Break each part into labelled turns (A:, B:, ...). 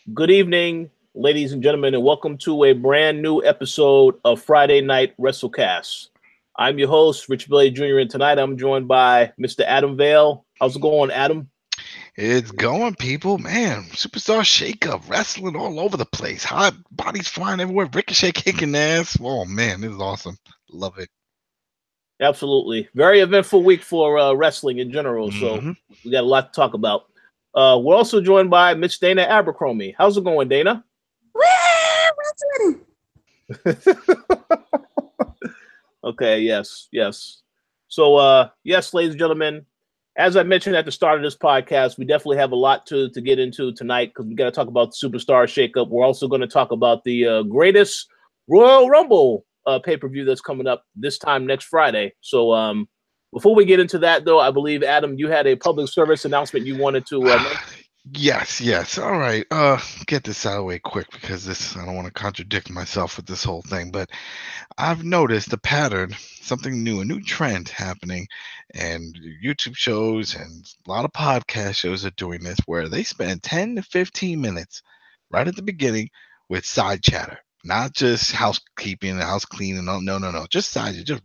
A: Good evening, ladies and gentlemen, and welcome to a brand new episode of Friday Night WrestleCast. I'm your host, Rich Billy Jr., and tonight I'm joined by Mr. Adam Vale. How's it going, Adam?
B: It's going, people. Man, superstar shakeup, wrestling all over the place. Hot bodies flying everywhere. Ricochet kicking ass. Oh, man, this is awesome. Love it.
A: Absolutely. Very eventful week for wrestling in general, so we got a lot to talk about. We're also joined by Miss Dana Abercrombie. How's it going, Dana?
C: Wrestling.
A: Okay, yes. So, yes, ladies and gentlemen, as I mentioned at the start of this podcast, we definitely have a lot to get into tonight because we got to talk about the Superstar Shakeup. We're also going to talk about the Greatest Royal Rumble pay-per-view that's coming up this time next Friday. So before we get into that, though, I believe, Adam, you had a public service announcement you wanted to make.
B: Yes. All right. Get this out of the way quick because I don't want to contradict myself with this whole thing, but I've noticed a pattern, something new, a new trend happening, and YouTube shows and a lot of podcast shows are doing this where they spend 10 to 15 minutes right at the beginning with side chatter. Not just housekeeping and house cleaning. No. Just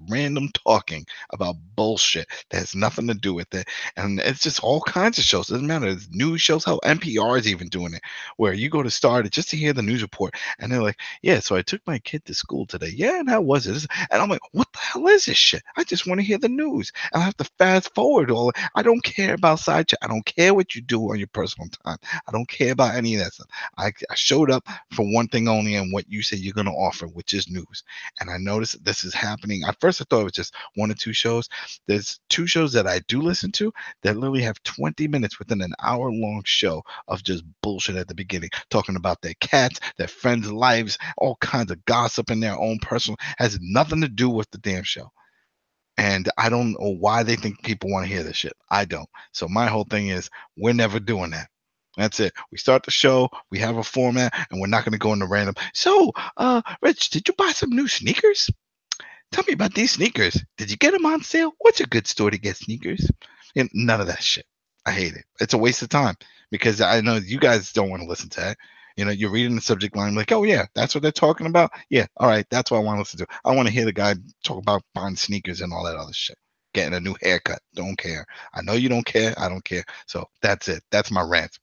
B: random talking about bullshit that has nothing to do with it. And it's just all kinds of shows. It doesn't matter. It's news shows. How NPR is even doing it, where you go to start it just to hear the news report. And they're like, yeah, so I took my kid to school today. Yeah, and how was it? And I'm like, what the hell is this shit? I just want to hear the news. And I have to fast forward all. I don't care about side chat. I don't care what you do on your personal time. I don't care about any of that stuff. I showed up for one thing only, and what you say you're going to offer, which is news. And I noticed this is happening. At first I thought it was just one or two shows. There's two shows that I do listen to that literally have 20 minutes within an hour-long show of just bullshit at the beginning, talking about their cats, their friends' lives, all kinds of gossip in their own personal, has nothing to do with the damn show. And I don't know why they think people want to hear this shit. I don't. So my whole thing is, we're never doing that. That's it. We start the show, we have a format, and we're not going to go into random. So, Rich, did you buy some new sneakers? Tell me about these sneakers. Did you get them on sale? What's a good store to get sneakers? And none of that shit. I hate it. It's a waste of time because I know you guys don't want to listen to that. You know, you're reading the subject line like, oh, yeah, that's what they're talking about. Yeah, all right, that's what I want to listen to. I want to hear the guy talk about buying sneakers and all that other shit. Getting a new haircut. Don't care. I know you don't care. I don't care. So that's it. That's my rant.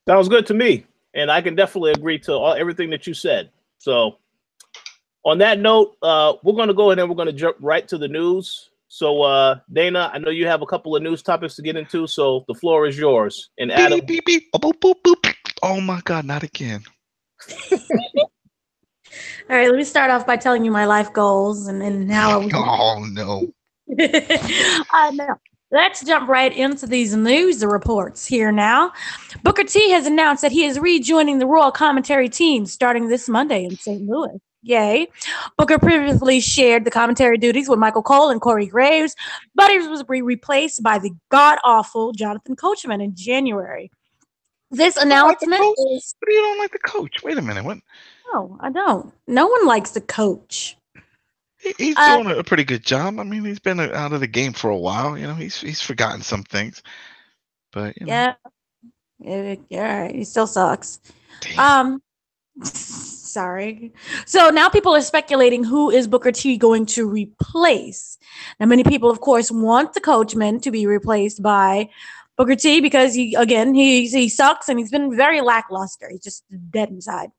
A: Sounds good to me, and I can definitely agree to everything that you said. So on that note, we're going to go ahead and we're going to jump right to the news. So, Dana, I know you have a couple of news topics to get into, so the floor is yours. And Adam.
B: Beep, beep, beep. Boop, boop, boop. Oh, my God, not again.
C: All right, let me start off by telling you my life goals and how I was.
B: Oh, no.
C: No. Let's jump right into these news reports here now. Booker T has announced that he is rejoining the Royal Commentary team starting this Monday in St. Louis. Yay. Booker previously shared the commentary duties with Michael Cole and Corey Graves, but he was replaced by the god-awful Jonathan Coachman in January. This announcement is...
B: But you don't like the coach. Wait a minute. What?
C: No, I don't. No one likes the coach.
B: He's doing a pretty good job. I mean, he's been out of the game for a while. You know, he's forgotten some things. But, you know.
C: Yeah, he still sucks.
B: Damn.
C: Sorry. So now people are speculating who is Booker T going to replace. Now, many people, of course, want the Coachman to be replaced by Booker T because he sucks and he's been very lackluster. He's just dead inside.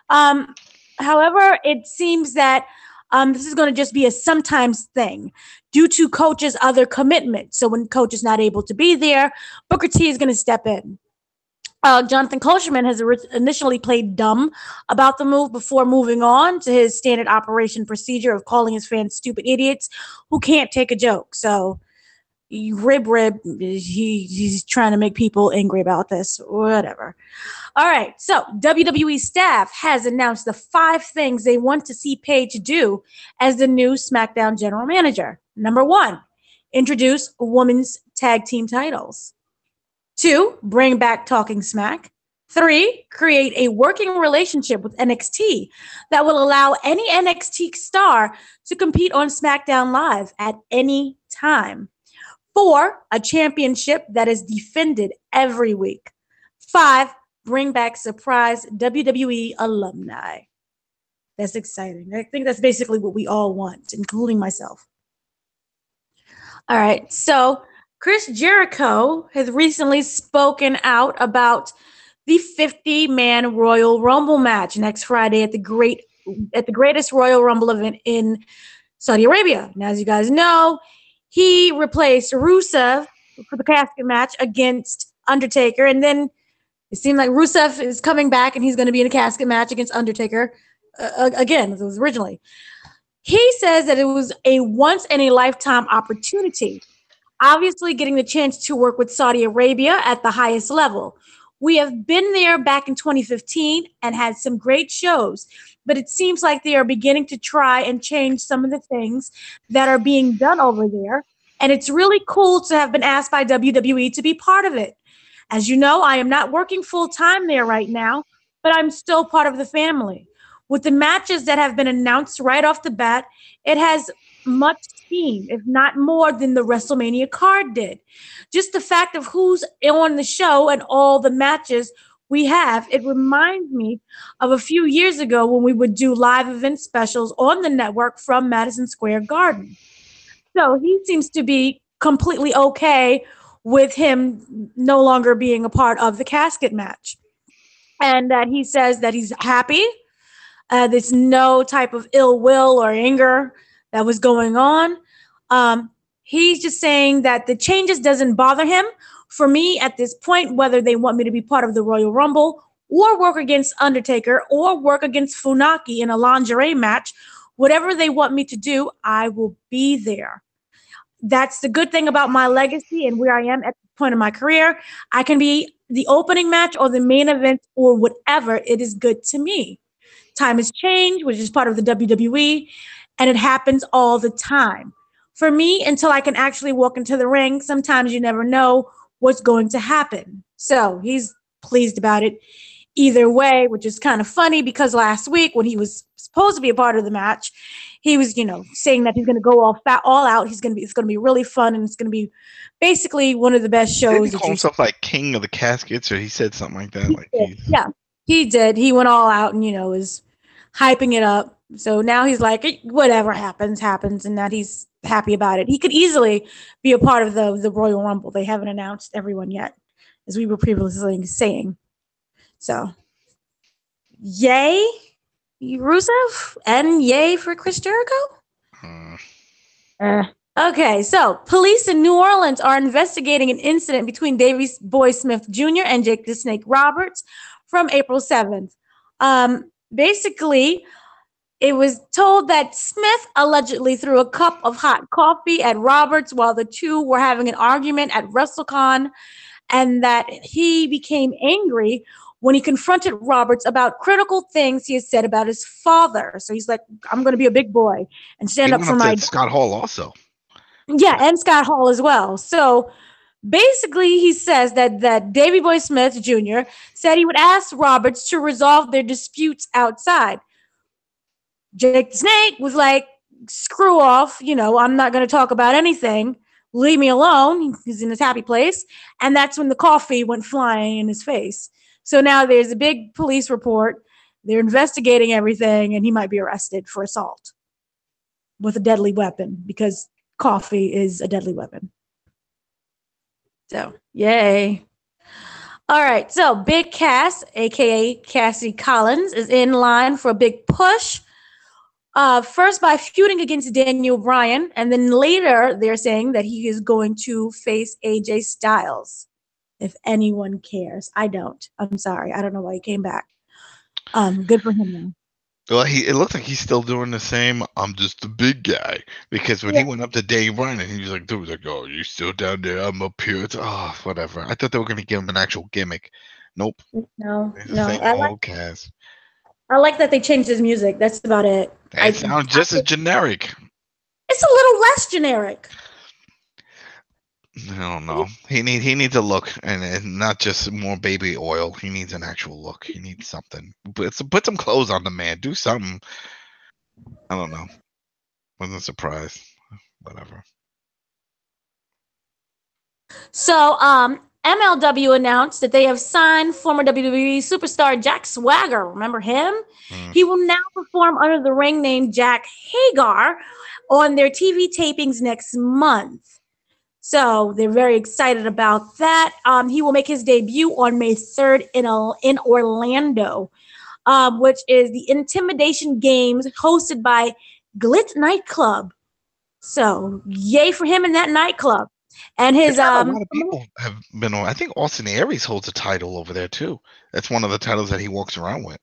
C: However, it seems that this is going to just be a sometimes thing due to Coach's other commitments. So when Coach is not able to be there, Booker T is going to step in. Jonathan Coachman has initially played dumb about the move before moving on to his standard operation procedure of calling his fans stupid idiots who can't take a joke. So he's trying to make people angry about this. Whatever. All right. So WWE staff has announced the 5 things they want to see Paige do as the new SmackDown general manager. Number 1, introduce women's tag team titles. 2, bring back Talking Smack. 3, create a working relationship with NXT that will allow any NXT star to compete on SmackDown Live at any time. 4, a championship that is defended every week. 5, bring back surprise WWE alumni. That's exciting. I think that's basically what we all want, including myself. All right. So Chris Jericho has recently spoken out about the 50-man Royal Rumble match next Friday at the Greatest Royal Rumble event in Saudi Arabia. Now, as you guys know, he replaced Rusev for the casket match against Undertaker, and then it seemed like Rusev is coming back and he's going to be in a casket match against Undertaker again, as it was originally. He says that it was a once-in-a-lifetime opportunity. Obviously, getting the chance to work with Saudi Arabia at the highest level. We have been there back in 2015 and had some great shows, but it seems like they are beginning to try and change some of the things that are being done over there. And it's really cool to have been asked by WWE to be part of it. As you know, I am not working full-time there right now, but I'm still part of the family. With the matches that have been announced right off the bat, it has much steam, if not more than the WrestleMania card did. Just the fact of who's on the show and all the matches we have, it reminds me of a few years ago when we would do live event specials on the network from Madison Square Garden. So he seems to be completely okay with him no longer being a part of the casket match. And that he says that he's happy. There's no type of ill will or anger that was going on. He's just saying that the changes doesn't bother him. For me, at this point, whether they want me to be part of the Royal Rumble or work against Undertaker or work against Funaki in a lingerie match, whatever they want me to do, I will be there. That's the good thing about my legacy and where I am at the point of my career. I can be the opening match or the main event or whatever. It is good to me. Time has changed, which is part of the WWE, and it happens all the time. For me, until I can actually walk into the ring, sometimes you never know what's going to happen. So he's pleased about it either way, which is kind of funny because last week when he was supposed to be a part of the match, he was, saying that he's going to go all out. It's going to be really fun, and it's going to be basically one of the best shows.
B: Did he call himself like King of the Caskets, or he said something like that?
C: Yeah, he did. He went all out and was hyping it up. So now he's like, whatever happens, and that he's happy about it. He could easily be a part of the Royal Rumble. They haven't announced everyone yet, as we were previously saying. So, yay, Rusev, and yay for Chris Jericho. Okay, so police in New Orleans are investigating an incident between Davey Boy Smith Jr. and Jake the Snake Roberts from April 7th. Basically, it was told that Smith allegedly threw a cup of hot coffee at Roberts while the two were having an argument at WrestleCon, and that he became angry when he confronted Roberts about critical things he has said about his father. So he's like, I'm going to be a big boy and stand up for my...
B: Scott Hall also.
C: Yeah, and Scott Hall as well. So basically, he says that Davey Boy Smith Jr. said he would ask Roberts to resolve their disputes outside. Jake the Snake was like, screw off, I'm not going to talk about anything. Leave me alone. He's in his happy place. And that's when the coffee went flying in his face. So now there's a big police report. They're investigating everything, and he might be arrested for assault with a deadly weapon because coffee is a deadly weapon. So, yay. All right, so Big Cass, a.k.a. Cassie Collins, is in line for a big push. First by feuding against Daniel Bryan, and then later they're saying that he is going to face AJ Styles. If anyone cares. I don't. I'm sorry. I don't know why he came back. Good for him, though.
B: Well, it looks like he's still doing the same. I'm just the big guy. Because when he went up to Daniel Bryan, and he was like, dude, oh, you still down there? I'm up here. It's, whatever. I thought they were going to give him an actual gimmick. Nope.
C: No.
B: I
C: like that they changed his music. That's about it.
B: It sounds just as generic.
C: It's a little less generic.
B: I don't know. He needs a look, and not just more baby oil. He needs an actual look. He needs something. Put some clothes on the man. Do something. I don't know. Wasn't surprised. Whatever.
C: So, MLW announced that they have signed former WWE superstar Jack Swagger. Remember him? He will now perform under the ring name Jack Hagar on their TV tapings next month. So they're very excited about that. He will make his debut on May 3rd in Orlando, which is the Intimidation Games hosted by Glit Nightclub. So yay for him in that nightclub. And his
B: a lot of people have been on. I think Austin Aries holds a title over there too. That's one of the titles that he walks around with.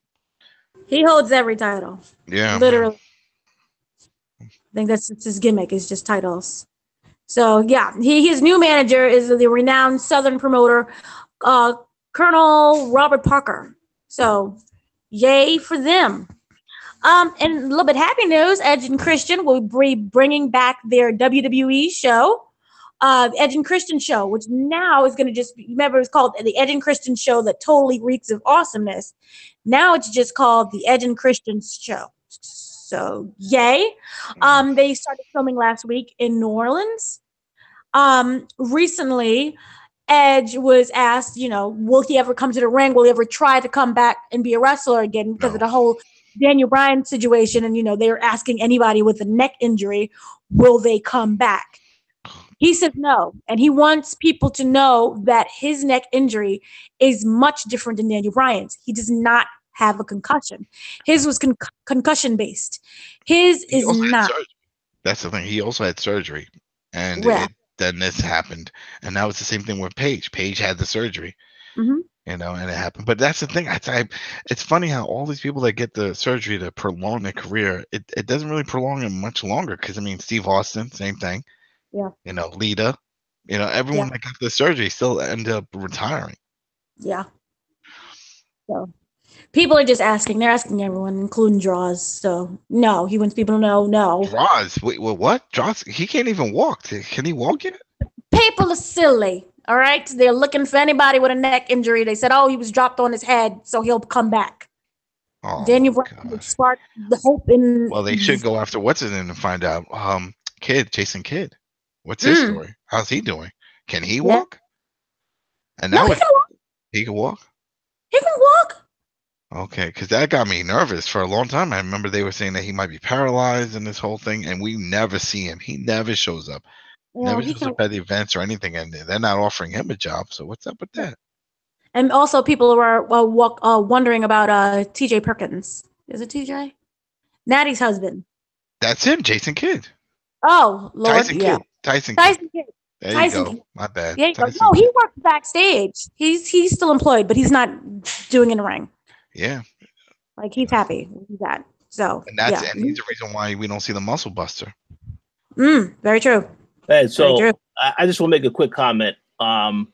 C: He holds every title.
B: Yeah,
C: literally. I think that's his gimmick, is just titles. So yeah, his new manager is the renowned Southern promoter, Colonel Robert Parker. So yay for them. And a little bit happy news: Edge and Christian will be bringing back their WWE show. Edge and Christian show, which now is going to just be, remember, it's called the Edge and Christian show that totally reeks of awesomeness. Now it's just called the Edge and Christian show. So yay. They started filming last week in New Orleans. Recently, Edge was asked, will he ever come to the ring? Will he ever try to come back and be a wrestler again? Because of the whole Daniel Bryan situation. And, they were asking anybody with a neck injury, will they come back? He says no, and he wants people to know that his neck injury is much different than Daniel Bryan's. He does not have a concussion. His was concussion-based. His is not.
B: That's the thing. He also had surgery, and then this happened. And now it's the same thing with Paige. Paige had the surgery, and it happened. But that's the thing. It's funny how all these people that get the surgery to prolong their career, it doesn't really prolong them much longer. Because, Steve Austin, same thing.
C: Yeah.
B: Lita, everyone that got the surgery still ended up retiring.
C: Yeah. So people are just asking. They're asking everyone, including Draws. So no, he wants people to know no.
B: Draws? Wait, what? Draws? He can't even walk. Can he walk yet?
C: People are silly. All right. They're looking for anybody with a neck injury. They said, he was dropped on his head, so he'll come back.
B: Oh,
C: Daniel Bryan would spark the hope in.
B: Well, they should go after what's his name and find out. Jason Kidd. What's his story? How's he doing? Can he walk? And now
C: he can walk.
B: He can walk?
C: He can walk.
B: Okay, because that got me nervous for a long time. I remember they were saying that he might be paralyzed in this whole thing, and we never see him. He never shows up. Never shows up at the events or anything, and they're not offering him a job. So what's up with that?
C: And also, people were wondering about TJ Perkins. Is it TJ? Natty's husband.
B: That's him, Jason Kidd.
C: Oh, Lord.
B: Tyson Kidd.
C: Tyson Kidd.
B: There you go. My bad.
C: Yeah, no, he works backstage. He's still employed, but he's not doing in the ring.
B: Yeah.
C: Like, he's happy with that. So,
B: and he's the reason why we don't see the Muscle Buster.
C: Very true.
A: Hey, so I just want to make a quick comment. I'll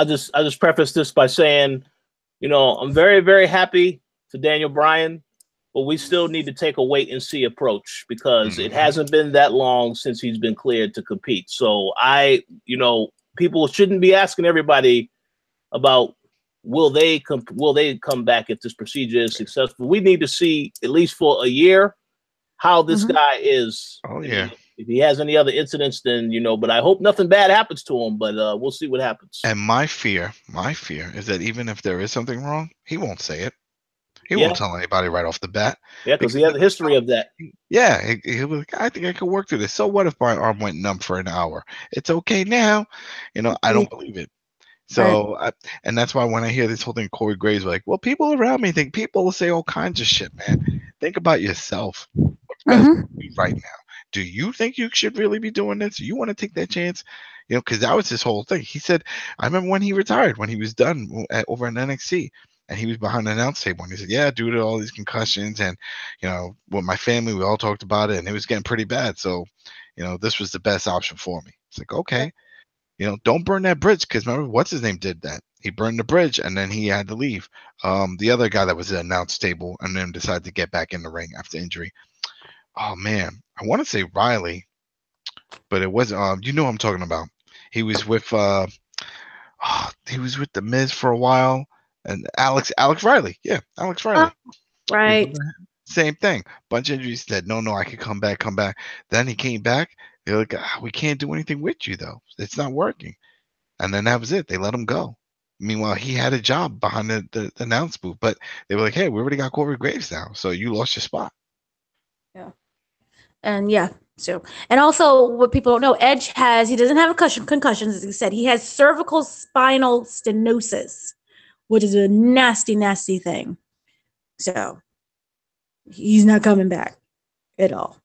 A: just preface this by saying, I'm very, very happy for Daniel Bryan, but we still need to take a wait and see approach because it hasn't been that long since he's been cleared to compete. So people shouldn't be asking everybody about will they come back if this procedure is successful. We need to see at least for a year how this guy is.
B: Oh yeah.
A: If he has any other incidents, then but I hope nothing bad happens to him. But we'll see what happens.
B: And my fear is that even if there is something wrong, he won't say it. He won't tell anybody right off the bat.
A: Yeah, because he has a history of that.
B: Yeah, he was like, I think I could work through this. So what if my arm went numb for an hour? It's okay now. I don't believe it. So, and that's why when I hear this whole thing, Corey Graves like, well, people around me think people will say all kinds of shit, man. Think about yourself. What's best for you right now? Do you think you should really be doing this? Do you want to take that chance? Because that was his whole thing. He said, I remember when he retired, when he was done over in NXT. And he was behind the announce table, and he said, yeah, due to all these concussions and, with my family, we all talked about it, and it was getting pretty bad. So, this was the best option for me. It's like, okay, don't burn that bridge, because remember, what's his name did that? He burned the bridge, and then he had to leave. The other guy that was at the announce table and then decided to get back in the ring after injury. Oh, man, I want to say Riley, but it wasn't, who I'm talking about. He was with The Miz for a while. And Alex Riley. Yeah, Alex Riley.
C: Right.
B: Same thing. Bunch of injuries. Said, no, I can come back. Then he came back. They're like, we can't do anything with you, though. It's not working. And then that was it. They let him go. Meanwhile, he had a job behind the announce booth, but they were like, hey, we already got Corey Graves now, so you lost your spot.
C: Yeah. And yeah, so, and also what people don't know, Edge he doesn't have concussions, as he said. He has cervical spinal stenosis, which is a nasty, nasty thing. So he's not coming back at all.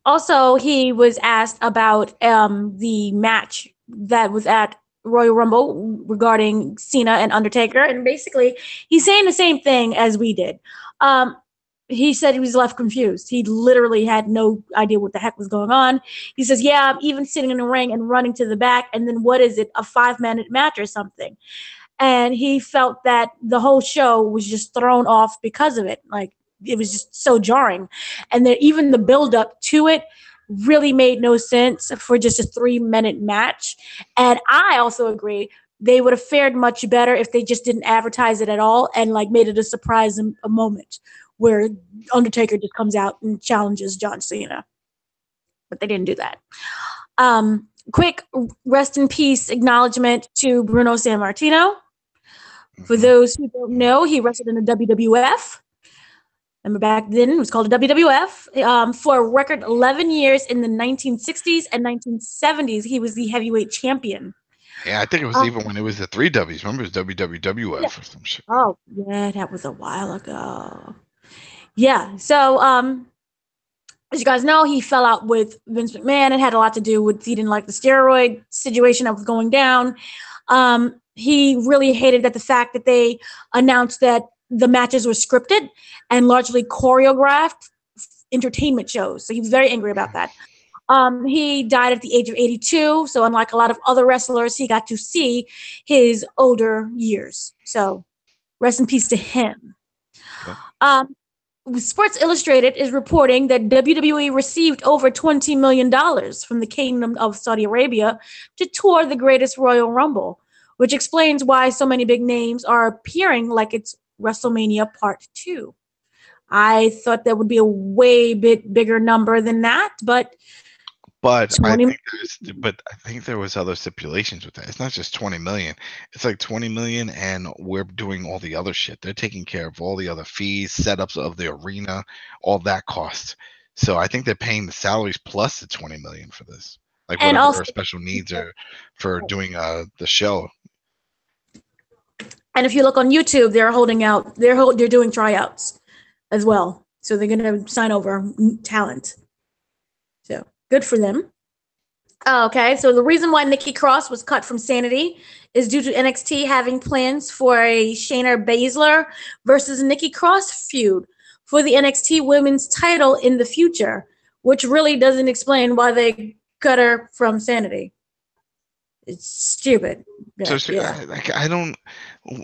C: Also, he was asked about the match that was at Royal Rumble regarding Cena and Undertaker, and basically he's saying the same thing as we did. He said he was left confused. He literally had no idea what the heck was going on. He says, yeah, I'm even sitting in the ring and running to the back, and then what is it, a 5-minute match or something? And he felt that the whole show was just thrown off because of it. Like, it was just so jarring. And then even the build-up to it really made no sense for just a 3-minute match. And I also agree they would have fared much better if they just didn't advertise it at all and like made it a surprise a moment where Undertaker just comes out and challenges John Cena. But they didn't do that. Quick rest in peace acknowledgement to Bruno Sammartino. For those who don't know, he wrestled in the WWF. Remember back then, it was called the WWF. For a record 11 years in the 1960s and 1970s, he was the heavyweight champion.
B: Yeah, I think it was even when it was the 3 Ws. Remember, it was WWF or some shit.
C: Oh, yeah, that was a while ago. Yeah, so as you guys know, he fell out with Vince McMahon. It had a lot to do with he didn't like the steroid situation that was going down. He really hated the fact that they announced that the matches were scripted and largely choreographed entertainment shows. So he was very angry about that. He died at the age of 82. So unlike a lot of other wrestlers, he got to see his older years. So rest in peace to him. Sports Illustrated is reporting that WWE received over $20 million from the Kingdom of Saudi Arabia to tour the Greatest Royal Rumble, which explains why so many big names are appearing like it's WrestleMania Part 2. I thought that would be a way bit bigger number than that, but
B: I think there was other stipulations with that. It's not just 20 million. It's like 20 million, and we're doing all the other shit. They're taking care of all the other fees, setups of the arena, all that cost. So I think they're paying the salaries plus the 20 million for this. Like whatever also, our special needs are for doing the show.
C: And if you look on YouTube, they're doing tryouts as well. So they're going to sign over talent. So good for them. Okay, so the reason why Nikki Cross was cut from Sanity is due to NXT having plans for a Shayna Baszler versus Nikki Cross feud for the NXT Women's title in the future, which really doesn't explain why they cut her from Sanity. It's stupid.
B: I don't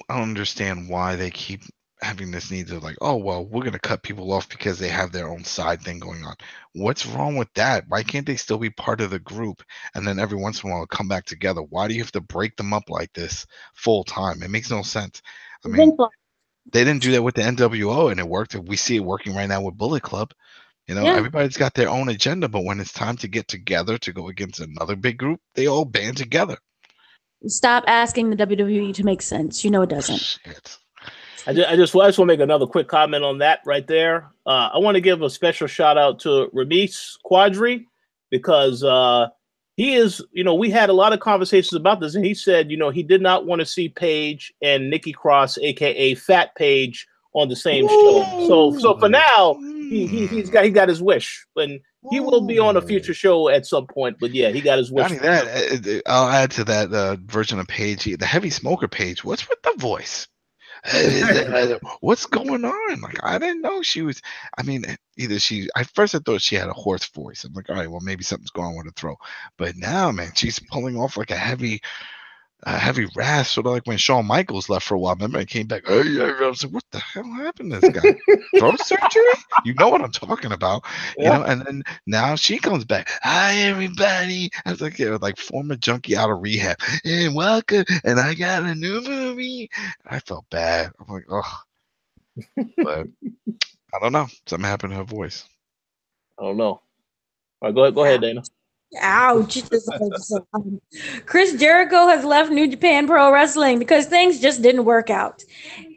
B: understand why they keep having this need to like, oh, well, we're going to cut people off because they have their own side thing going on. What's wrong with that? Why can't they still be part of the group and then every once in a while come back together? Why do you have to break them up like this full time? It makes no sense. I mean, they didn't do that with the NWO and it worked. We see it working right now with Bullet Club. You know, everybody's got their own agenda, but when it's time to get together to go against another big group, they all band together.
C: Stop asking the WWE to make sense. You know it doesn't.
B: Shit.
A: I just want to make another quick comment on that right there. I want to give a special shout out to Ramis Quadri because he is, we had a lot of conversations about this, and he said, he did not want to see Paige and Nikki Cross, aka Fat Paige, on the same show. So for now, he got his wish, and he will be on a future show at some point. But yeah, he got his wish.
B: Not only that, I'll add to that version of Paige, the heavy smoker Paige. What's with the voice? What's going on? Like, I didn't know she was. I mean, at first I thought she had a hoarse voice. I'm like, all right, well, maybe something's going on with her throat. But now, man, she's pulling off like a heavy rasp, sort of like when Shawn Michaels left for a while. Remember, he came back. I was like, what the hell happened to this guy? Throat surgery? You know what I'm talking about, you know? And then now she comes back. Hi, everybody. I was like former junkie out of rehab. Hey, welcome. And I got a new movie. I felt bad. I'm like, oh. But I don't know. Something happened to her voice.
A: I don't know. All right, go ahead, Dana.
C: Ouch. Chris Jericho has left New Japan Pro Wrestling because things just didn't work out.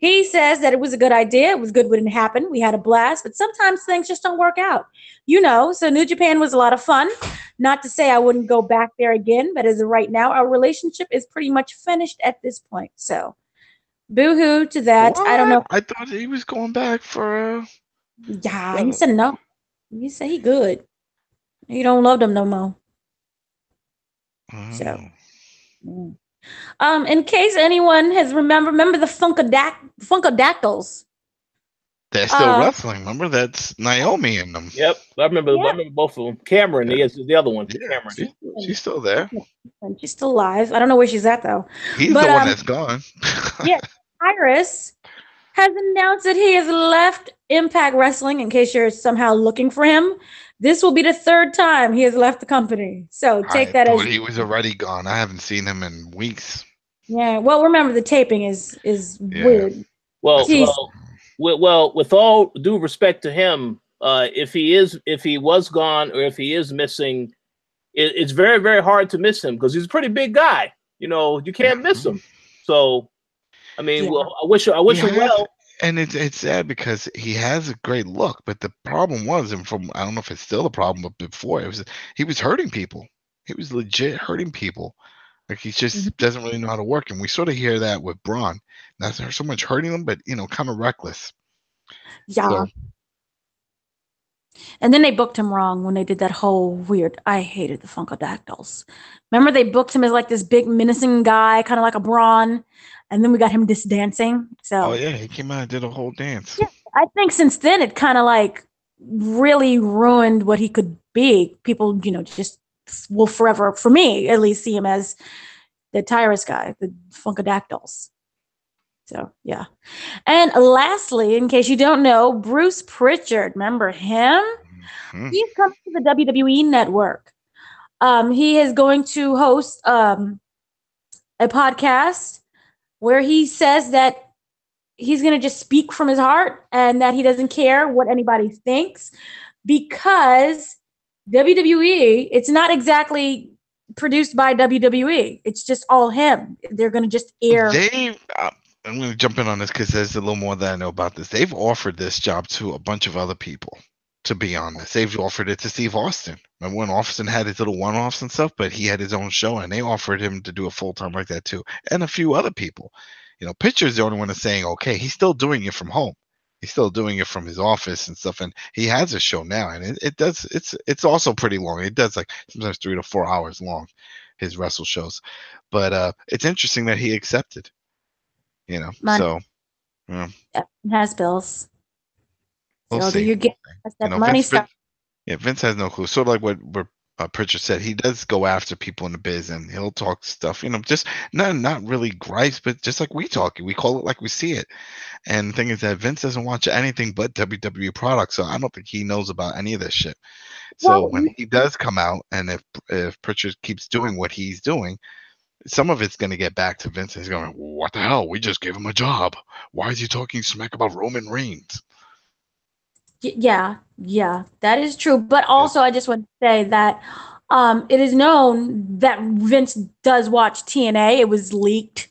C: He says that it was a good idea. It was good when it happened. We had a blast, but sometimes things just don't work out. So New Japan was a lot of fun. Not to say I wouldn't go back there again, but as of right now, our relationship is pretty much finished at this point. So boo-hoo to that.
B: What?
C: I don't know.
B: I thought he was going back for.
C: Yeah, he said no. He said he good. He don't love them no more. So, in case anyone has remember the Funkadactyls.
B: They're still wrestling. Remember, that's Naomi in them.
A: Yep, I remember both of them. Cameron, is the other one.
B: Yeah,
A: Cameron.
B: she's still there.
C: She's still alive. I don't know where she's at though.
B: He's the one that's gone.
C: Yeah, Iris has announced that he has left Impact Wrestling. In case you're somehow looking for him, this will be the third time he has left the company. So take that as
B: he was already gone. I haven't seen him in weeks.
C: Yeah. Well, remember the taping is weird.
A: Well, with all due respect to him, if he was gone or if he is missing, it's very, very hard to miss him because he's a pretty big guy. You can't miss him. So, I mean, I wish him well.
B: And it's sad because he has a great look, but the problem was, and I don't know if it's still the problem, but before he was hurting people. He was legit hurting people. Like he just doesn't really know how to work, and we sort of hear that with Braun. Not so much hurting them, but kind of reckless.
C: Yeah. So. And then they booked him wrong when they did that whole weird. I hated the Funkadactyls. Remember, they booked him as like this big menacing guy, kind of like a Braun. And then we got him just dancing. So
B: he came out and did a whole dance.
C: Yeah, I think since then it kind of like really ruined what he could be. People, just will forever, for me at least, see him as the Tyrus guy, the Funkadactyls. So yeah. And lastly, in case you don't know, Bruce Pritchard, remember him? Mm-hmm. He's coming to the WWE Network. He is going to host a podcast where he says that he's going to just speak from his heart and that he doesn't care what anybody thinks because WWE, it's not exactly produced by WWE. It's just all him. They're going to just air.
B: I'm going to jump in on this because there's a little more that I know about this. They've offered this job to a bunch of other people to be on this. They've offered it to Steve Austin. Remember when Austin had his little one-offs and stuff, but he had his own show, and they offered him to do a full-time like that too, and a few other people. Pitcher's the only one that's saying, okay, he's still doing it from home. He's still doing it from his office and stuff, and he has a show now, and it's also pretty long. It does like sometimes 3 to 4 hours long, his wrestle shows. But it's interesting that he accepted. So yeah.
C: Has bills.
B: We'll
C: so
B: see.
C: do you get that money stuff?
B: Vince has no clue. Sort of like what Pritchard said. He does go after people in the biz, and he'll talk stuff. Just not really gripes, but just like we talk. We call it like we see it. And the thing is that Vince doesn't watch anything but WWE products, so I don't think he knows about any of this shit. So when he does come out, and if Pritchard keeps doing what he's doing, some of it's going to get back to Vince. He's going, what the hell? We just gave him a job. Why is he talking smack about Roman Reigns?
C: Yeah, that is true. But also, I just want to say that it is known that Vince does watch TNA. It was leaked.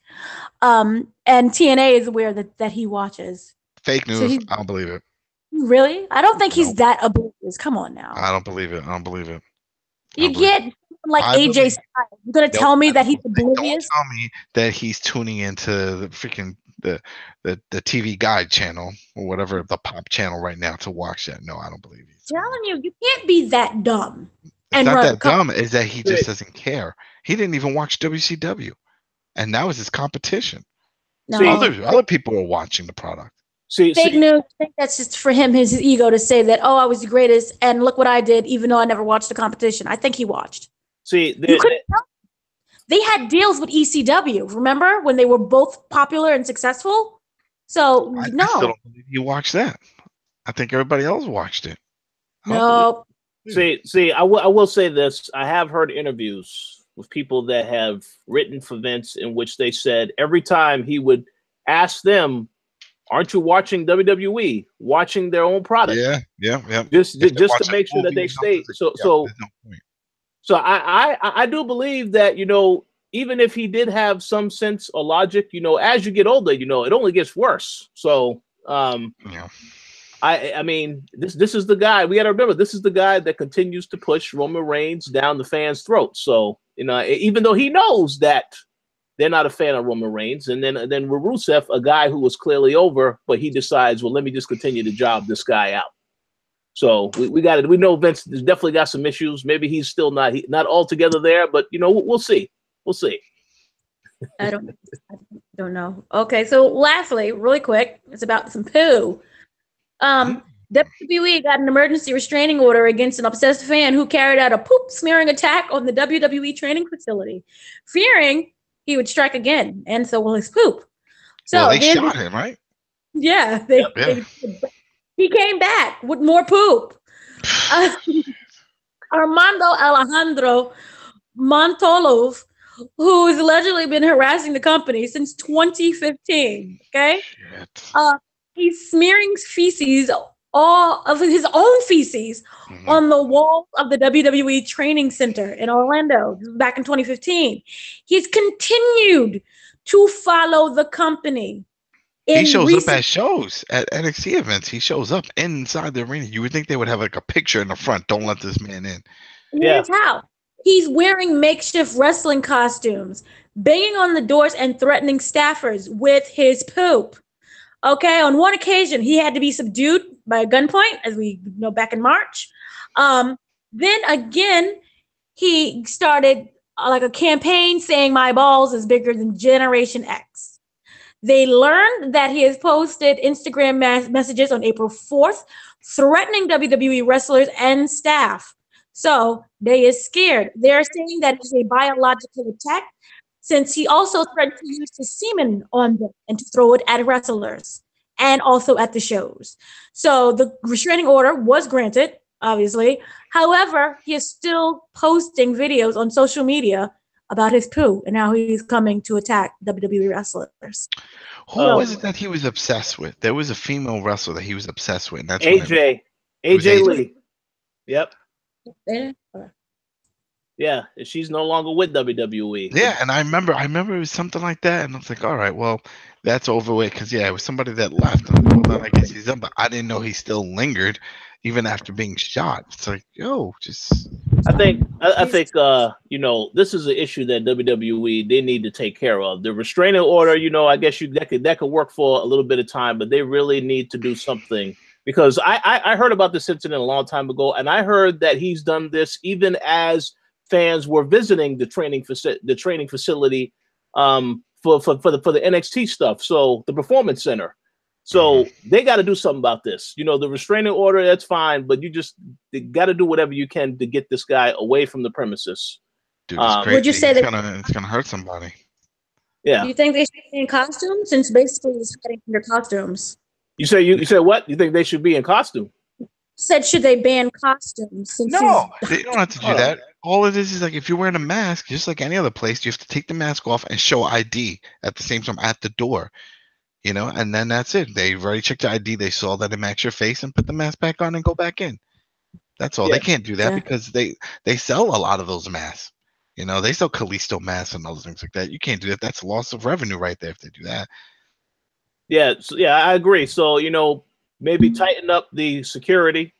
C: And TNA is aware that he watches.
B: Fake news. So I don't believe it.
C: Really? I don't think he's that oblivious. Come on now.
B: I don't believe it.
C: You get like AJ Styles. You're going to tell me that he's oblivious?
B: Don't tell me that he's tuning into the freaking the TV Guide channel or whatever, the pop channel right now to watch that. No, I don't believe he's
C: telling you can't be that dumb.
B: It's not that dumb. Is that he just doesn't care. He didn't even watch WCW, and now it's his competition. No. So other people are watching the product.
C: Fake news. I think that's just for him, his ego, to say that, I was the greatest, and look what I did, even though I never watched the competition. I think he watched.
A: They
C: had deals with ECW. Remember when they were both popular and successful? So
B: I still don't believe you watched that. I think everybody else watched it.
C: No.
A: I will say this. I have heard interviews with people that have written for Vince in which they said every time he would ask them, aren't you watching WWE? Watching their own product.
B: Yeah.
A: Just to make sure that they stay. So So I do believe that, you know, even if he did have some sense or logic, you know, as you get older, you know, it only gets worse. So
B: Yeah.
A: I mean, this is the guy. We got to remember, this is the guy that continues to push Roman Reigns down the fans' throats. So, you know, even though he knows that they're not a fan of Roman Reigns, and then with Rusev, a guy who was clearly over, but he decides, well, let me just continue to job this guy out. So we know Vince has definitely got some issues. Maybe he's still not altogether there, but you know, we'll see. We'll see.
C: I don't know. Okay, so lastly, really quick, it's about some poo. WWE got an emergency restraining order against an obsessed fan who carried out a poop smearing attack on the WWE training facility, fearing he would strike again, and so will his poop. So
B: well, they shot him, right?
C: Yeah, he came back with more poop. Armando Alejandro Montolov, who has allegedly been harassing the company since 2015. Okay, he's smearing feces, all of his own feces, on the walls of the WWE Training Center in Orlando back in 2015. He's continued to follow the company.
B: He shows up at shows, at NXT events. He shows up inside the arena. You would think they would have like a picture in the front. Don't let this man in.
C: Here's how. He's wearing makeshift wrestling costumes, banging on the doors and threatening staffers with his poop. Okay, on one occasion, he had to be subdued by a gunpoint, as we know back in March. Then again, he started like a campaign saying my balls is bigger than Generation X. They learned that he has posted Instagram messages on April 4th, threatening WWE wrestlers and staff. So they is scared. They're saying that it's a biological attack, since he also threatened to use his semen on them and to throw it at wrestlers and also at the shows. So the restraining order was granted, obviously. However, he is still posting videos on social media about his poo and how he's coming to attack WWE wrestlers.
B: Who was it that he was obsessed with? There was a female wrestler that he was obsessed with. And that's
A: AJ Lee. Yep. Yeah, she's no longer with WWE.
B: Yeah, and I remember it was something like that, and I was like, all right, well, that's over with, because it was somebody that left. And I guess he's done, but I didn't know he still lingered even after being shot. It's like,
A: I think you know, this is an issue that WWE they need to take care of. The restraining order, you know, I guess that could work for a little bit of time, but they really need to do something. Because I heard about this incident a long time ago, and I heard that he's done this even as fans were visiting the training facility for the NXT stuff, so the Performance Center. So they got to do something about this. You know, the restraining order, that's fine, but they got to do whatever you can to get this guy away from the premises.
B: Dude, it's crazy.
C: Would you say
B: it's gonna hurt somebody?
C: Yeah. Do you think they should be in costumes? Since basically he's hiding under costumes.
A: You say what? You think they should be in costume?
C: Said should they ban costumes?
B: No, they don't have to do that. All it is like if you're wearing a mask, just like any other place, you have to take the mask off and show ID at the same time at the door. You know, and then that's it. They've already checked the ID. They saw that it matched your face and put the mask back on and go back in. That's all. They can't do that because they sell a lot of those masks. You know, they sell Kalisto masks and other things like that. You can't do that. That's loss of revenue right there if they do that.
A: Yeah, I agree. So, you know, maybe tighten up the security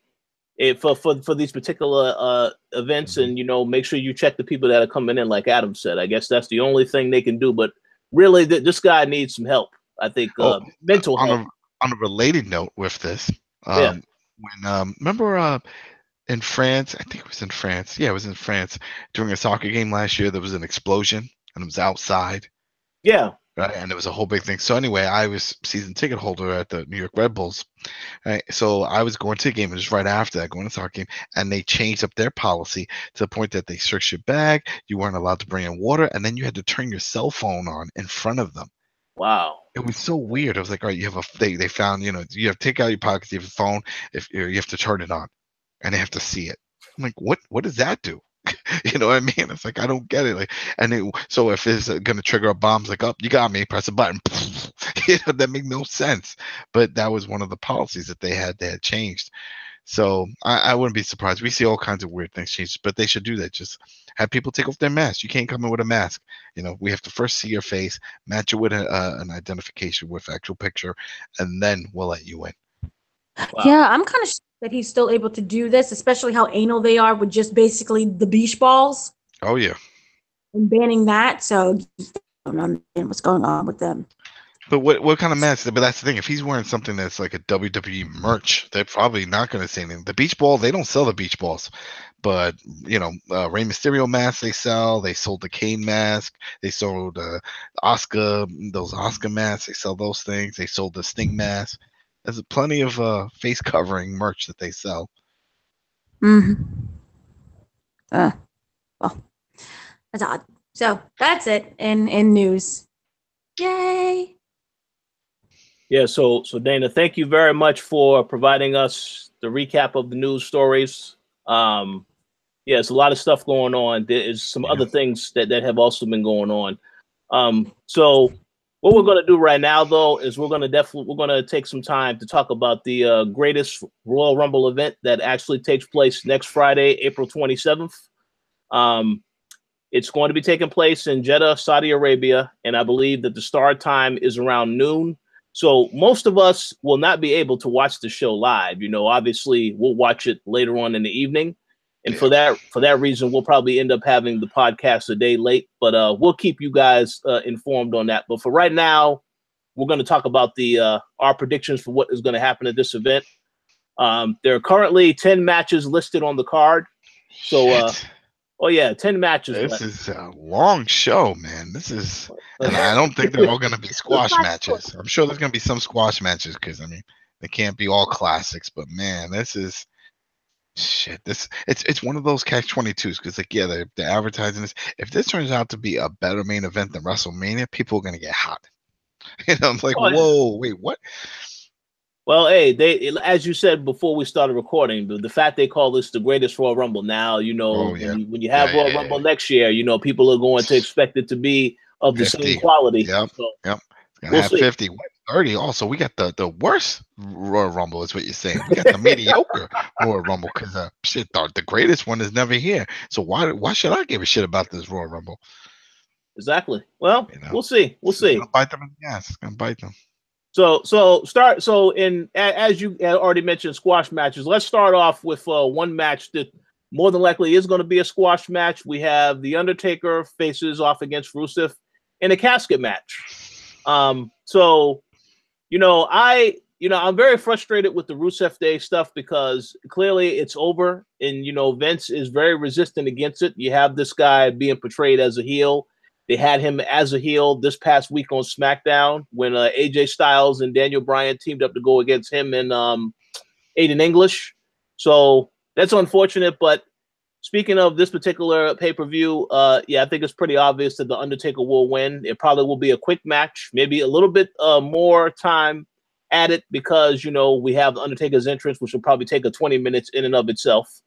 A: for these particular events, and you know, make sure you check the people that are coming in, like Adam said. I guess that's the only thing they can do. But really, this guy needs some help. I think mental help.
B: On a related note with this, when remember in France, I think it was in France. Yeah, it was in France during a soccer game last year. There was an explosion and it was outside.
A: Yeah.
B: Right, and it was a whole big thing. So anyway, I was season ticket holder at the New York Red Bulls. Right, so I was going to the game, and just right after that, going to the soccer game, and they changed up their policy to the point that they searched your bag. You weren't allowed to bring in water, and then you had to turn your cell phone on in front of them.
A: Wow,
B: it was so weird. I was like, all right, you have they found, you know, you have to take out your pockets, you have a phone, if you have to turn it on, and they have to see it. I'm like, what does that do? You know what I mean? It's like, I don't get it. Like, so if it's going to trigger a bomb, it's like, oh, you got me, press a button. You know, that make no sense. But that was one of the policies that they had changed. So I wouldn't be surprised. We see all kinds of weird things change, but they should do that. Just have people take off their mask. You can't come in with a mask. We have to first see your face, match it with an identification with actual picture, and then we'll let you in.
C: Wow. Yeah, I'm kind of shocked that he's still able to do this, especially how anal they are with just basically the beach balls.
B: Oh, yeah.
C: And banning that. So I don't understand what's going on with them.
B: But what kind of mask? But that's the thing. If he's wearing something that's like a WWE merch, they're probably not going to say anything. The beach ball, they don't sell the beach balls. But, Rey Mysterio masks they sell. They sold the Kane mask. They sold those Oscar masks. They sell those things. They sold the Sting mask. There's plenty of face covering merch that they sell.
C: Mm-hmm. Well, that's odd. So that's it in news. Yay.
A: Yeah, so Dana, thank you very much for providing us the recap of the news stories. It's a lot of stuff going on. There is some other things that have also been going on. So what we're going to do right now, though, is we're going to take some time to talk about the Greatest Royal Rumble event that actually takes place next Friday, April 27th. It's going to be taking place in Jeddah, Saudi Arabia, and I believe that the start time is around noon. So most of us will not be able to watch the show live. Obviously, we'll watch it later on in the evening. And for that reason, we'll probably end up having the podcast a day late. But we'll keep you guys informed on that. But for right now, we're going to talk about our predictions for what is going to happen at this event. There are currently 10 matches listed on the card. So, 10 matches.
B: This is a long show, man. And I don't think they're all going to be squash matches. I'm sure there's going to be some squash matches because, they can't be all classics. But, man, this is shit. It's one of those catch-22s because, they're advertising this. If this turns out to be a better main event than WrestleMania, people are going to get hot. I'm like, whoa, wait, what?
A: Well, hey, as you said before we started recording, the fact they call this the Greatest Royal Rumble now, when you have Royal Rumble next year, people are going to expect it to be of the 50. Same quality.
B: Yep.
A: So,
B: yep. It's gonna have 50. 30 also. We got the worst Royal Rumble is what you're saying. We got the mediocre Royal Rumble because the greatest one is never here. So why should I give a shit about this Royal Rumble?
A: Exactly. Well, we'll see. We'll see.
B: It's gonna bite them in the ass. It's gonna bite them.
A: As you already mentioned, squash matches. Let's start off with one match that more than likely is going to be a squash match. We have The Undertaker faces off against Rusev in a casket match. I'm very frustrated with the Rusev Day stuff because clearly it's over, and Vince is very resistant against it. You have this guy being portrayed as a heel. They had him as a heel this past week on SmackDown when AJ Styles and Daniel Bryan teamed up to go against him and Aiden English. So that's unfortunate. But speaking of this particular pay-per-view, I think it's pretty obvious that The Undertaker will win. It probably will be a quick match, maybe a little bit more time at it because, we have The Undertaker's entrance, which will probably take 20 minutes in and of itself.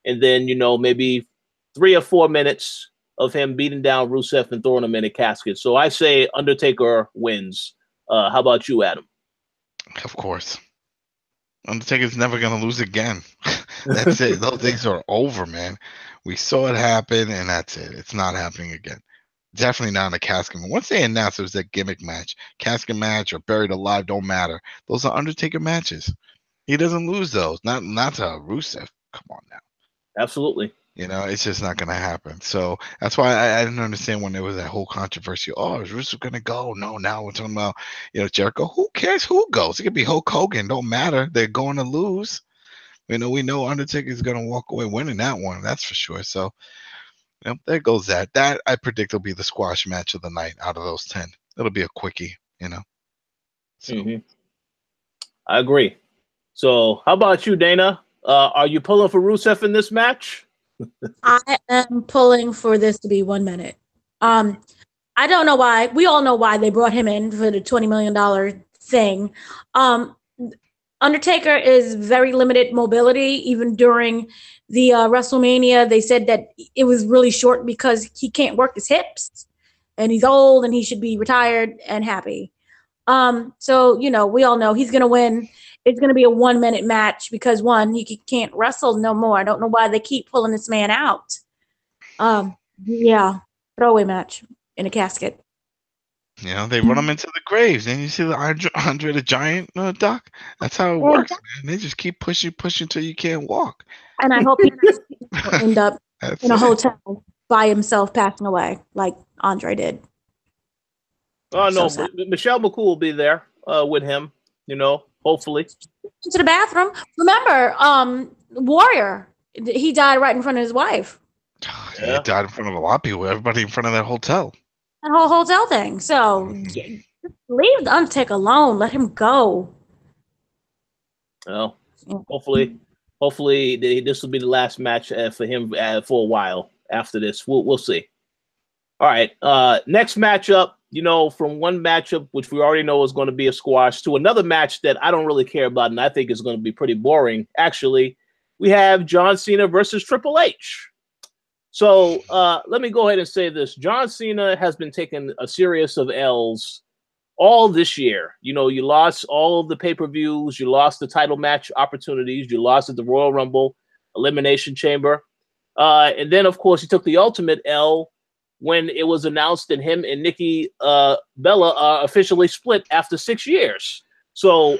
A: And then, maybe 3 or 4 minutes of him beating down Rusev and throwing him in a casket. So I say Undertaker wins. How about you, Adam?
B: Of course. Undertaker's never going to lose again. That's it. Those things are over, man. We saw it happen, and that's it. It's not happening again. Definitely not in a casket. Once they announced it was that gimmick match, casket match or buried alive, don't matter. Those are Undertaker matches. He doesn't lose those. Not to Rusev. Come on now.
A: Absolutely.
B: It's just not going to happen. So that's why I didn't understand when there was that whole controversy. Oh, is Rusev going to go? No, now we're talking about, Jericho. Who cares who goes? It could be Hulk Hogan. Don't matter. They're going to lose. We know Undertaker is going to walk away winning that one. That's for sure. So, there goes that. That I predict will be the squash match of the night out of those 10. It'll be a quickie, So.
A: Mm-hmm. I agree. So how about you, Dana? Are you pulling for Rusev in this match?
C: I am pulling for this to be 1 minute. I don't know why. We all know why they brought him in for the $20 million thing. Undertaker is very limited mobility. Even during the WrestleMania, they said that it was really short because he can't work his hips and he's old and he should be retired and happy. So, we all know he's going to win. it's going to be a 1-minute match because one, he can't wrestle no more. I don't know why they keep pulling this man out. Yeah, throwaway match in a casket.
B: You know, they run them into the graves, and you see the Andre the Giant, Doc. That's how it works, man. They just keep pushing till you can't walk.
C: And I hope he will end up in a hotel by himself, passing away like Andre did.
A: Oh no, Michelle McCool will be there with him. You know, hopefully.
C: To the bathroom. Remember, Warrior. He died right in front of his wife.
B: He died in front of a lot of people. Everybody in front of that hotel.
C: That whole hotel thing. So just leave the Undertaker alone. Let him go.
A: Well, hopefully this will be the last match for him for a while. After this, we'll see. All right, next matchup. You know, from one matchup which we already know is going to be a squash to another match that I don't really care about, and I think is going to be pretty boring. Actually, we have John Cena versus Triple H. So let me go ahead and say this. John Cena has been taking a series of L's all this year. You know, you lost all of the pay-per-views. You lost the title match opportunities. You lost at the Royal Rumble, Elimination Chamber. And then, of course, he took the ultimate L when it was announced that him and Nikki Bella are officially split after 6 years. So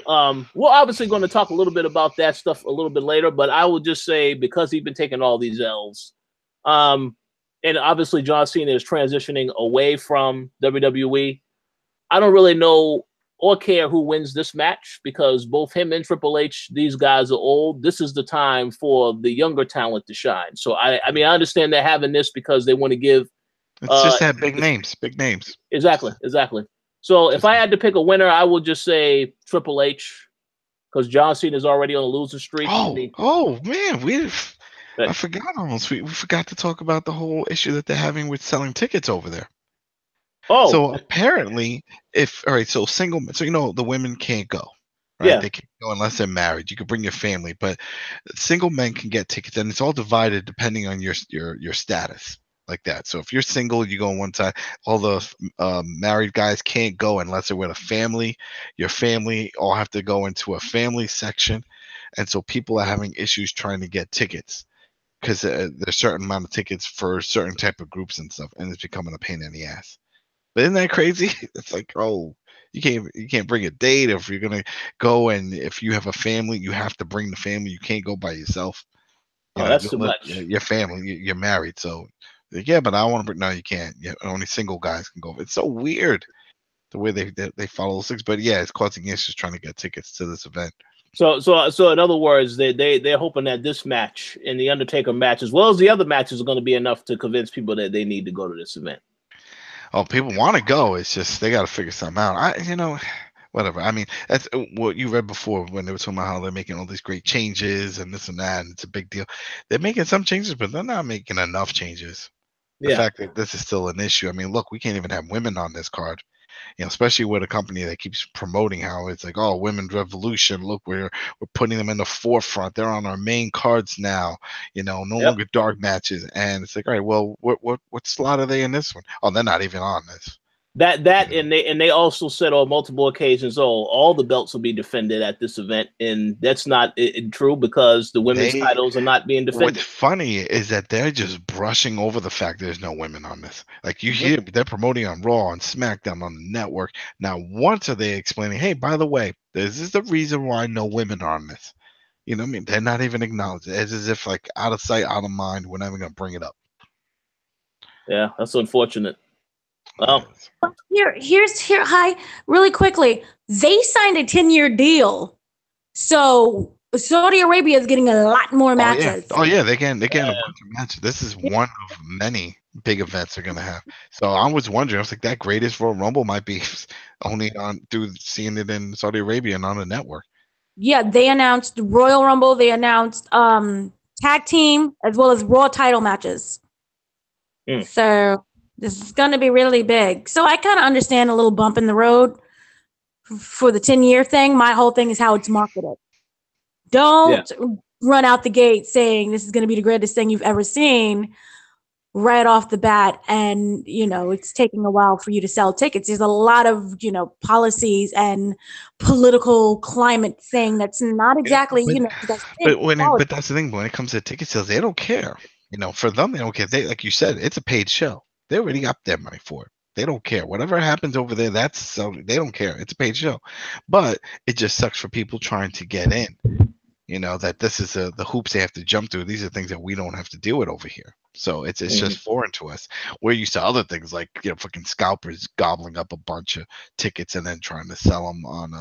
A: we're obviously going to talk a little bit about that stuff a little bit later, but I would just say because he's been taking all these L's, and obviously John Cena is transitioning away from WWE, I don't really know or care who wins this match because both him and Triple H, these guys are old. This is the time for the younger talent to shine. So, I mean, I understand they're having this because they want to give
B: it's just that big names.
A: Exactly. So if I had to pick a winner, I would just say Triple H because John Cena is already on a losing streak.
B: Oh man, I forgot almost. We forgot to talk about the whole issue that they're having with selling tickets over there.
A: Oh,
B: so apparently, so you know the women can't go. Right?
A: Yeah,
B: they can't go unless they're married. You can bring your family, but single men can get tickets, and it's all divided depending on your status. Like that. So if you're single, you go on one side. All the married guys can't go unless they're with a family. Your family all have to go into a family section. And so people are having issues trying to get tickets because there's a certain amount of tickets for certain type of groups and stuff. And it's becoming a pain in the ass. But isn't that crazy? It's like, you can't bring a date. If you're going to go and if you have a family, you have to bring the family. You can't go by yourself.
A: That's too much.
B: Your family, you're married. So yeah, but I want to bring. No, you can't. Yeah, only single guys can go. It's so weird the way they follow those things. But yeah, it's causing issues trying to get tickets to this event.
A: So in other words, they're hoping that this match and the Undertaker match, as well as the other matches, are going to be enough to convince people that they need to go to this event.
B: Oh, people want to go. It's just they got to figure something out. Whatever. I mean, that's what you read before when they were talking about how they're making all these great changes and this and that, and it's a big deal. They're making some changes, but they're not making enough changes. The fact that this is still an issue. I mean, look, we can't even have women on this card, especially with a company that keeps promoting how it's like, oh, women's revolution. Look, we're putting them in the forefront. They're on our main cards now, no longer dark matches. And it's like, all right, well, what slot are they in this one? Oh, they're not even on this.
A: And they also said on multiple occasions, all the belts will be defended at this event, and that's not true because the women's titles are not being defended.
B: What's funny is that they're just brushing over the fact there's no women on this. Like you hear, they're promoting on Raw, on Smackdown, on the network. Now, once are they explaining, hey, by the way, this is the reason why no women are on this. You know what I mean? They're not even acknowledging it. It's as if like out of sight, out of mind. We're not even going to bring it up.
A: Yeah, that's unfortunate. Well,
C: hi, really quickly. They signed a 10-year deal, so Saudi Arabia is getting a lot more matches.
B: Oh yeah, they getting a bunch of matches. This is one of many big events they're gonna have. So I was wondering, I was like, that Greatest Royal Rumble might be only seeing it in Saudi Arabia and on the network.
C: Yeah, they announced Royal Rumble. They announced tag team as well as Raw title matches. So this is going to be really big. So I kind of understand a little bump in the road for the 10-year thing. My whole thing is how it's marketed. Don't run out the gate saying this is going to be the greatest thing you've ever seen right off the bat, and it's taking a while for you to sell tickets. There's a lot of policies and political climate thing that's not exactly
B: but that's the thing. When it comes to ticket sales, they don't care. For them, they don't care. They, like you said, it's a paid show. They already got their money for it. They don't care. Whatever happens over there, they don't care. It's a paid show. But it just sucks for people trying to get in. That this is the hoops they have to jump through. These are things that we don't have to deal with over here. So it's just foreign to us. We're used to other things like fucking scalpers gobbling up a bunch of tickets and then trying to sell them on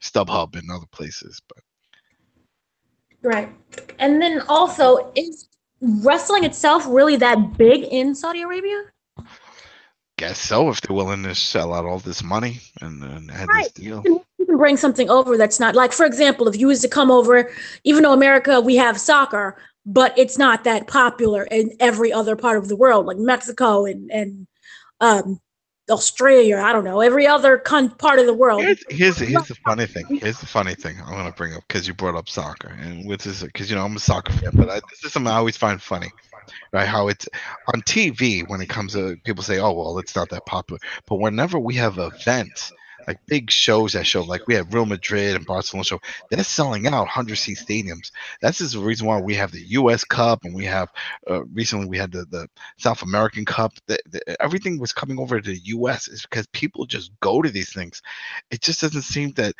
B: StubHub and other places. But
C: right, and then also, is wrestling itself really that big in Saudi Arabia?
B: Guess so, if they're willing to sell out all this money and have this deal.
C: You can bring something over that's not like, for example, if you was to come over, even though America we have soccer, but it's not that popular in every other part of the world, like Mexico and Australia. I don't know, every other part of the world.
B: Here's the funny thing. Here's the funny thing I want to bring up, because you brought up soccer, and which is because I'm a soccer fan, but this is something I always find funny, right? How it's on TV when it comes to people say, "Oh, well, it's not that popular," but whenever we have events, like big shows that show, like we have Real Madrid and Barcelona show, they're selling out 100-seat stadiums. That's just the reason why we have the U.S. Cup, and we have recently we had the South American Cup. Everything was coming over to the U.S. is because people just go to these things. It just doesn't seem that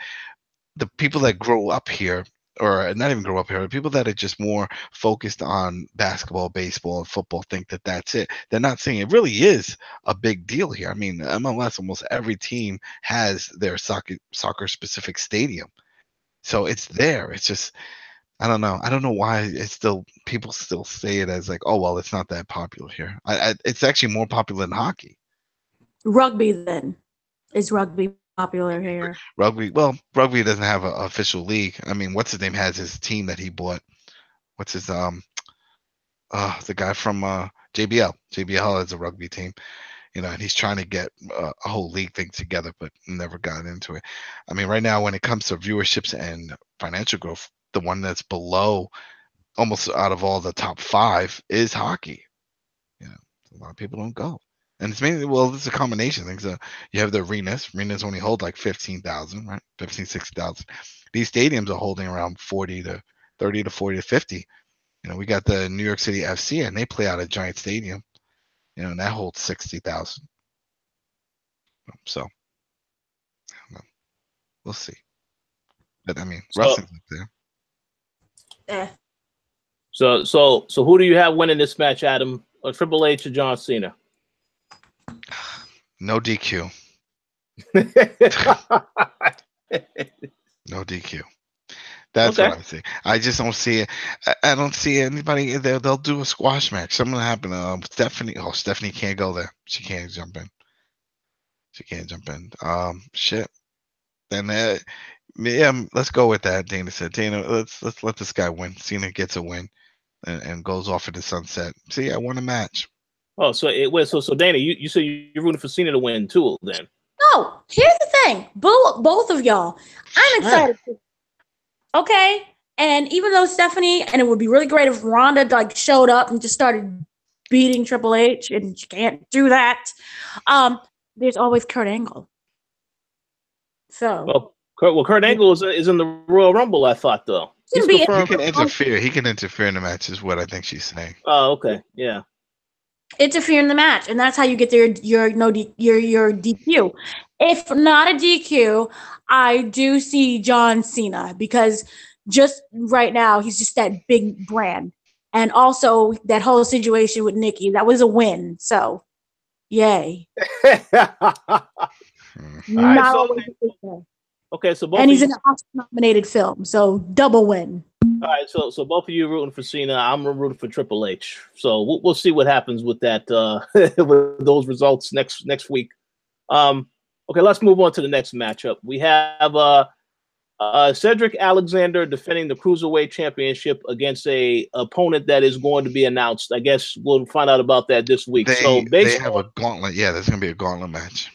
B: the people that grow up here, or not even grow up here, people that are just more focused on basketball, baseball, and football think that that's it. They're not seeing it really is a big deal here. I mean, MLS, almost every team has their soccer-specific stadium. So it's there. It's just, I don't know. I don't know why people still say it as like, oh, well, it's not that popular here. It's actually more popular than hockey.
C: Rugby, then. Is rugby popular here?
B: Rugby doesn't have an official league. I mean, what's his name has his team that he bought. What's his the guy from JBL. JBL has a rugby team, and he's trying to get a whole league thing together, but never got into it. I mean, right now when it comes to viewerships and financial growth, the one that's below almost out of all the top 5 is hockey. A lot of people don't go. And it's mainly, it's a combination of things. You have the arenas. Arenas only hold like 15,000, right? 15, 60,000. These stadiums are holding around 30 to 40 to 50. We got the New York City FC, and they play out a giant stadium, and that holds 60,000. So, I don't know. We'll see. But I mean, wrestling's up there.
A: So who do you have winning this match, Adam? Triple H or John Cena?
B: No DQ. No DQ. That's okay. What I see. I just don't see it. I don't see anybody there. They'll do a squash match. Something will happen. Stephanie can't go there. She can't jump in. Shit. Then let's go with that. Dana said, Dana, let's let this guy win. Cena gets a win and goes off into sunset. See, I won a match.
A: Oh, so Dana, you said you're rooting for Cena to win too, then?
C: No, here's the thing, both of y'all, I'm excited. Okay, and even though Stephanie, and it would be really great if Ronda showed up and just started beating Triple H, and she can't do that. There's always Kurt Angle. So
A: Kurt Angle is in the Royal Rumble, I thought, though.
B: He can interfere. He can interfere in the match, is what I think she's saying.
A: Oh, okay, yeah.
C: Interfere in the match, and that's how you get your DQ. If not a DQ, I do see John Cena, because just right now he's just that big brand, and also that whole situation with Nikki, that was a win. So, yay!
A: Okay, so
C: and he's in an Oscar-nominated film, so double win.
A: All right, so both of you rooting for Cena. I'm rooting for Triple H. So we'll see what happens with that with those results next week. Okay, let's move on to the next matchup. We have Cedric Alexander defending the Cruiserweight Championship against a opponent that is going to be announced. I guess we'll find out about that this week.
B: They have a gauntlet. Yeah, there's going to be a gauntlet match.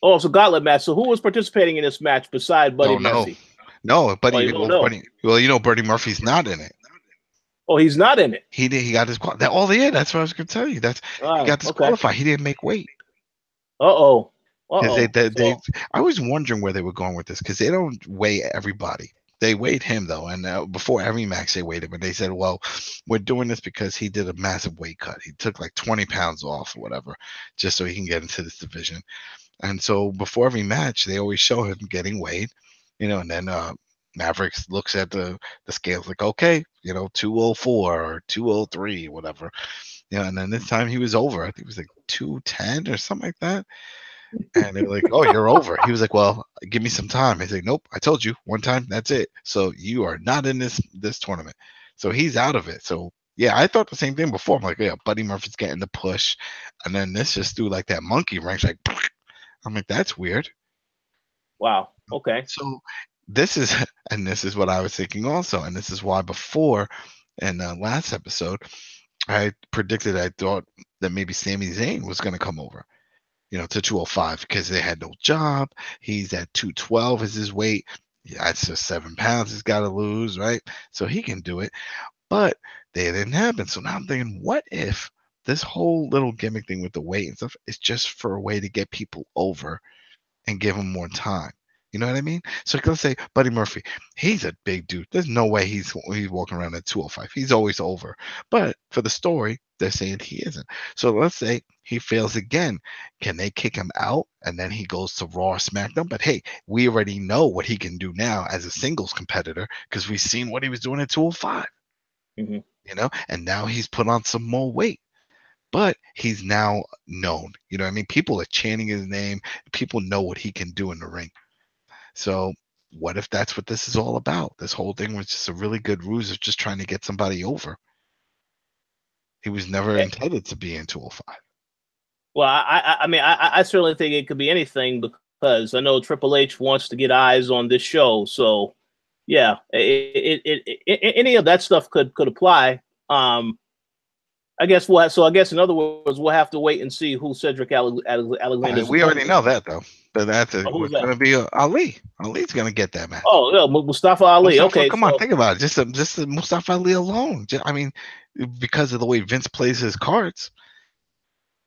A: Oh, it's a gauntlet match. So who was participating in this match beside Buddy Murphy?
B: No, Buddy. Buddy Murphy's not in it.
A: Oh, he's not in it.
B: He did. He got disqualified. That's what I was going to tell you. He got disqualified. Okay. He didn't make weight.
A: Uh-oh.
B: I was wondering where they were going with this because they don't weigh everybody. They weighed him though, and before every match they weighed him, and they said, "Well, we're doing this because he did a massive weight cut. He took like 20 pounds off or whatever, just so he can get into this division." And so before every match, they always show him getting weighed, and then Mavericks looks at the scales like, okay, 204 or 203, whatever, and then this time he was over. I think it was like 210 or something like that. And they were like, "Oh, you're over." He was like, "Well, give me some time." He's like, "Nope, I told you one time. That's it. So you are not in this tournament." So he's out of it. So yeah, I thought the same thing before. I'm like, yeah, Buddy Murphy's getting the push, and then this just threw like that monkey wrench. Like, I'm like, that's weird.
A: Wow. Okay.
B: So this is what I was thinking also, and this is why before in the last episode, I predicted I thought that maybe Sami Zayn was going to come over. To 205 because they had no job. He's at 212 is his weight. Yeah, that's just 7 pounds he's got to lose, right? So he can do it. But they didn't happen. So now I'm thinking, what if this whole little gimmick thing with the weight and stuff is just for a way to get people over and give them more time? You know what I mean? So let's say Buddy Murphy, he's a big dude. There's no way he's walking around at 205. He's always over. But for the story, they're saying he isn't. So let's say he fails again. Can they kick him out and then he goes to Raw or SmackDown? But hey, we already know what he can do now as a singles competitor because we've seen what he was doing at 205.
A: Mm-hmm.
B: And now he's put on some more weight. But he's now known. You know what I mean? People are chanting his name. People know what he can do in the ring. So what if that's what this is all about? This whole thing was just a really good ruse of just trying to get somebody over. He was never intended to be in 205.
A: Well, I certainly think it could be anything because I know Triple H wants to get eyes on this show. So, yeah, any of that stuff could apply. I guess in other words, we'll have to wait and see who Cedric Alexander.
B: We already know that though. But that's it. It's going to be Ali. Ali's going to get that match.
A: Oh, yeah, Mustafa Ali. Okay,
B: come on, think about it. Just Mustafa Ali alone. Because of the way Vince plays his cards.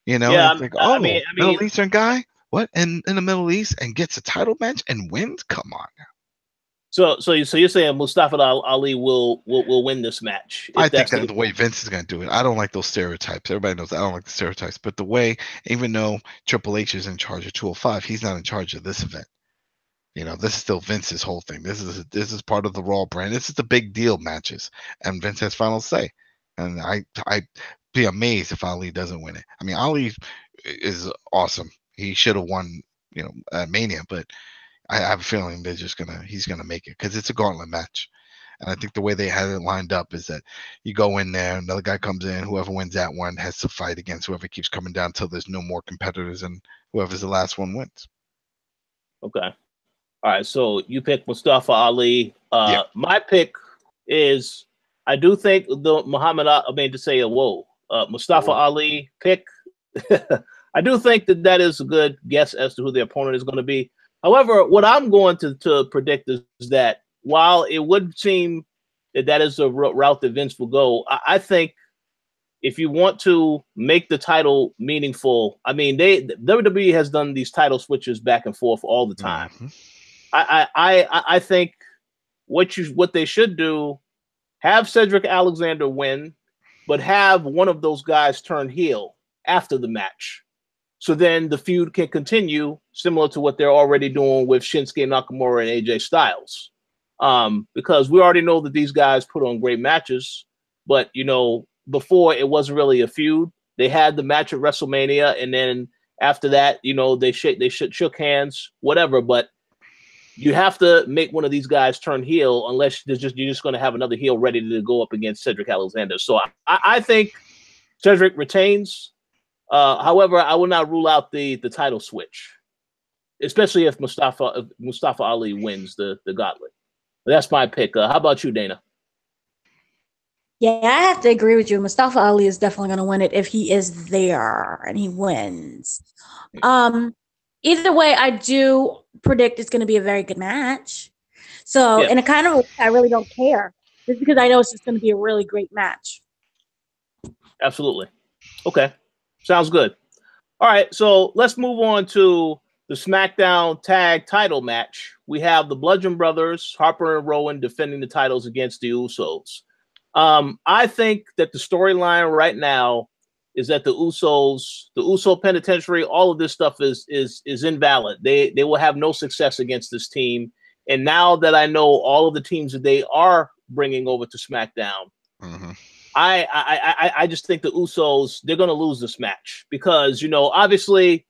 A: Yeah,
B: Middle Eastern guy, what in the Middle East and gets a title match and wins? Come on now.
A: So you're saying Mustafa Ali will win this match?
B: I think that's the way Vince is going to do it. I don't like those stereotypes. Everybody knows I don't like the stereotypes. But the way, even though Triple H is in charge of 205, he's not in charge of this event. This is still Vince's whole thing. This is part of the Raw brand. This is the big deal matches, and Vince has final say. And I'd be amazed if Ali doesn't win it. I mean, Ali is awesome. He should have won, at Mania, but I have a feeling he's gonna make it because it's a gauntlet match, and I think the way they had it lined up is that you go in there, another guy comes in, whoever wins that one has to fight against whoever keeps coming down until there's no more competitors, and whoever's the last one wins.
A: Okay, all right. So you pick Mustafa Ali.
B: Yeah.
A: My pick is I do think the Mustafa Ali pick. I do think that is a good guess as to who the opponent is going to be. However, what I'm going to predict is that while it would seem that is the route that Vince will go, I think if you want to make the title meaningful, I mean, WWE has done these title switches back and forth all the time. Mm-hmm. I think what they should do, have Cedric Alexander win, but have one of those guys turn heel after the match. So then the feud can continue, similar to what they're already doing with Shinsuke Nakamura and AJ Styles. Because we already know that these guys put on great matches, but before it wasn't really a feud. They had the match at WrestleMania, and then after that, they shook hands, whatever. But you have to make one of these guys turn heel, unless you're just going to have another heel ready to go up against Cedric Alexander. So I think Cedric retains. However, I will not rule out the title switch, especially if Mustafa Ali wins the gauntlet. That's my pick. How about you, Dana?
C: Yeah, I have to agree with you. Mustafa Ali is definitely going to win it if he is there and he wins. Either way, I do predict it's going to be a very good match. So, in a kind of way, I really don't care just because I know it's just going to be a really great match.
A: Absolutely. Okay. Sounds good. All right. So let's move on to the SmackDown Tag Title match. We have the Bludgeon Brothers, Harper and Rowan, defending the titles against the Usos. I think that the storyline right now is that the Uso Penitentiary, all of this stuff is invalid. They will have no success against this team. And now that I know all of the teams that they are bringing over to SmackDown, I just think the Usos, they're going to lose this match because, you know, obviously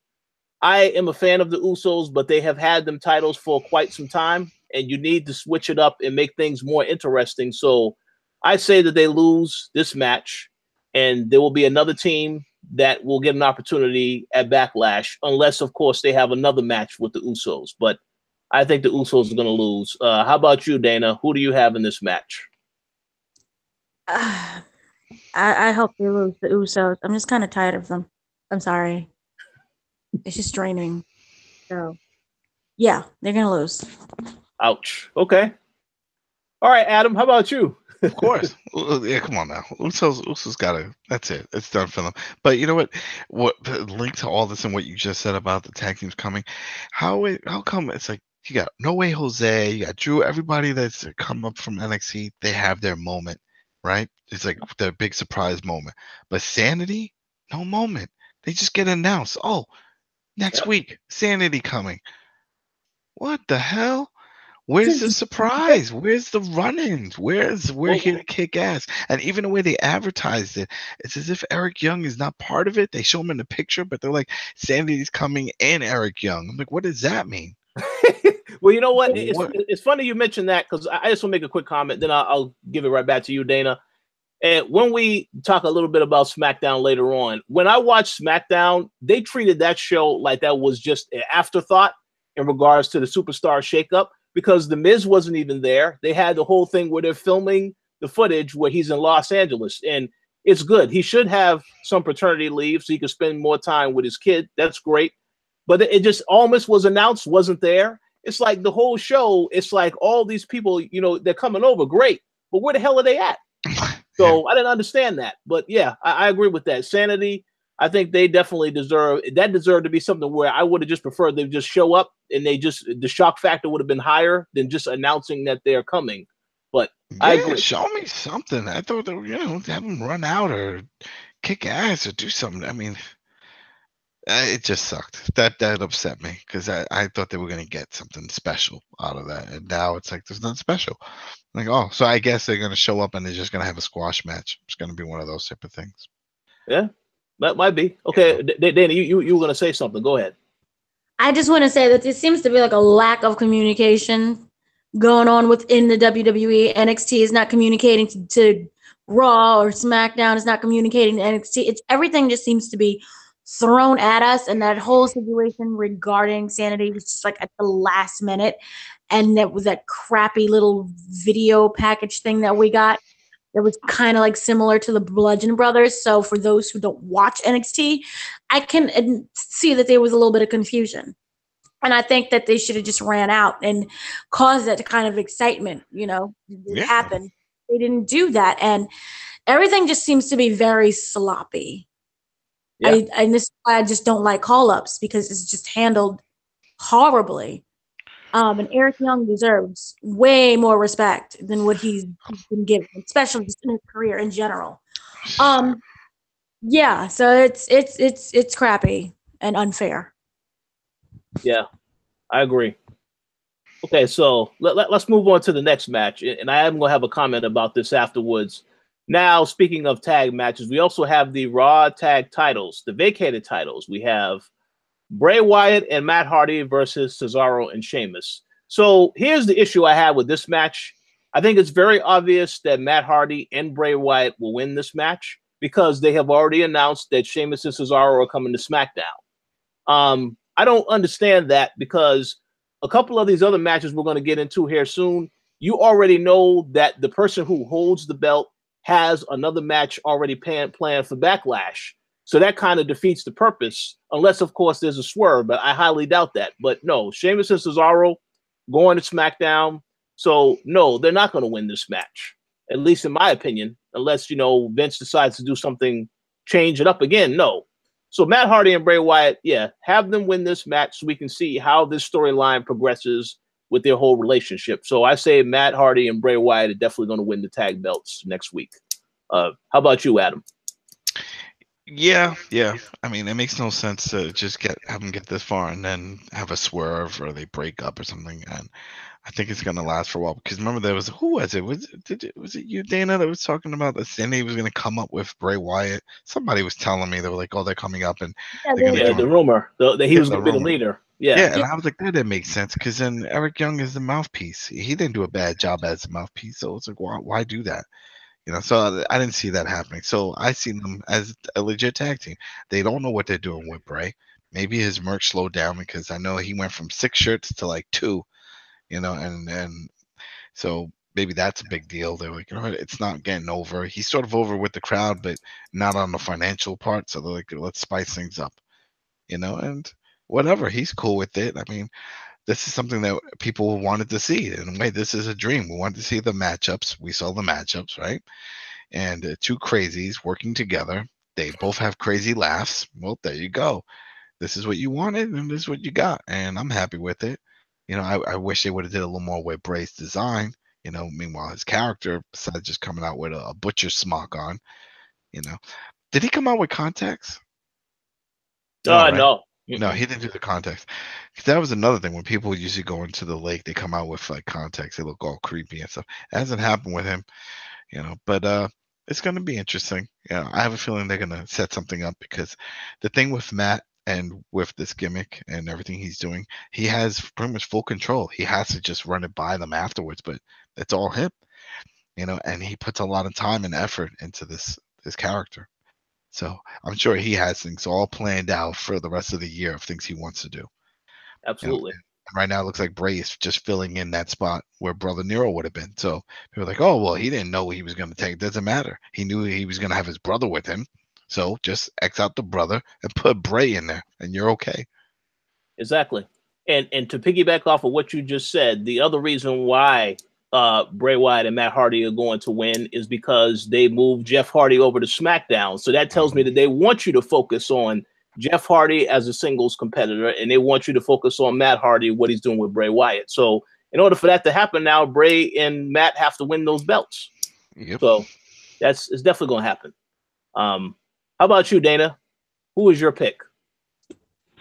A: I am a fan of the Usos, but they have had them titles for quite some time, and you need to switch it up and make things more interesting. So I say that they lose this match, and there will be another team that will get an opportunity at Backlash, unless, of course, they have another match with the Usos. But I think the Usos are going to lose. How about you, Dana? Who do you have in this match?
C: I hope they lose the Usos. I'm just kind of tired of them. I'm sorry. It's just draining. So, yeah, they're going to lose.
A: Ouch. Okay. All right, Adam, how about you?
B: Of course. Yeah, come on now. Usos got to, that's it. It's done for them. But you know what? What linked to all this and what you just said about the tag teams coming, how come it's like you got No Way Jose, you got Drew, everybody that's come up from NXT, they have their moment, right? It's like their big surprise moment. But Sanity, no moment. They just get announced. Oh, next week, Sanity coming. What the hell? Where's the surprise? Where's the run-ins? We're here to kick ass. And even the way they advertised it, it's as if Eric Young is not part of it. They show him in the picture, but they're like, Sanity's coming and Eric Young. I'm like, what does that mean?
A: Well, you know what? It's funny you mentioned that because I just want to make a quick comment. Then I'll give it right back to you, Dana. And when we talk a little bit about SmackDown later on, when I watched SmackDown, they treated that show like that was just an afterthought in regards to the Superstar Shakeup because The Miz wasn't even there. They had the whole thing where they're filming the footage where he's in Los Angeles, and it's good. He should have some paternity leave so he can spend more time with his kid. That's great. But it just almost was announced, wasn't there. It's like the whole show, it's like all these people, you know, they're coming over. Great. But where the hell are they at? So I didn't understand that. But yeah, I agree with that. Sanity, I think they definitely deserve to be something where I would have just preferred they just show up and the shock factor would have been higher than just announcing that they're coming. But yeah, I agree.
B: Show me something. I thought they were, have them run out or kick ass or do something. I mean, it just sucked. That upset me because I thought they were going to get something special out of that. And now it's like there's nothing special. Like, oh, so I guess they're going to show up and they're just going to have a squash match. It's going to be one of those type of things.
A: Yeah, that might be. Okay, yeah. Dana, you were going to say something. Go ahead.
C: I just want to say that there seems to be like a lack of communication going on within the WWE. NXT is not communicating to Raw or SmackDown is not communicating to NXT. It's everything just seems to be thrown at us, and that whole situation regarding Sanity was just like at the last minute, and that was that crappy little video package thing that we got that was kind of like similar to the Bludgeon Brothers. So for those who don't watch NXT, I can see that there was a little bit of confusion, and I think that they should have just ran out and caused that kind of excitement. It happened. They didn't do that, and everything just seems to be very sloppy. Yeah. And this is why I just don't like call-ups because it's just handled horribly. And Eric Young deserves way more respect than what he's been given, especially just in his career in general. Yeah, so it's crappy and unfair.
A: Yeah, I agree. Okay, so let's move on to the next match, and I am going to have a comment about this afterwards. Now, speaking of tag matches, we also have the Raw tag titles, the vacated titles. We have Bray Wyatt and Matt Hardy versus Cesaro and Sheamus. So here's the issue I have with this match. I think it's very obvious that Matt Hardy and Bray Wyatt will win this match because they have already announced that Sheamus and Cesaro are coming to SmackDown. I don't understand that because a couple of these other matches we're going to get into here soon, you already know that the person who holds the belt has another match already planned for Backlash. So that kind of defeats the purpose, unless, of course, there's a swerve, but I highly doubt that. But no, Sheamus and Cesaro going to SmackDown. So, no, they're not going to win this match. at least in my opinion, unless, you know, Vince decides to do something, change it up again. No. So Matt Hardy and Bray Wyatt, yeah, have them win this match so we can see how this storyline progresses with their whole relationship. So I say Matt Hardy and Bray Wyatt are definitely going to win the tag belts next week. How about you, Adam?
B: Yeah. I mean, it makes no sense to just have them get this far and then have a swerve or they break up or something. And I think it's going to last for a while because remember there was, who was it? Was it you, Dana, that was talking about that Cindy was going to come up with Bray Wyatt? Somebody was telling me, they were like, oh, they're coming up and they're going to
A: the rumor that he was going to be the leader.
B: Yeah, and I was like, that didn't make sense because then Eric Young is the mouthpiece. He didn't do a bad job as the mouthpiece, so it's like, why do that? You know, so I didn't see that happening. So I see them as a legit tag team. They don't know what they're doing with Bray. Maybe his merch slowed down because I know he went from 6 shirts to like 2, you know, and so maybe that's a big deal. They're like, you know what, it's not getting over. He's sort of over with the crowd, but not on the financial part. So they're like, let's spice things up, you know, and whatever. He's cool with it. I mean, this is something that people wanted to see. In a way, this is a dream. We wanted to see the matchups. We saw the matchups, right? And 2 crazies working together. They both have crazy laughs. Well, there you go. This is what you wanted, and this is what you got. And I'm happy with it. You know, I wish they would have did a little more with Bray's design. You know, meanwhile, his character, besides just coming out with a butcher smock on, you know. Did he come out with contacts?
A: Right?
B: No. No, he didn't do the contacts. That was another thing. When people usually go into the lake, they come out with like contacts. They look all creepy and stuff. It hasn't happened with him, you know. But it's going to be interesting. Yeah, I have a feeling they're going to set something up because the thing with Matt and with this gimmick and everything he's doing, he has pretty much full control. He has to just run it by them afterwards, but it's all him, you know. And he puts a lot of time and effort into this character. So I'm sure he has things all planned out for the rest of the year of things he wants to do.
A: Absolutely.
B: You know, right now it looks like Bray is just filling in that spot where Brother Nero would have been. So people are like, oh, well, he didn't know he was going to take. It doesn't matter. He knew he was going to have his brother with him. So just X out the brother and put Bray in there and you're okay.
A: Exactly. And to piggyback off of what you just said, the other reason why Bray Wyatt and Matt Hardy are going to win is because they moved Jeff Hardy over to SmackDown. So that tells me that they want you to focus on Jeff Hardy as a singles competitor, and they want you to focus on Matt Hardy, what he's doing with Bray Wyatt. So in order for that to happen now, Bray and Matt have to win those belts.
B: Yep.
A: So it's definitely going to happen. How about you, Dana? Who is your pick?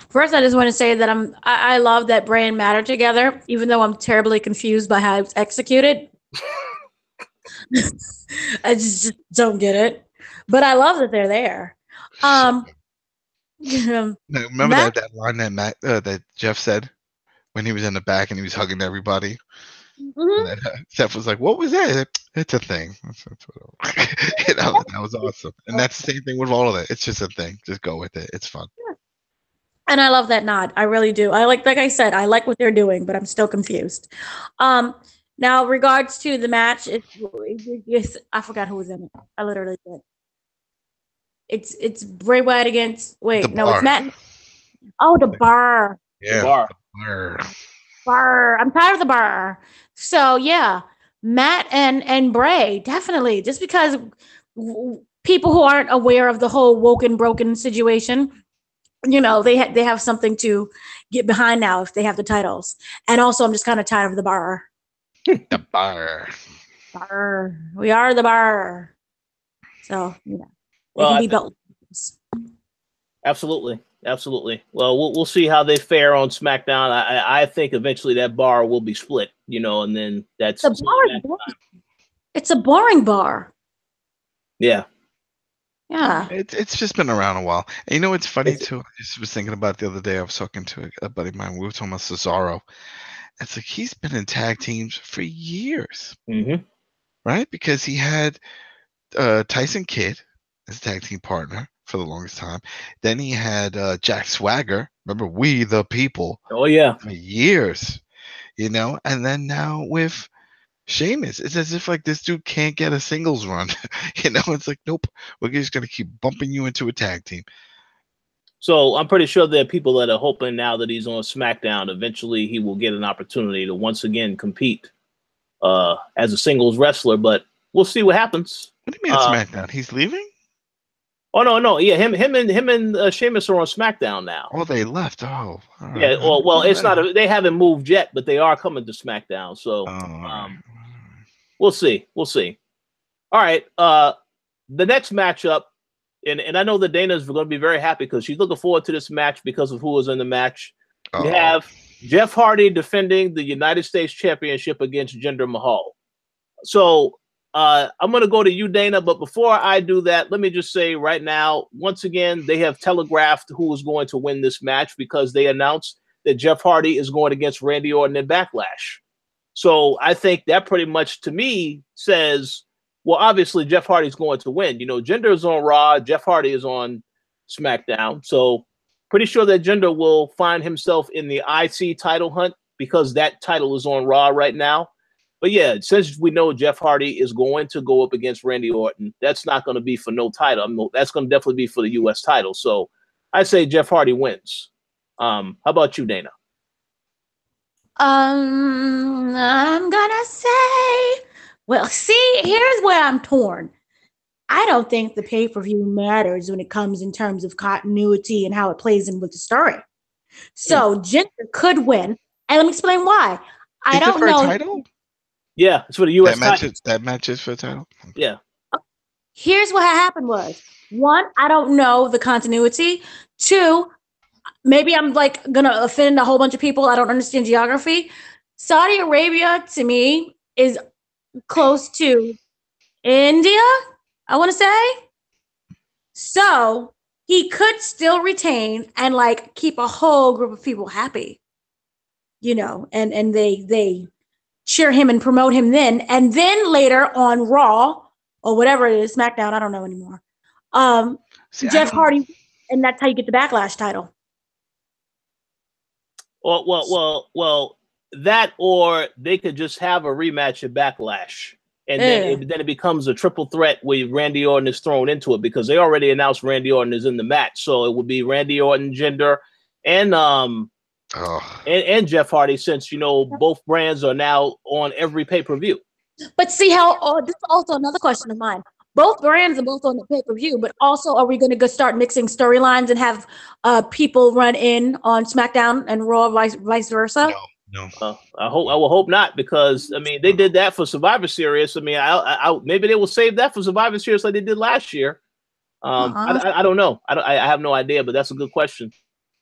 C: First, I just want to say that I love that Bray and Matt are together, even though I'm terribly confused by how it's executed. I just don't get it, but I love that they're there.
B: Remember that line that Matt that Jeff said when he was in the back and he was hugging everybody.
C: Mm-hmm.
B: And Seth was like, "What was that?" It's a thing. You know, that was awesome, and that's the same thing with all of it. It's just a thing. Just go with it. It's fun.
C: Yeah. And I love that nod. I really do. Like I said, I like what they're doing, but I'm still confused. Now, regards to the match, I forgot who was in it. I literally did. It's Bray Wyatt against. Wait, no, it's Matt. Oh, the bar.
B: Yeah,
A: the
C: bar. I'm tired of the bar. So yeah, Matt and Bray definitely. Just because people who aren't aware of the whole woke and broken situation, you know, they have something to get behind now if they have the titles. And also, I'm just kind of tired of the bar.
B: The bar.
C: Bar. We are the bar. So yeah. Well,
A: absolutely. Well, we'll see how they fare on SmackDown. I think eventually that bar will be split, you know, and then that's
C: the bar. It's a boring bar.
A: Yeah.
C: Yeah.
B: It's just been around a while. And you know what's funny too? I just was thinking about it the other day. I was talking to a buddy of mine. We were talking about Cesaro. It's like he's been in tag teams for years, right? Because he had Tyson Kidd as a tag team partner for the longest time. Then he had Jack Swagger. Remember, We the People?
A: Oh yeah,
B: for years, you know. And then now with Sheamus, it's as if like this dude can't get a singles run. You know, it's like, nope, we're just gonna keep bumping you into a tag team.
A: So I'm pretty sure there are people that are hoping now that he's on SmackDown, eventually he will get an opportunity to once again compete as a singles wrestler. But we'll see what happens.
B: What do you mean SmackDown? He's leaving?
A: Oh no, yeah, him and Sheamus are on SmackDown now.
B: Oh, they left. Oh, all right.
A: Yeah. Well, it's not. They haven't moved yet, but they are coming to SmackDown. So we'll see. We'll see. All right. The next matchup, and I know that Dana's going to be very happy because she's looking forward to this match because of who is in the match. We have Jeff Hardy defending the United States Championship against Jinder Mahal. So I'm going to go to you, Dana. But before I do that, let me just say right now, once again, they have telegraphed who is going to win this match because they announced that Jeff Hardy is going against Randy Orton in Backlash. So I think that pretty much to me says, well, obviously Jeff Hardy's going to win. You know, Jinder is on Raw. Jeff Hardy is on SmackDown. So pretty sure that Jinder will find himself in the IC title hunt because that title is on Raw right now. But yeah, since we know Jeff Hardy is going to go up against Randy Orton, that's not going to be for no title. I mean, that's going to definitely be for the U.S. title. So I say Jeff Hardy wins. How about you, Dana?
C: I'm gonna say, well, see, here's where I'm torn. I don't think the pay-per-view matters when it comes in terms of continuity and how it plays in with the story. So Jinder could win, and let me explain why. I don't know.
B: Title?
A: Yeah, it's for the U.S. title.
B: That match is for the title?
A: Yeah.
C: Here's what happened was, one, I don't know the continuity. Two, maybe I'm like going to offend a whole bunch of people. I don't understand geography. Saudi Arabia, to me, is close to India, I want to say. So he could still retain and like keep a whole group of people happy, you know, and they cheer him and promote him then. And then later on Raw or whatever it is, SmackDown, I don't know anymore. Jeff Hardy, and that's how you get the Backlash title.
A: Well, that or they could just have a rematch at Backlash. And then it becomes a triple threat where Randy Orton is thrown into it because they already announced Randy Orton is in the match. So it would be Randy Orton, Jinder, and Jeff Hardy, since, you know, both brands are now on every pay-per-view.
C: But see how, this is also another question of mine. Both brands are both on the pay-per-view, but also are we going to start mixing storylines and have people run in on SmackDown and Raw, vice versa?
B: No.
A: I will hope not, because I mean they did that for Survivor Series. I mean, I maybe they will save that for Survivor Series like they did last year. I don't know. I have no idea, but that's a good question.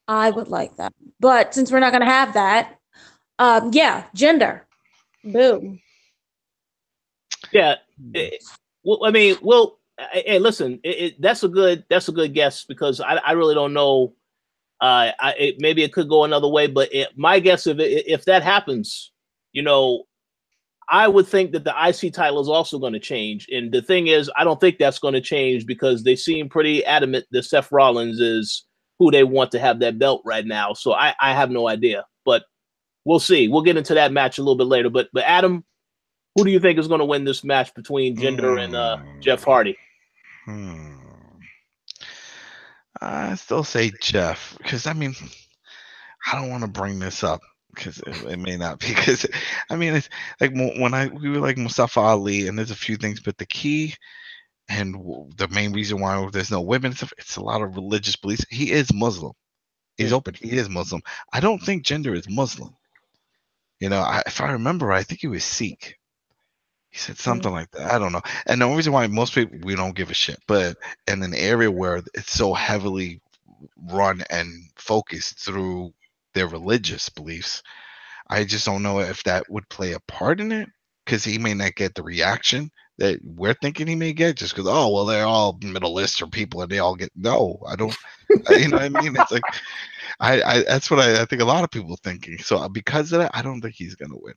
C: I would like that, but since we're not going to have that, yeah, Jinder, boom.
A: Yeah, well, I mean, hey, listen, that's a good guess because I really don't know. Maybe it could go another way, but my guess if that happens, you know, I would think that the IC title is also going to change. And the thing is, I don't think that's going to change because they seem pretty adamant that Seth Rollins is who they want to have that belt right now. So I have no idea, but we'll see. We'll get into that match a little bit later. But Adam, who do you think is going to win this match between Jinder and Jeff Hardy?
B: I still say Jeff because I mean I don't want to bring this up because it may not be because I mean it's like when we were like Mustafa Ali and there's a few things, but the key and the main reason why there's no women stuff, it's a lot of religious beliefs. He is Muslim. He's open. He is Muslim. I don't think Jinder is Muslim. You know, if I remember, I think he was Sikh. He said something like that. I don't know. And the only reason why most people, we don't give a shit, but in an area where it's so heavily run and focused through their religious beliefs, I just don't know if that would play a part in it because he may not get the reaction that we're thinking he may get just because, oh, well, they're all Middle Eastern people and they all get, no, I don't, you know what I mean? It's like, that's what I think a lot of people are thinking. So because of that, I don't think he's going to win.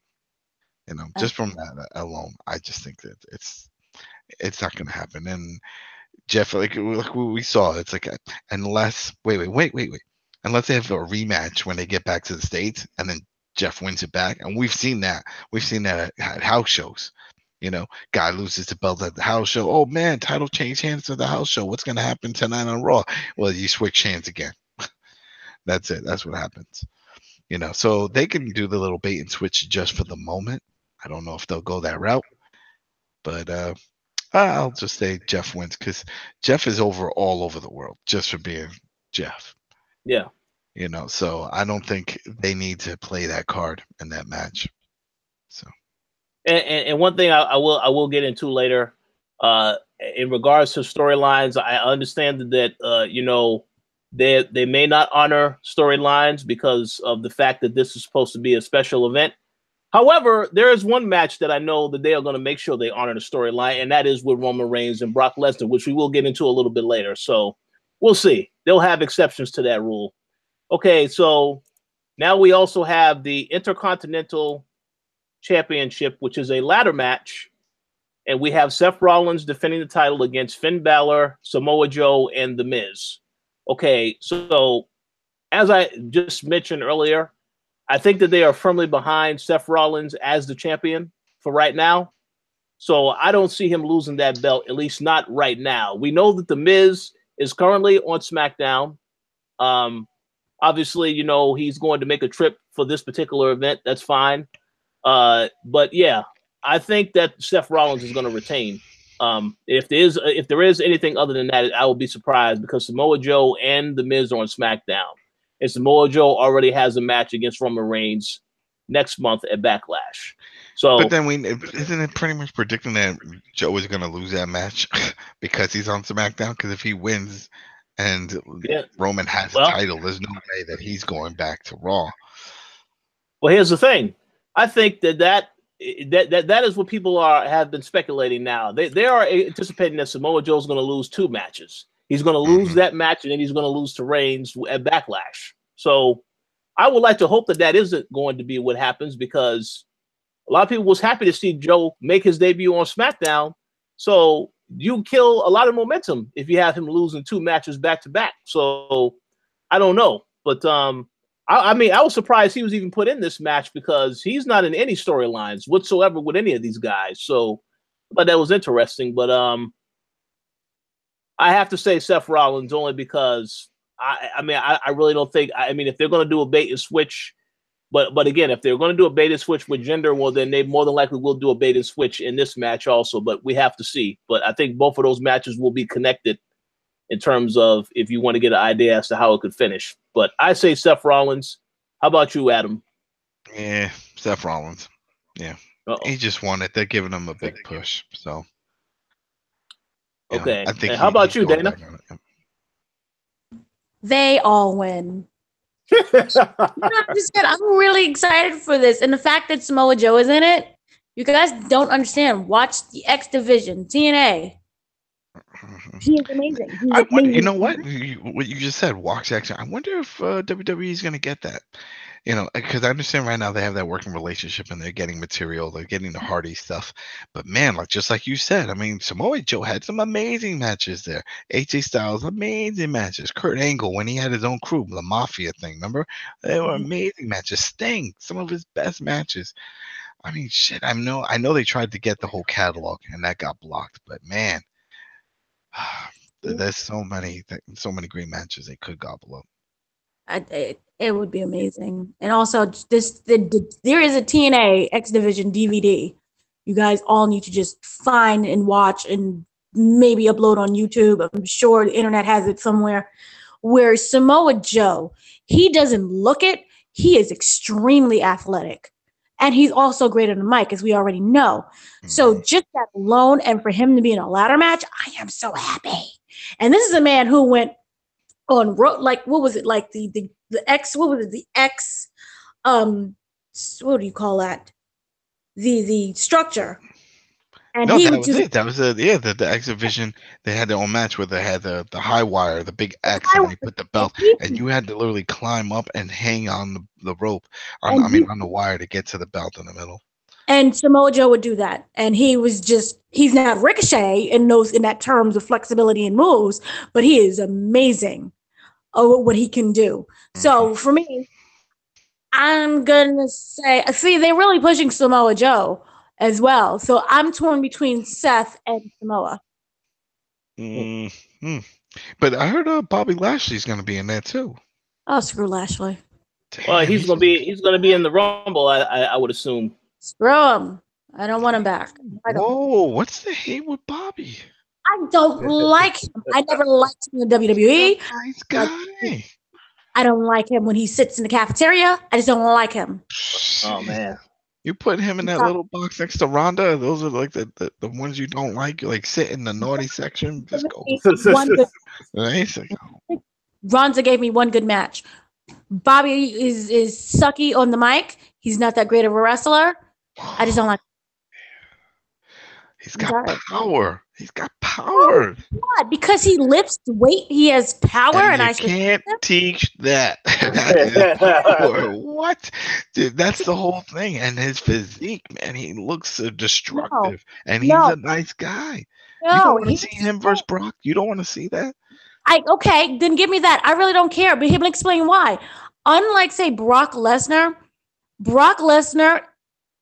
B: You know, just from that alone, I just think that it's not going to happen. And Jeff, like we saw, it's like unless wait, unless they have a rematch when they get back to the States, and then Jeff wins it back, and we've seen that at house shows. You know, guy loses the belt at the house show. Oh man, title change hands to the house show. What's going to happen tonight on Raw? Well, you switch hands again. That's it. That's what happens. You know, so they can do the little bait and switch just for the moment. I don't know if they'll go that route, But I'll just say Jeff wins because Jeff is all over the world just for being Jeff.
A: Yeah.
B: You know, so I don't think they need to play that card in that match. So,
A: and one thing I will get into later, in regards to storylines, I understand that you know, they may not honor storylines because of the fact that this is supposed to be a special event. However, there is one match that I know that they are going to make sure they honor the storyline, and that is with Roman Reigns and Brock Lesnar, which we will get into a little bit later. So we'll see. They'll have exceptions to that rule. Okay, so now we also have the Intercontinental Championship, which is a ladder match, and we have Seth Rollins defending the title against Finn Balor, Samoa Joe, and The Miz. Okay, so as I just mentioned earlier, I think that they are firmly behind Seth Rollins as the champion for right now. So I don't see him losing that belt, at least not right now. We know that The Miz is currently on SmackDown. Obviously, you know, he's going to make a trip for this particular event. That's fine. But yeah, I think that Seth Rollins is going to retain. If there is anything other than that, I will be surprised because Samoa Joe and The Miz are on SmackDown. And Samoa Joe already has a match against Roman Reigns next month at Backlash. So,
B: but then isn't it pretty much predicting that Joe is going to lose that match because he's on SmackDown? Because if he wins and Roman has a title, there's no way that he's going back to Raw.
A: Well, here's the thing. I think that is what people have been speculating now. They are anticipating that Samoa Joe's going to lose 2 matches. He's going to lose that match, and then he's going to lose to Reigns at Backlash. So I would like to hope that isn't going to be what happens because a lot of people was happy to see Joe make his debut on SmackDown. So you kill a lot of momentum if you have him losing 2 matches back to back. So I don't know. But I mean, I was surprised he was even put in this match because he's not in any storylines whatsoever with any of these guys. So but that was interesting. But I have to say Seth Rollins only because I really don't think if they're going to do a bait and switch, but again, if they're going to do a bait and switch with gender, well, then they more than likely will do a bait and switch in this match also. But we have to see. But I think both of those matches will be connected in terms of if you want to get an idea as to how it could finish. But I say Seth Rollins. How about you, Adam?
B: Yeah, Seth Rollins. Yeah, he just won it. They're giving him a big push. So.
A: Okay.
B: I think
A: how about you, Dana?
C: They all win. I'm really excited for this. And the fact that Samoa Joe is in it, you guys don't understand. Watch the X Division, TNA. He is amazing.
B: You know what? What you just said, Walks Action. I wonder if WWE is going to get that. You know, because I understand right now they have that working relationship and they're getting material, they're getting the Hardy stuff. But man, just like you said, I mean, Samoa Joe had some amazing matches there. AJ Styles, amazing matches. Kurt Angle, when he had his own crew, the Mafia thing, remember? They were amazing matches. Sting, some of his best matches. I mean, shit, I know they tried to get the whole catalog and that got blocked, but man, there's so many great matches they could gobble up.
C: It would be amazing. And also, there is a TNA X Division DVD. You guys all need to just find and watch and maybe upload on YouTube. I'm sure the internet has it somewhere. Where Samoa Joe, he doesn't look it. He is extremely athletic. And he's also great on the mic, as we already know. So just that alone, and for him to be in a ladder match, I am so happy. And this is a man who went on what was it, like the X, what was it, the X, what do you call that, the structure. And
B: no, that was it. That was the X Division. They had their own match where they had the high wire, the big X, and they put the belt, and you had to literally climb up and hang on the rope, on the wire to get to the belt in the middle. And
C: Samoa Joe would do that, and he's not Ricochet in that terms of flexibility and moves, but he is amazing at what he can do. So for me, I'm gonna say, they're really pushing Samoa Joe as well. So I'm torn between Seth and Samoa.
B: But I heard Bobby Lashley's going to be in there too.
C: Oh, screw Lashley.
A: Well, he's going to be in the Rumble, I would assume.
C: Screw him. I don't want him back.
B: Whoa, what's the hate with Bobby?
C: I don't like him. I never liked him in the WWE.
B: Nice guy.
C: I don't like him when he sits in the cafeteria. I just don't like him.
A: Oh man.
B: You put him in that little box next to Ronda. Those are like the ones you don't like. You like sit in the naughty section. Just go.
C: Ronda gave me one good match. Bobby is sucky on the mic. He's not that great of a wrestler. I just don't like him.
B: He's got power. He's got power.
C: What? Because he lifts weight, he has power, and I
B: can't teach that. That power. What? Dude, that's the whole thing. And his physique, man, he looks so destructive. And he's a nice guy. You don't want to see him versus Brock? You don't want to see that?
C: Okay, then give me that. I really don't care, but he'll explain why. Unlike, say, Brock Lesnar,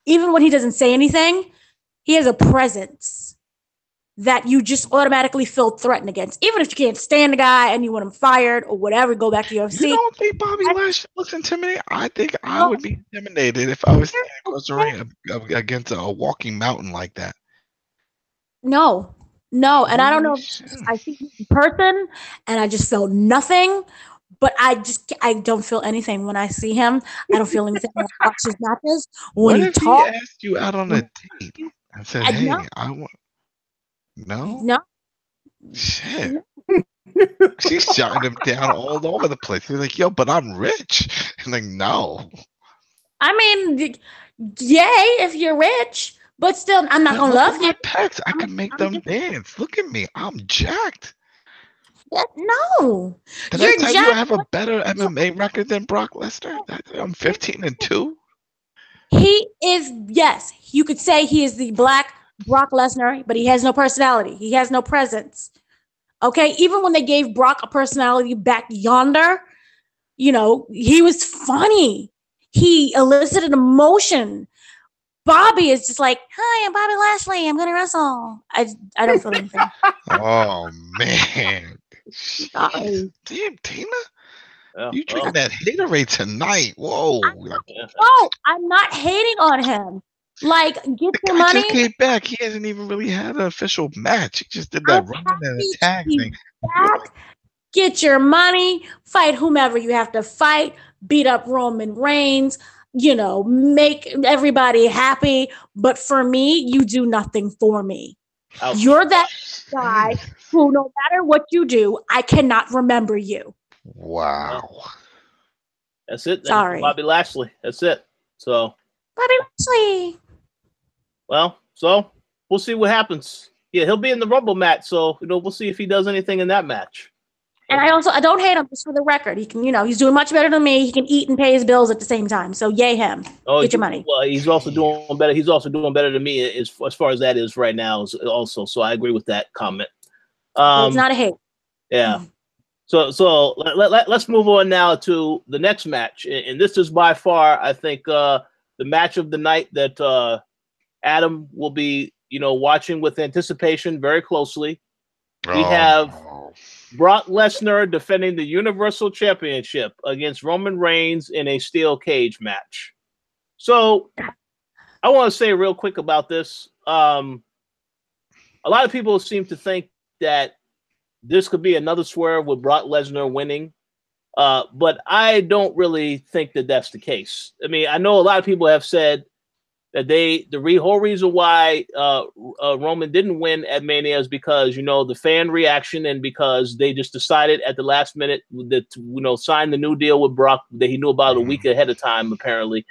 C: even when he doesn't say anything, he has a presence that you just automatically feel threatened against. Even if you can't stand the guy and you want him fired or whatever, go back to UFC.
B: You don't think Bobby Lashley looks intimidating? I think I would be intimidated if I was standing across the ring against a walking mountain like that.
C: No, and I don't know. I see him in person, and I just felt nothing. But I don't feel anything when I see him. I don't feel anything when I watch his matches.
B: What if he asked you out on a date and said, "Hey, I want"? No. Shit. She's shouting him down all over the place. He's like, "Yo, but I'm rich." I'm like, "No."
C: I mean, yay if you're rich, but still, I'm not gonna love you.
B: Pecs. I can make them dance. Look at me. I'm jacked.
C: No.
B: Did I tell you I have a better MMA record than Brock Lesnar? I'm 15-2.
C: He is, yes, you could say he is the black Brock Lesnar, but he has no personality. He has no presence. Okay, even when they gave Brock a personality back yonder, he was funny. He elicited emotion. Bobby is just like, "Hi, I'm Bobby Lashley. I'm going to wrestle." I don't feel anything.
B: Oh, man. Damn, Tina. You drinking that haterade tonight. Whoa.
C: I'm not hating on him. Like, get your money.
B: He just came back. He hasn't even really had an official match. He just did that run and a tag thing.
C: Get your money. Fight whomever you have to fight. Beat up Roman Reigns. Make everybody happy. But for me, you do nothing for me. You're that guy who, no matter what you do, I cannot remember you.
B: Wow.
A: That's it.
C: Sorry.
A: Bobby Lashley. That's it. So.
C: Bobby Lashley.
A: Well, so we'll see what happens. Yeah, he'll be in the Rumble match. So, we'll see if he does anything in that match.
C: And I don't hate him, just for the record. He can, he's doing much better than me. He can eat and pay his bills at the same time. So yay him. Get your money.
A: Well, he's also doing better. He's also doing better than me as far as that is right now. Also, so I agree with that comment.
C: It's not a hate.
A: Yeah. So let's move on now to the next match, and this is by far, I think, the match of the night that Adam will be, watching with anticipation very closely. We have Brock Lesnar defending the Universal Championship against Roman Reigns in a steel cage match. So I want to say real quick about this. A lot of people seem to think that this could be another swerve with Brock Lesnar winning. But I don't really think that that's the case. I mean, I know a lot of people have said that the whole reason why Roman didn't win at Mania is because, the fan reaction, and because they just decided at the last minute that, sign the new deal with Brock that he knew about a week ahead of time, apparently,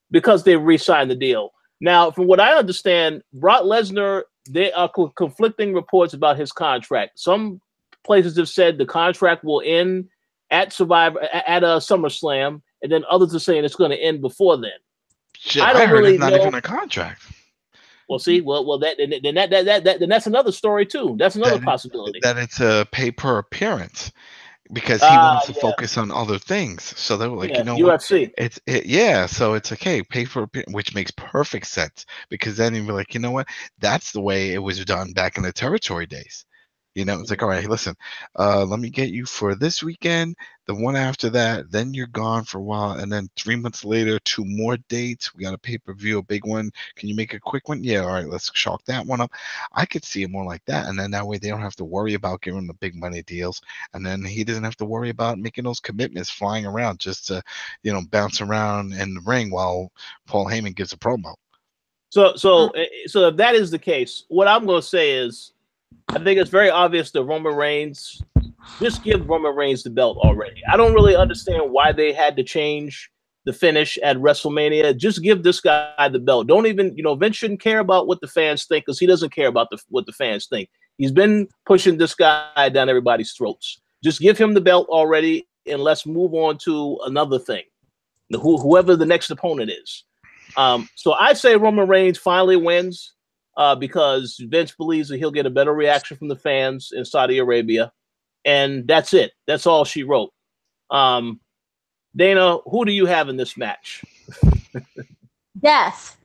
A: because they re-signed the deal. Now, from what I understand, Brock Lesnar, there are conflicting reports about his contract. Some places have said the contract will end at SummerSlam, and then others are saying it's going to end before then.
B: Shit, I don't really know. Not even a contract.
A: Well, see, then that's another story too. That's another possibility.
B: That it's a pay per appearance, because he wants to focus on other things. So they were like,
A: UFC.
B: What? So it's okay, pay for appearance, which makes perfect sense, because then you'd be like, that's the way it was done back in the territory days. It's like, all right, listen, let me get you for this weekend, the one after that, then you're gone for a while, and then 3 months later, 2 more dates. We got a pay-per-view, a big one. Can you make a quick one? Yeah, all right, let's chalk that one up. I could see it more like that, and then that way they don't have to worry about giving him the big money deals, and then he doesn't have to worry about making those commitments, flying around just to, bounce around in the ring while Paul Heyman gives a promo.
A: So if that is the case, what I'm going to say is, I think it's very obvious that Roman Reigns, just give Roman Reigns the belt already. I don't really understand why they had to change the finish at WrestleMania. Just give this guy the belt. Don't even, Vince shouldn't care about what the fans think, because he doesn't care about what the fans think. He's been pushing this guy down everybody's throats. Just give him the belt already, and let's move on to another thing, whoever the next opponent is. So I say Roman Reigns finally wins. Because Vince believes that he'll get a better reaction from the fans in Saudi Arabia. And that's it. That's all she wrote. Dana, who do you have in this match?
C: Death.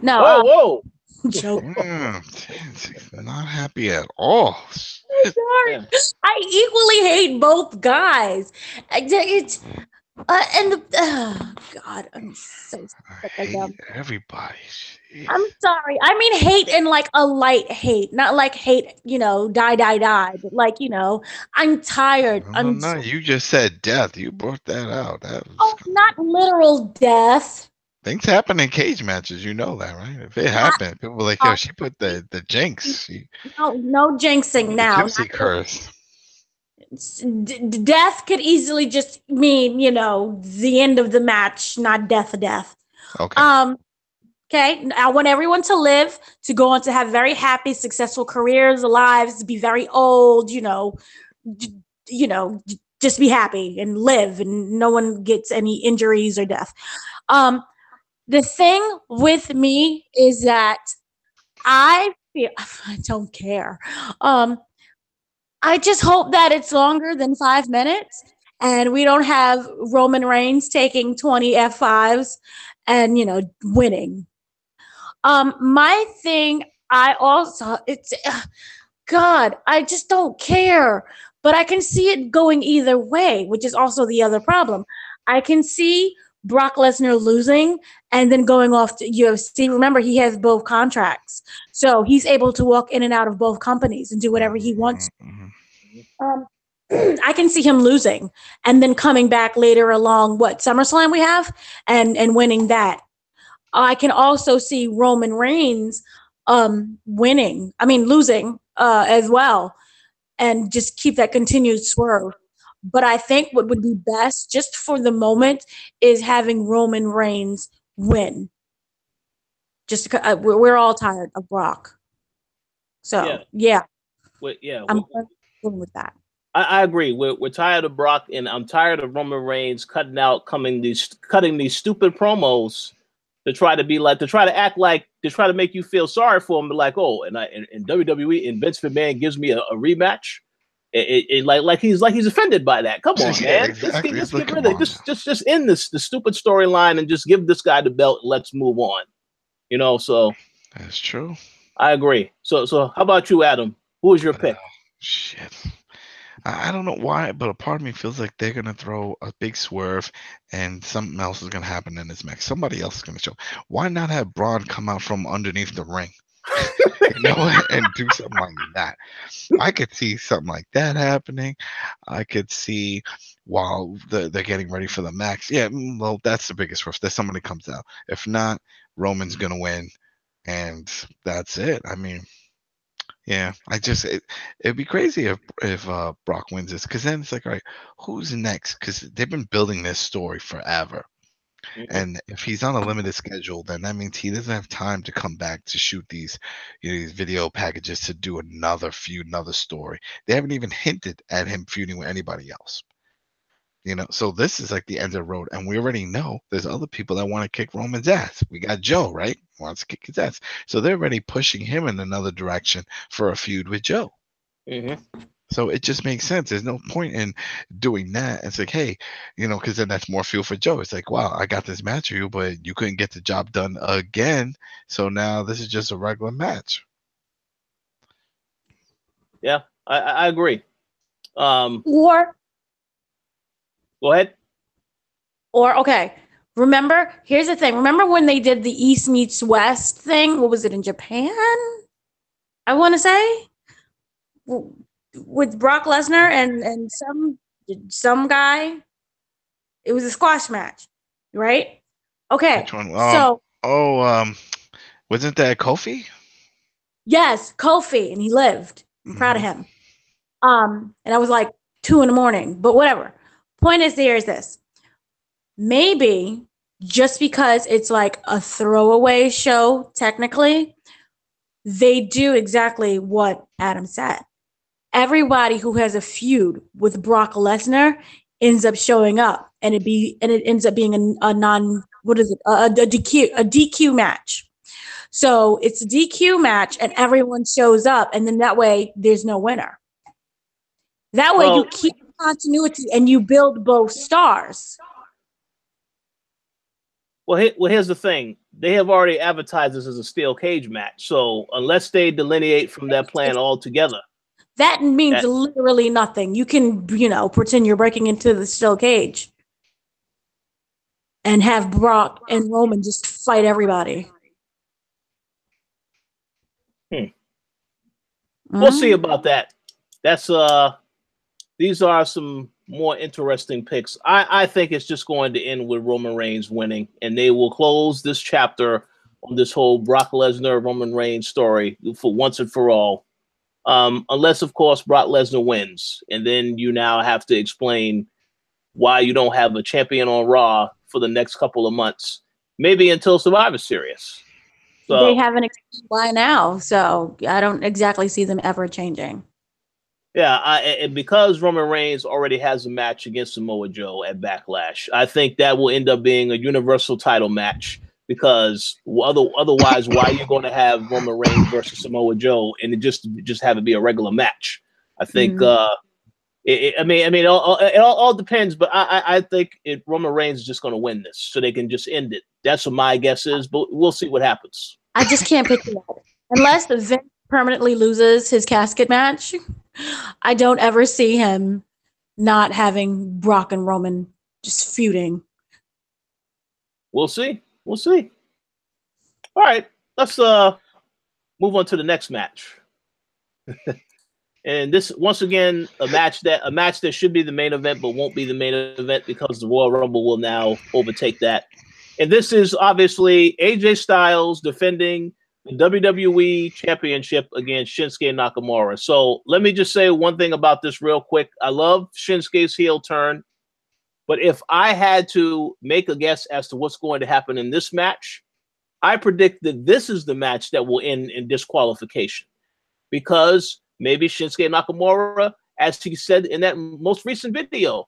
C: No.
A: Whoa.
C: Joke.
B: Not happy at all.
C: I'm sorry. Yeah. I equally hate both guys. God, I'm so sick of them.
B: Everybody. Jeez.
C: I'm sorry. I mean hate in like a light hate, not like hate, die, but like, I'm tired.
B: No, you just said death. You brought that out.
C: Not literal death.
B: Things happen in cage matches. You know that, right? If it happened, people were like, yo, she put the jinx.
C: No jinxing now.
B: Gypsy curse.
C: Death could easily just mean, the end of the match, not death.
B: Okay.
C: Okay. I want everyone to live, to go on to have very happy, successful careers, lives, to be very old, just be happy and live, and no one gets any injuries or death. The thing with me is that I don't care. I just hope that it's longer than 5 minutes and we don't have Roman Reigns taking 20 F5s and, winning. My thing, God, I just don't care, but I can see it going either way, which is also the other problem. I can see Brock Lesnar losing and then going off to UFC. Remember, he has both contracts, so he's able to walk in and out of both companies and do whatever he wants. I can see him losing and then coming back later along SummerSlam we have and winning that. I can also see Roman Reigns losing as well, and just keep that continued swerve. But I think what would be best, just for the moment, is having Roman Reigns win. Just because we're all tired of Brock. So, yeah. I'm going with that.
A: I agree. We're tired of Brock, and I'm tired of Roman Reigns cutting these stupid promos to try to make you feel sorry for him. But like, and WWE and Vince McMahon gives me a rematch. Like he's offended by that. Come on, man.
B: Exactly.
A: Just get rid of it. Just end the stupid storyline and just give this guy the belt and let's move on. So
B: that's true.
A: I agree. So how about you, Adam? Who is your pick?
B: Shit. I don't know why, but a part of me feels like they're gonna throw a big swerve and something else is gonna happen in this match. Somebody else is gonna show. Why not have Braun come out from underneath the ring? And do something like that. I could see something like that happening. I could see while they're getting ready for the match. Yeah, well, that's the biggest risk, that somebody comes out. If not, Roman's gonna win, and that's it. I mean, yeah, it'd be crazy if Brock wins this, because then it's like, all right, who's next? Because they've been building this story forever. And if he's on a limited schedule, then that means he doesn't have time to come back to shoot these video packages to do another feud, another story. They haven't even hinted at him feuding with anybody else. So this is like the end of the road, and we already know there's other people that want to kick Roman's ass. We got Joe, right? Wants to kick his ass. So they're already pushing him in another direction for a feud with Joe. So it just makes sense. There's no point in doing that. It's like, hey, because then that's more fuel for Joe. It's like, wow, I got this match for you, but you couldn't get the job done again. So now this is just a regular match.
A: Yeah, I agree.
C: Or
A: Go ahead.
C: okay. Remember, here's the thing. Remember when they did the East meets West thing? What was it, in Japan? I want to say with Brock Lesnar and some guy. It was a squash match, right? Okay.
B: Which one?
C: So
B: wasn't that Kofi?
C: yes, Kofi, and he lived. I'm proud of him. And I was like 2 a.m, but whatever. Point is, there is this. Maybe just because it's like a throwaway show, technically, they do exactly what Adam said. Everybody who has a feud with Brock Lesnar ends up showing up, and it ends up being a DQ match. So it's a DQ match, and everyone shows up, and then that way there's no winner. That way you keep continuity and you build both stars.
A: Well, here's the thing. They have already advertised this as a steel cage match. So unless they delineate from that plan altogether.
C: That means literally nothing. You can, pretend you're breaking into the steel cage and have Brock and Roman just fight everybody.
A: We'll see about that. That's these are some more interesting picks. I think it's just going to end with Roman Reigns winning, and they will close this chapter on this whole Brock Lesnar Roman Reigns story for once and for all. Unless, of course, Brock Lesnar wins, and then you now have to explain why you don't have a champion on Raw for the next couple of months, maybe until Survivor Series. So,
C: they haven't explained why now, so I don't exactly see them ever changing.
A: Yeah, and because Roman Reigns already has a match against Samoa Joe at Backlash, I think that will end up being a Universal title match. Because otherwise, why are you going to have Roman Reigns versus Samoa Joe and just have it be a regular match? I think. It all depends. But I think Roman Reigns is just going to win this, so they can just end it. That's what my guess is. But we'll see what happens.
C: I just can't picture that unless Vince permanently loses his casket match. I don't ever see him not having Brock and Roman just feuding.
A: We'll see. We'll see. All right, let's move on to the next match. And this, once again, a match that should be the main event, but won't be the main event because the Royal Rumble will now overtake that. And this is obviously AJ Styles defending the WWE Championship against Shinsuke Nakamura. So let me just say one thing about this real quick. I love Shinsuke's heel turn. But if I had to make a guess as to what's going to happen in this match, I predict that this is the match that will end in disqualification. Because maybe Shinsuke Nakamura, as he said in that most recent video,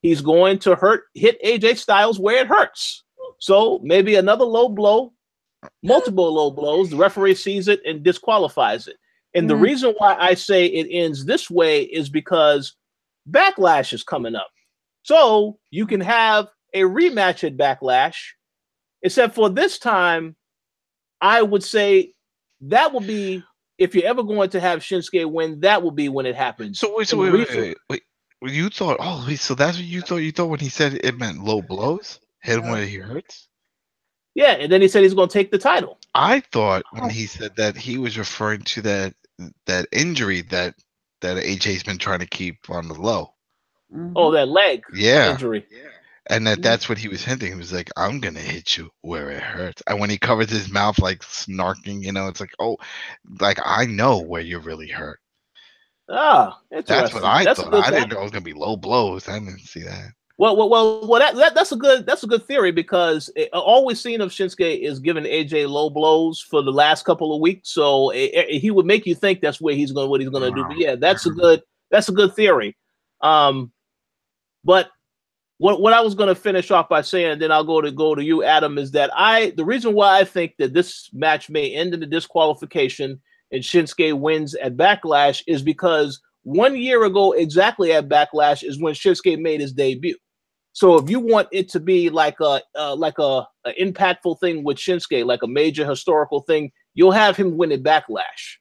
A: he's going to hit AJ Styles where it hurts. So maybe another low blow, multiple low blows. The referee sees it and disqualifies it. And the reason why I say it ends this way is because Backlash is coming up. So you can have a rematch at Backlash, except for this time, I would say that will be, if you're ever going to have Shinsuke win, that will be when it happens.
B: So wait. You thought, so that's what you thought? You thought when he said it meant low blows? Hit him where he hurts?
A: Yeah, and then he said he's going to take the title.
B: I thought when he said that he was referring to that injury that AJ's been trying to keep on the low.
A: Oh, that leg injury.
B: Yeah. And that's what he was hinting. He was like, I'm going to hit you where it hurts. And when he covers his mouth, like snarking, it's like, like I know where you really hurt.
A: Ah,
B: that's what I thought. I didn't know it was going to be low blows. I didn't see that.
A: Well, that's a good theory because all we've seen of Shinsuke is giving AJ low blows for the last couple of weeks. So he would make you think that's what he's going to do. But yeah, that's a good theory. But what I was going to finish off by saying, and then I'll go to you, Adam, is that the reason why I think that this match may end in a disqualification and Shinsuke wins at Backlash is because 1 year ago exactly at Backlash is when Shinsuke made his debut. So if you want it to be like a impactful thing with Shinsuke, like a major historical thing, you'll have him win at Backlash.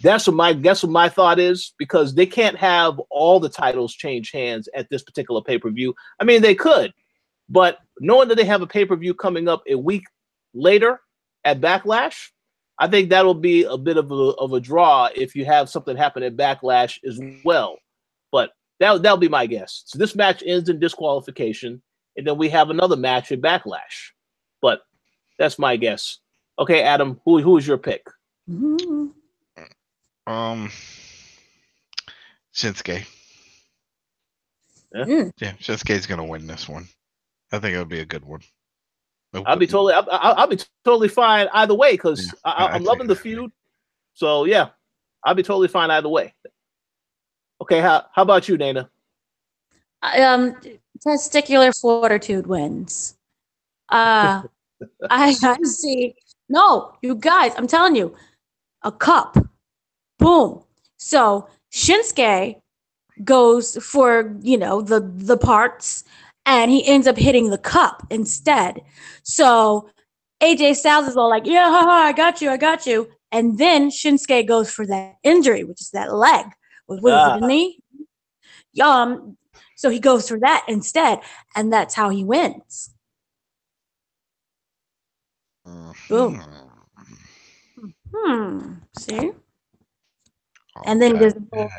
A: That's what my thought is, because they can't have all the titles change hands at this particular pay-per-view. I mean, they could, but knowing that they have a pay-per-view coming up a week later at Backlash, I think that'll be a bit of a draw if you have something happen at Backlash as well. But that'll be my guess. So this match ends in disqualification, and then we have another match at Backlash. But that's my guess. Okay, Adam, who is your pick?
C: Mm-hmm.
B: Shinsuke.
A: Yeah,
B: Shinsuke's gonna win this one. I think it'll be a good one.
A: I'll be totally fine either way, because I'm loving the feud. So yeah, I'll be totally fine either way. Okay, how about you, Dana?
C: Testicular fortitude wins. I see. No, you guys, I'm telling you, a cup. Boom. So Shinsuke goes for, the parts, and he ends up hitting the cup instead. So AJ Styles is all like, yeah, I got you. And then Shinsuke goes for that injury, which is that leg. Was it a knee? So he goes for that instead, and that's how he wins. Boom. See? And then there's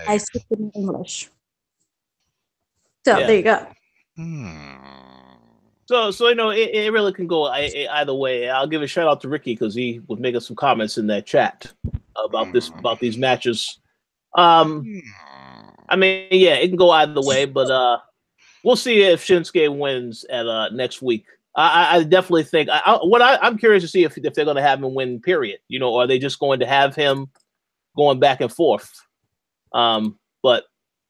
C: I speak in English. So there you go.
A: So it really can go either way. I'll give a shout out to Ricky, because he was making some comments in that chat about these matches. I mean, yeah, it can go either way, but we'll see if Shinsuke wins at next week. I definitely think I'm curious to see if they're going to have him win, period. Or are they just going to have him going back and forth? But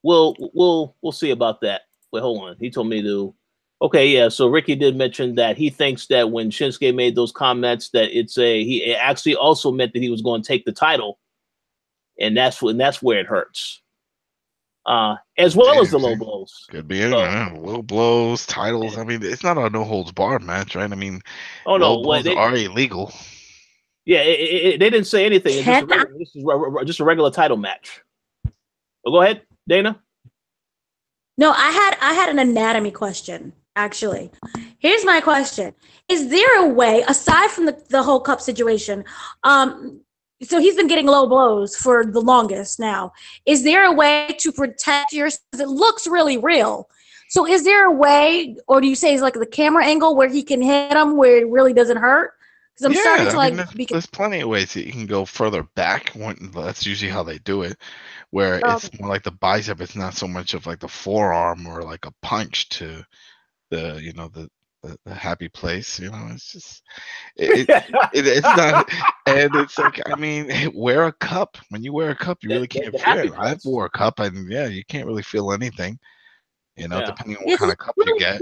A: we'll see about that. Wait, hold on. He told me to. Okay, yeah. So Ricky did mention that he thinks that when Shinsuke made those comments, that he actually also meant that he was going to take the title, and that's where it hurts. As well as the low blows.
B: Could be low blows, titles. I mean, it's not a no holds barred match, right? I mean,
A: low
B: blows are illegal.
A: Yeah, they didn't say anything. This is just a regular title match. Well, go ahead, Dana.
C: No, I had an anatomy question, actually. Here's my question. Is there a way, aside from the whole cup situation, so he's been getting low blows for the longest now. Is there a way to protect yourself? It looks really real. So is there a way, or do you say it's like the camera angle where he can hit him where it really doesn't hurt? Because I'm starting to
B: there's plenty of ways that you can go further back. That's usually how they do it, where it's more like the bicep. It's not so much of like the forearm or like a punch to the happy place. It's just it's not, and it's like, I mean, wear a cup. When you wear a cup, you really can't feel it. I wore a cup, and you can't really feel anything. Depending on what kind of cup you get.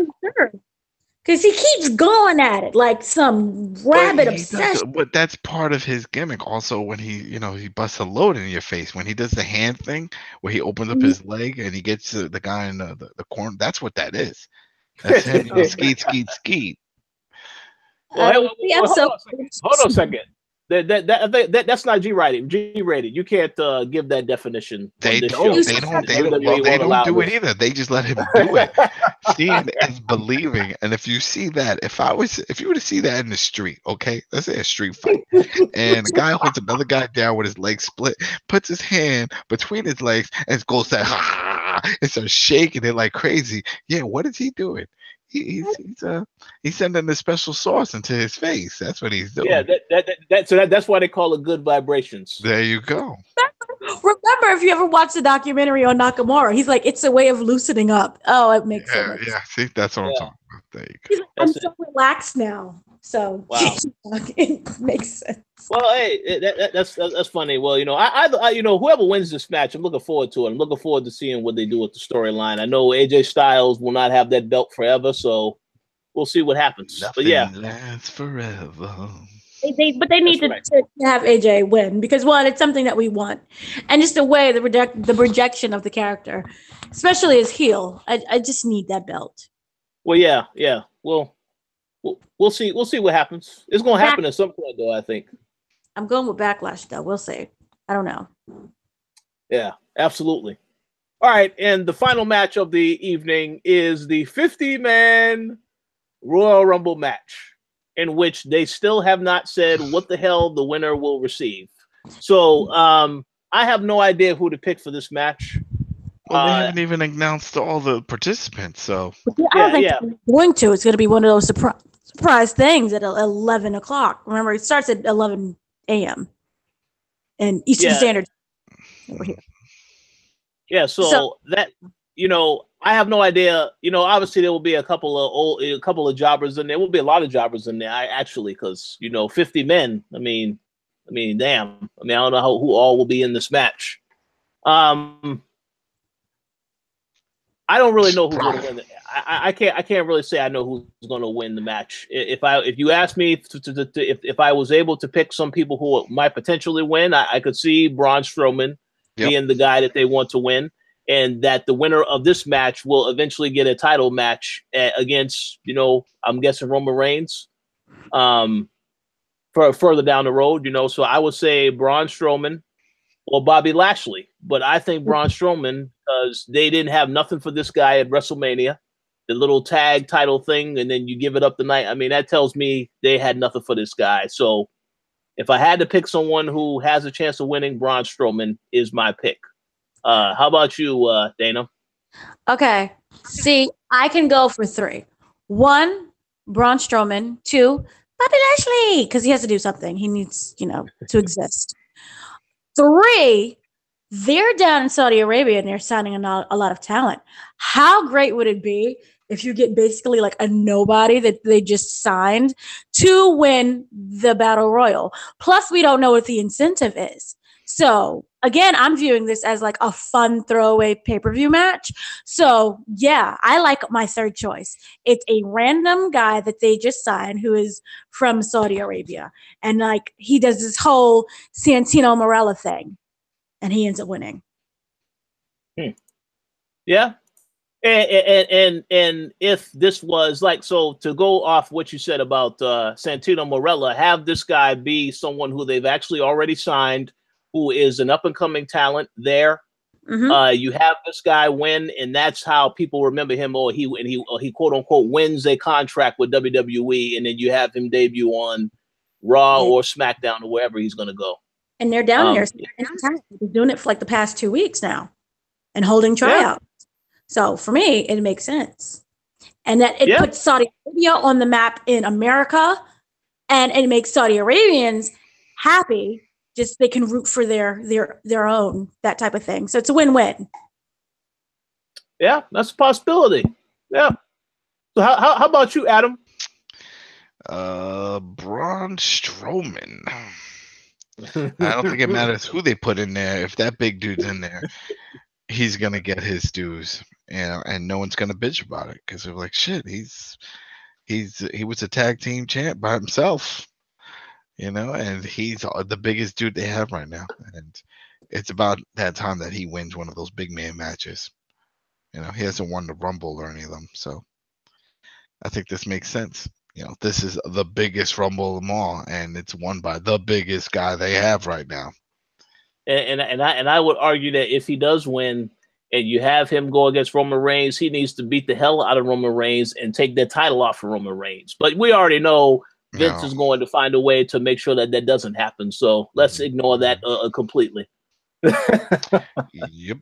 C: Because he keeps going at it like some rabid obsession.
B: But that's part of his gimmick. Also, when he busts a load in your face, when he does the hand thing, where he opens up his leg and he gets the guy in the corner. That's what that is. That's him. Skeet.
A: Well, hold on a second. That's not G-rated. G-rated. You can't give that defension.
B: They don't do it either. They just let him do it. Seeing is believing. And if you see that, if you were to see that in the street, okay, let's say a street fight, and a guy holds another guy down with his legs split, puts his hand between his legs, and goes that and starts shaking it like crazy. Yeah, what is he doing? He's sending the special sauce into his face. That's what he's doing.
A: Yeah, that's why they call it good vibrations.
B: There you go.
C: Remember, if you ever watched the documentary on Nakamura, he's like, it's a way of loosening up. Oh, it makes sense.
B: Yeah, see, that's what I'm talking about. There you go.
C: He's like, I'm so relaxed now. So
A: wow.
C: It makes sense.
A: Well, hey, that's funny. Well, whoever wins this match, I'm looking forward to it. I'm looking forward to seeing what they do with the storyline. I know AJ Styles will not have that belt forever, so we'll see what happens.
B: Nothing lasts forever.
C: But they need to have AJ win because, one, it's something that we want, and just the way the projection of the character, especially as heel. I just need that belt.
A: Well, yeah. We'll see. We'll see what happens. It's going to happen at some point, though, I think.
C: I'm going with Backlash, though. We'll see. I don't know.
A: Yeah, absolutely. All right, and the final match of the evening is the 50-man Royal Rumble match, in which they still have not said what the hell the winner will receive. So I have no idea who to pick for this match.
B: Well, they haven't even announced all the participants, so
C: I don't think they're going to. It's going to be one of those surprise things at 11 o'clock. Remember, it starts at 11 a.m. and Eastern Standard over here.
A: Yeah, so that, I have no idea. Obviously there will be a couple of jobbers in there. There will be a lot of jobbers in there. Because 50 men. I mean, damn. I don't know who all will be in this match. I don't really know who's going to win. I can't really say I know who's going to win the match. If you ask me if I was able to pick some people who might potentially win, I could see Braun Strowman being the guy that they want to win, and that the winner of this match will eventually get a title match against, I'm guessing Roman Reigns, for further down the road. So I would say Braun Strowman or Bobby Lashley, but I think Braun Strowman, because they didn't have nothing for this guy at WrestleMania, the little tag title thing, and then you give it up the night. I mean, that tells me they had nothing for this guy. So if I had to pick someone who has a chance of winning, Braun Strowman is my pick. How about you, Dana?
C: Okay. See, I can go for 3. 1, Braun Strowman. 2, Bobby Lashley, because he has to do something. He needs, to exist. 3, they're down in Saudi Arabia and they're signing a lot of talent. How great would it be if you get basically like a nobody that they just signed to win the Battle Royal? Plus, we don't know what the incentive is. So, again, I'm viewing this as like a fun throwaway pay-per-view match. So, yeah, I like my 3rd choice. It's a random guy that they just signed who is from Saudi Arabia. And, like, he does this whole Santino Marella thing. And he ends up winning.
A: Yeah. And if this was like, so to go off what you said about Santino Marella, have this guy be someone who they've actually already signed, who is an up-and-coming talent there. Mm-hmm. You have this guy win, and that's how people remember him. Or he quote-unquote wins a contract with WWE, and then you have him debut on Raw or SmackDown or wherever he's going to go.
C: And they're down there. They're doing it for like the past 2 weeks now and holding tryouts. Yeah. So for me, it makes sense. And that it puts Saudi Arabia on the map in America, and it makes Saudi Arabians happy. Just they can root for their own, that type of thing. So it's a win-win.
A: Yeah, that's a possibility. Yeah. So how about you, Adam?
B: Braun Strowman. I don't think it matters who they put in there. If that big dude's in there, he's gonna get his dues, and no one's gonna bitch about it because they're like, shit, he was a tag team champ by himself, and he's the biggest dude they have right now, and it's about that time that he wins one of those big man matches. He hasn't won the Rumble or any of them, so I think this makes sense. This is the biggest Rumble of them all, and it's won by the biggest guy they have right now.
A: And I would argue that if he does win, and you have him go against Roman Reigns, he needs to beat the hell out of Roman Reigns and take that title off of Roman Reigns. But we already know Vince is going to find a way to make sure that doesn't happen. So let's ignore that completely.
B: Yep.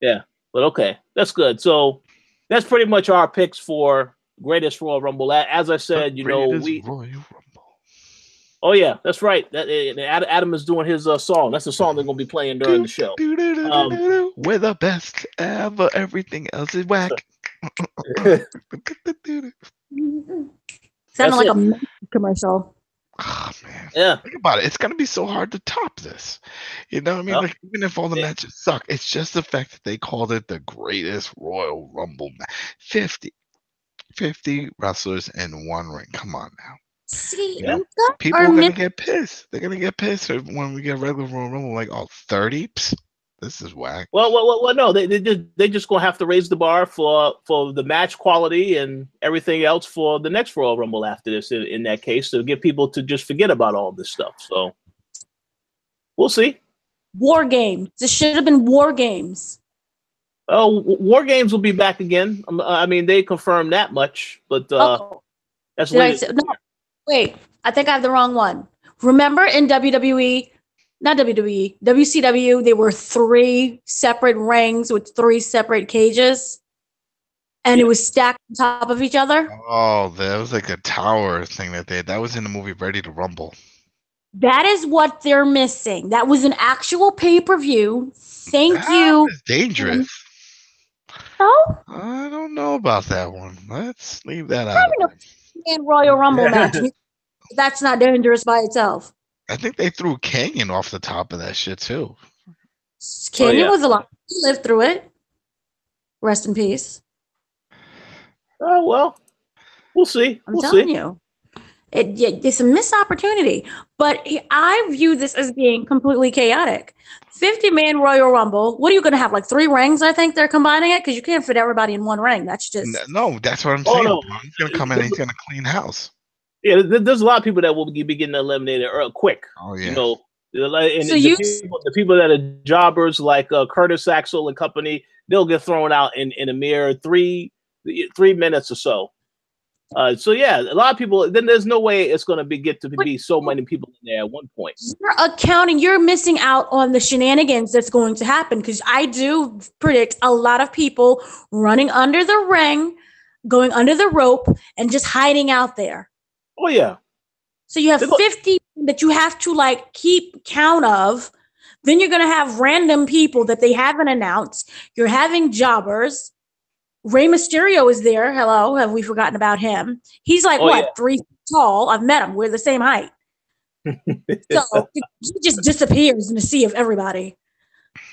A: Yeah, but okay, that's good. So that's pretty much our picks for Greatest Royal Rumble. As I said, Royal Rumble. Oh yeah, that's right. Adam is doing his song. That's the song they're gonna be playing during the show.
B: We're the best ever. Everything else is whack.
C: Sounded like a commercial.
B: Oh man.
A: Yeah.
B: Think about it. It's gonna be so hard to top this. Like even if all the matches suck, it's just the fact that they called it the Greatest Royal Rumble match. 50 wrestlers in one ring. Come on now.
C: See,
B: people are gonna get pissed. They're gonna get pissed when we get regular Royal Rumble. Like, 30? Psst, this is whack.
A: Well, no, they just gonna have to raise the bar for the match quality and everything else for the next Royal Rumble after this. In that case, to get people to just forget about all this stuff. So we'll see.
C: War Games. This should have been War Games.
A: Oh, War Games will be back again. I mean, they confirmed that much, but that's later.
C: No, wait. I think I have the wrong one. Remember in WWE, not WWE, WCW, there were 3 separate rings with 3 separate cages, and it was stacked on top of each other.
B: Oh, that was like a tower thing that was in the movie Ready to Rumble.
C: That is what they're missing. That was an actual pay-per-view. Thank you.
B: It's dangerous.
C: No?
B: I don't know about that one. Let's leave that out.
C: And Royal Rumble match. That's not dangerous by itself.
B: I think they threw Canyon off the top of that shit too.
C: Canyon was alive. He lived through it. Rest in peace.
A: Oh well, we'll see.
C: I'm telling you, it's a missed opportunity. But I view this as being completely chaotic. 50-man Royal Rumble. What are you going to have? Like 3 rings? I think they're combining it because you can't fit everybody in one ring. That's just
B: no. That's what I'm saying. No. He's going to come in. And he's going to clean house.
A: Yeah, there's a lot of people that will be getting eliminated quick.
B: Oh yeah.
A: You know, and so the people that are jobbers like Curtis Axel and company, they'll get thrown out in a mere 3 minutes or so. So yeah, a lot of people. Then there's no way it's going to be so many people in there at one point.
C: You're missing out on the shenanigans that's going to happen because I do predict a lot of people running under the ring, going under the rope, and just hiding out there.
A: Oh yeah.
C: So you have 50 that you have to like keep count of. Then you're going to have random people that they haven't announced. You're having jobbers. Rey Mysterio is there. Hello. Have we forgotten about him? He's like, 3 feet tall. I've met him. We're the same height. So he just disappears in the sea of everybody.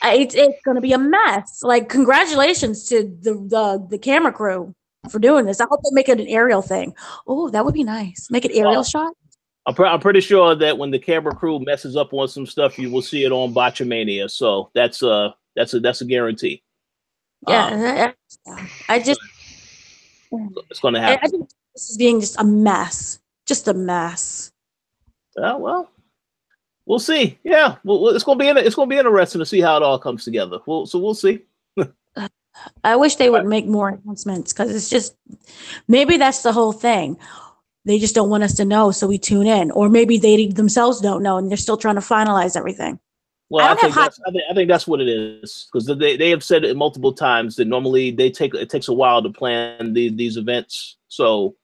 C: It's going to be a mess. Like, congratulations to the camera crew for doing this. I hope they make it an aerial thing. Oh, that would be nice. Make it aerial shot.
A: I'm pretty sure that when the camera crew messes up on some stuff, you will see it on Botchamania. So that's a guarantee.
C: Yeah,
A: it's going to happen.
C: I think this is being just a mess. Just a mess.
A: Well, we'll see. Yeah, it's going to be interesting to see how it all comes together. We'll see.
C: I wish they would make more announcements because it's just maybe that's the whole thing. They just don't want us to know, so we tune in, or maybe they themselves don't know and they're still trying to finalize everything.
A: Well, I think that's what it is because they have said it multiple times that normally it takes a while to plan these events. So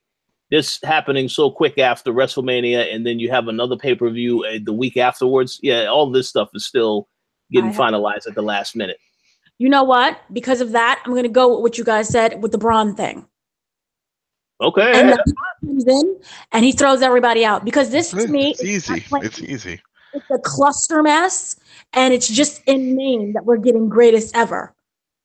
A: this happening so quick after WrestleMania, and then you have another pay-per-view the week afterwards. Yeah, all this stuff is still getting finalized at the last minute.
C: You know what? Because of that, I'm going to go with what you guys said with the Braun thing.
A: Okay.
C: And the comes in and he throws everybody out because this to me
B: it's easy. It's easy.
C: It's a cluster mess, and it's just in name that we're getting greatest ever.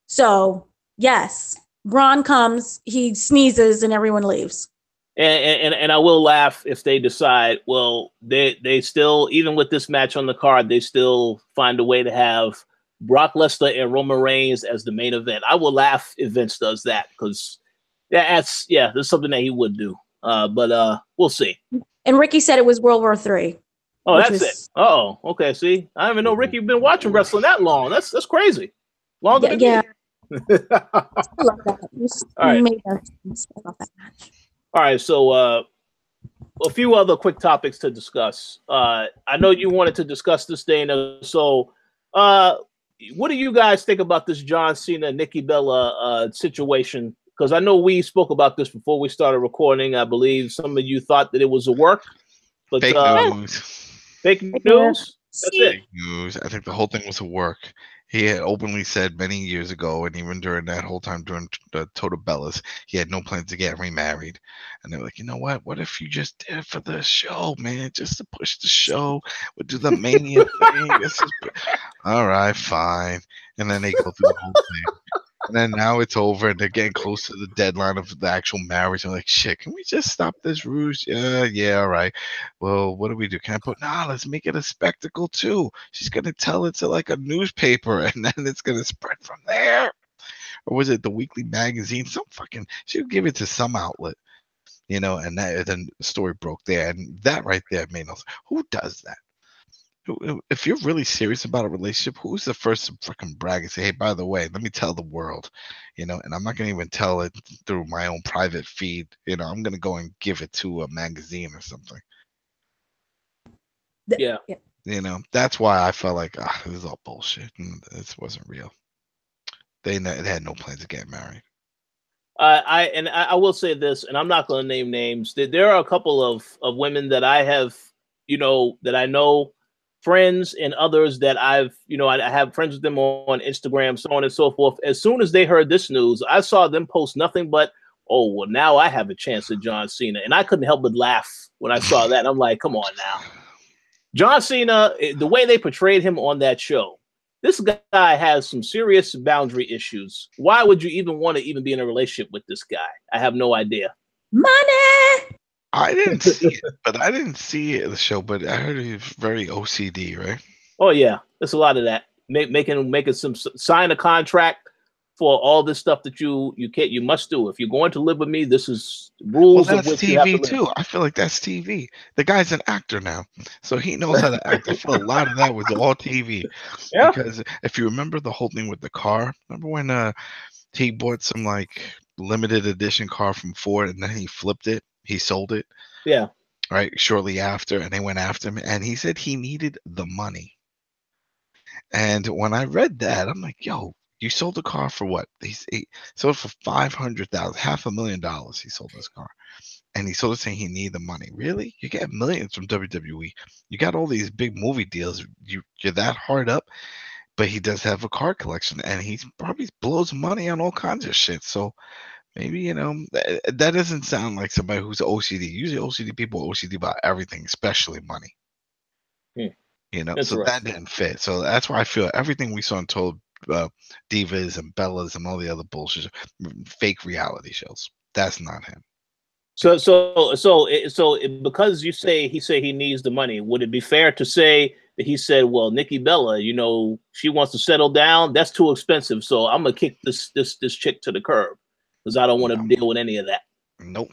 C: So yes, Braun comes, he sneezes, and everyone leaves.
A: And I will laugh if they decide, well, they still, even with this match on the card, they still find a way to have Brock Lesnar and Roman Reigns as the main event. I will laugh if Vince does that because that's something that he would do. But we'll see.
C: And Ricky said it was World War III.
A: Oh, that's it. Oh, okay. See, I didn't even know Ricky been watching wrestling that long. That's crazy. Longer than me.
C: I love that.
A: All right. All right. So a few other quick topics to discuss. I know you wanted to discuss this, Dana. So what do you guys think about this John Cena, Nikki Bella situation? Because I know we spoke about this before we started recording. I believe some of you thought that it was a work. But,
B: fake news.
A: Fake news? That's it.
B: Fake news. I think the whole thing was a work. He had openly said many years ago, and even during that whole time during the Total Bellas, he had no plans to get remarried. And they were like, you know what? What if you just did it for the show, man? Just to push the show. We'll do the Mania thing. All right, fine. And then they go through the whole thing. And then now it's over, and they're getting close to the deadline of the actual marriage. I'm like, shit, can we just stop this ruse? Yeah, all right. Well, what do we do? Can I put, let's make it a spectacle too. She's going to tell it to like a newspaper, and then it's going to spread from there. Or was it the weekly magazine? She'll give it to some outlet, and then the story broke there. And that right there made no sense. Who does that? if you're really serious about a relationship, who's the first to fucking brag and say, hey, by the way, let me tell the world, and I'm not going to even tell it through my own private feed. I'm going to go and give it to a magazine or something.
A: Yeah.
B: That's why I felt like, this is all bullshit. And this wasn't real. They had no plans of getting married.
A: I will say this, and I'm not going to name names. There are a couple of women that I have, that I know, friends and others that I have friends with them on Instagram, so on and so forth. As soon as they heard this news, I saw them post nothing but, oh, well, now I have a chance at John Cena. And I couldn't help but laugh when I saw that. I'm like, come on now. John Cena, the way they portrayed him on that show, this guy has some serious boundary issues. Why would you even want to even be in a relationship with this guy? I have no idea.
C: Money!
B: I didn't see it, but I didn't see it in the show, but I heard he was very OCD, right?
A: Oh, yeah. There's a lot of that. Making some sign a contract for all this stuff that you must do. If you're going to live with me, this is rules
B: of
A: which
B: TV
A: you have to live.
B: Too. I feel like that's TV. The guy's an actor now, so he knows how to act. I feel a lot of that was all TV. Yeah. Because if you remember the whole thing with the car, remember when he bought some like limited edition car from Ford and then he flipped it, he sold it.
A: Yeah.
B: Right. Shortly after, and they went after him, and he said he needed the money. And when I read that, I'm like, yo. You sold the car for what? He sold it for $500,000, $500,000. He sold this car, and he sold it saying he needed the money. Really? You get millions from WWE. You got all these big movie deals. You're that hard up, but he does have a car collection, and he probably blows money on all kinds of shit. So maybe that doesn't sound like somebody who's OCD. Usually OCD people are OCD about everything, especially money. So that didn't fit. So that's why I feel everything we saw and told. Divas and Bellas and all the other bullshit, fake reality shows. That's not him.
A: So because you say he needs the money, would it be fair to say that he said, well, Nikki Bella, she wants to settle down. That's too expensive. So I'm gonna kick this chick to the curb because I don't want to deal with any of that.
B: Nope.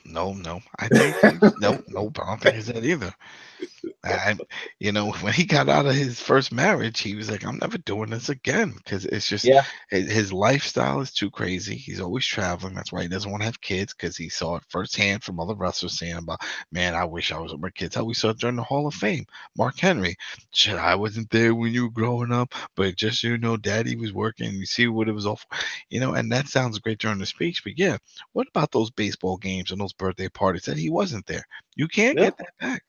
B: I think nope. I don't think it's that either. When he got out of his first marriage, he was like, I'm never doing this again because it's just his lifestyle is too crazy. He's always traveling. That's why he doesn't want to have kids because he saw it firsthand from other wrestlers saying about, man, I wish I was with my kids. How we saw it during the Hall of Fame. Mark Henry, shit, I wasn't there when you were growing up, but just Daddy was working. You see what it was all for, and that sounds great during the speech. But yeah, what about those baseball games and those birthday parties that he wasn't there? You can't get that back.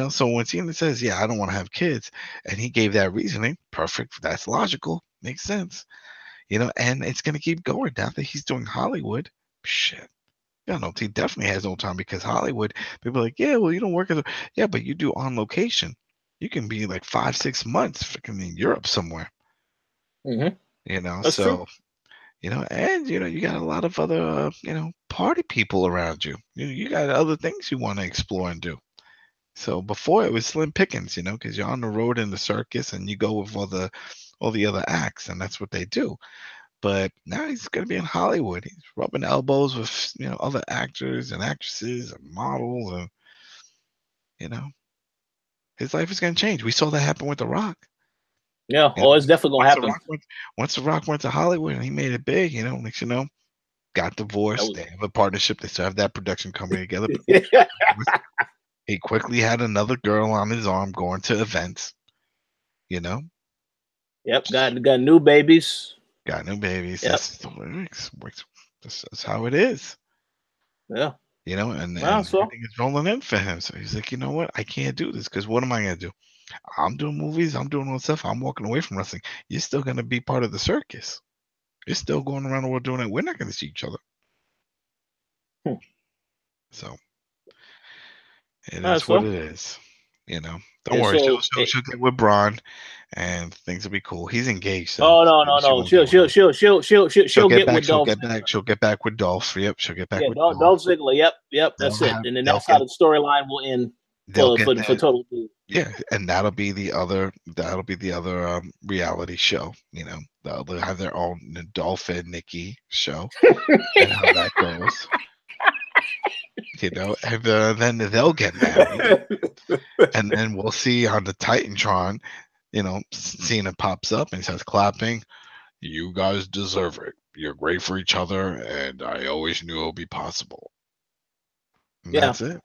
B: So when Cena says, yeah, I don't want to have kids, and he gave that reasoning, perfect. That's logical. Makes sense. And it's going to keep going. Now that he's doing Hollywood, shit. He definitely has no time because Hollywood, people are like, yeah, well, you don't work yeah, but you do on location. You can be like 5-6 months freaking in Europe somewhere.
A: Mm-hmm.
B: That's so, true. And, you got a lot of other, party people around you. You got other things you want to explore and do. So before it was slim pickings, because you're on the road in the circus and you go with all the other acts, and that's what they do. But now he's going to be in Hollywood. He's rubbing elbows with other actors and actresses and models, and his life is going to change. We saw that happen with The Rock.
A: Yeah, it's definitely going to happen.
B: Once The Rock went to Hollywood and he made it big, got divorced. They have a partnership. They still have that production company together. He quickly had another girl on his arm going to events,
A: Yep, got new babies.
B: Got new babies. Yep. That's how it is.
A: Yeah.
B: And everything is rolling in for him. So he's like, you know what? I can't do this because what am I going to do? I'm doing movies. I'm doing all this stuff. I'm walking away from wrestling. You're still going to be part of the circus. You're still going around the world doing it. We're not going to see each other. So. It is what it is, Don't worry, she'll get with Braun, and things will be cool. He's engaged. So
A: no. She'll get back.
B: She'll get back with Dolph. Yep, she'll get back with
A: Dolph Ziggler. Yep. That's it. And then that's how the storyline will end for Total Dude.
B: Yeah, and that'll be the other reality show. They'll have their own Dolph and Nikki show, and how that goes. you know, and then they'll get married, and then we'll see on the Titantron, you know, Cena pops up and starts clapping. You guys deserve it. You're great for each other, and I always knew it would be possible. And that's it.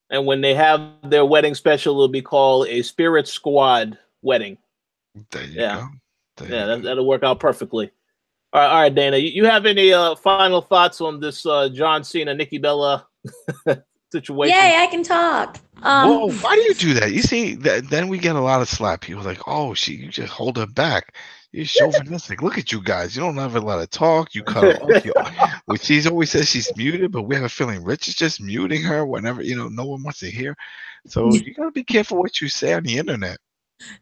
A: And when they have their wedding special, it'll be called a Spirit Squad wedding.
B: There you go.
A: That'll work out perfectly. All right, Dana. You have any final thoughts on this John Cena, Nikki Bella situation?
C: Yay, I can talk.
B: Whoa, why do you do that? You see, then we get a lot of slap. People like, oh, you just hold her back. You're chauvinistic. Look at you guys. You don't ever let her talk. You cut her off. Well, she always says she's muted, but we have a feeling Rich is just muting her whenever, you know, no one wants to hear. So you got to be careful what you say on the internet.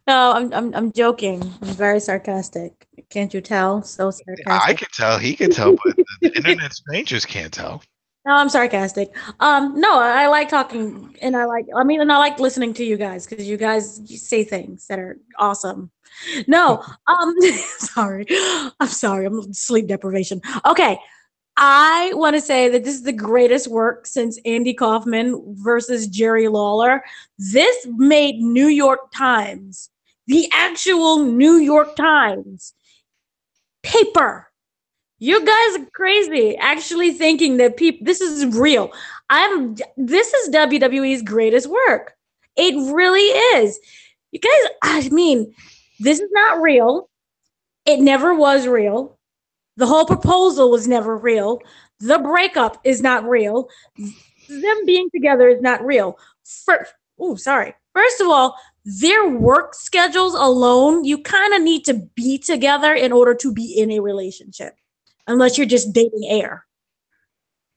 C: No, I'm joking. I'm very sarcastic. Can't you tell? So sarcastic.
B: I can tell. He can tell, but the internet strangers can't tell.
C: No, I'm sarcastic. No, I like talking, and I like listening to you guys because you say things that are awesome. No, sorry. I'm sorry. I'm sleep deprivation. Okay. I want to say that this is the greatest work since Andy Kaufman versus Jerry Lawler. This made New York Times, the actual New York Times paper. You guys are crazy actually thinking that this is real. This is WWE's greatest work. It really is. You guys, I mean, this is not real. It never was real. The whole proposal was never real. The breakup is not real. Them being together is not real. First of all, their work schedules alone, you kind of need to be together in order to be in a relationship. Unless you're just dating air.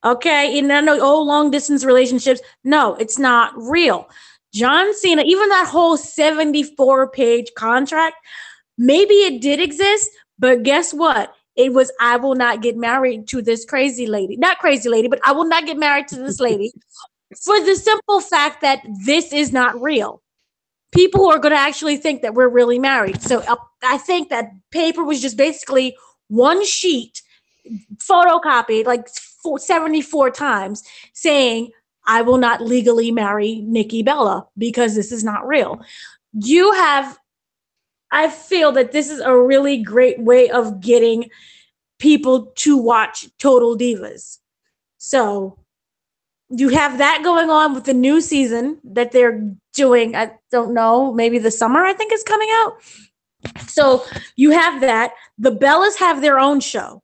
C: Okay? And I know, long distance relationships. No, it's not real. John Cena, even that whole 74-page contract, maybe it did exist, but guess what? It was, I will not get married to this crazy lady. Not crazy lady, but I will not get married to this lady for the simple fact that this is not real. People are going to actually think that we're really married. So I think that paper was just basically one sheet photocopied like 74 times saying, I will not legally marry Nikki Bella because this is not real. I feel that this is a really great way of getting people to watch Total Divas. So you have that going on with the new season that they're doing. I don't know, maybe the summer I think is coming out. So you have that. The Bellas have their own show.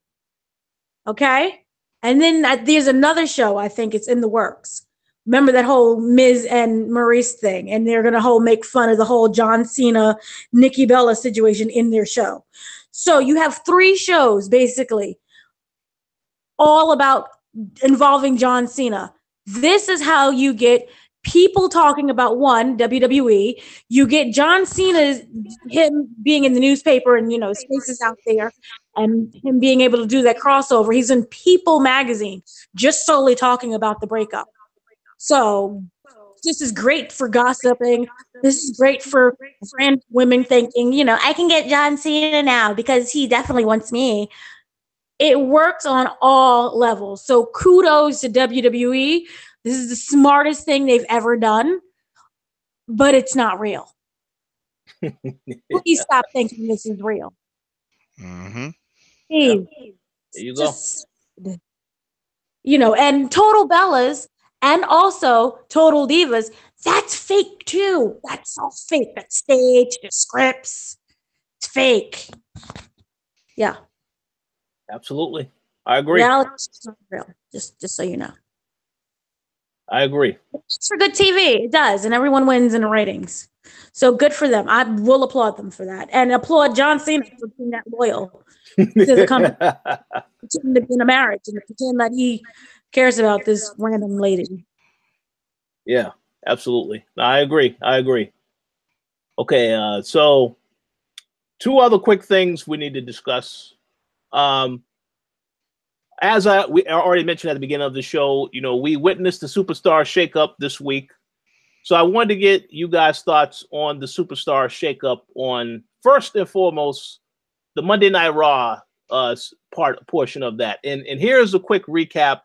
C: Okay? And then there's another show, I think it's in the works. Remember that whole Miz and Maurice thing, and they're going to make fun of the whole John Cena, Nikki Bella situation in their show. So you have 3 shows, basically, all about involving John Cena. This is how you get people talking about, one, WWE. You get John Cena, him being in the newspaper and, his face is out there, and him being able to do that crossover. He's in People magazine, just solely talking about the breakup. So this is great for gossiping. This is great for random women thinking, I can get John Cena now because he definitely wants me. It works on all levels. So kudos to WWE. This is the smartest thing they've ever done, but it's not real. Please stop thinking this is real.
B: Mm-hmm.
C: Please.
A: There you go.
C: And Total Bellas and also Total Divas, that's fake too. That's all fake. That's staged, the scripts. It's fake. Yeah.
A: Absolutely. I agree.
C: Reality's not real. Just so you know.
A: I agree.
C: It's for good TV. It does. And everyone wins in the ratings. So good for them. I will applaud them for that. And applaud John Cena for being that loyal to the company. Pretend to be in a marriage and pretend that he cares about this random lady.
A: Yeah, absolutely. I agree. Okay, so 2 other quick things we need to discuss. As we already mentioned at the beginning of the show, we witnessed the Superstar Shakeup this week. So I wanted to get you guys' thoughts on the Superstar Shakeup on, first and foremost, the Monday Night Raw portion of that. And here's a quick recap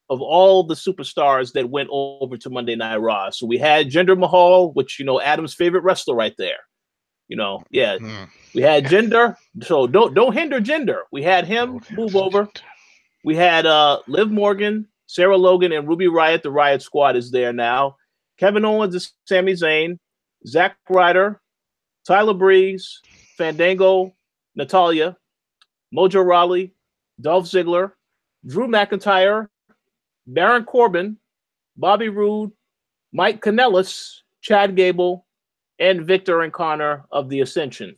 A: of all the superstars that went over to Monday Night Raw. So we had Jinder Mahal, which, Adam's favorite wrestler right there. We had Jinder. So don't hinder Jinder. We had him move over. We had Liv Morgan, Sarah Logan, and Ruby Riott. The Riott Squad is there now. Kevin Owens and Sami Zayn, Zack Ryder, Tyler Breeze, Fandango, Natalya, Mojo Rawley, Dolph Ziggler, Drew McIntyre, Baron Corbin, Bobby Roode, Mike Kanellis, Chad Gable, and Victor and Connor of the Ascension.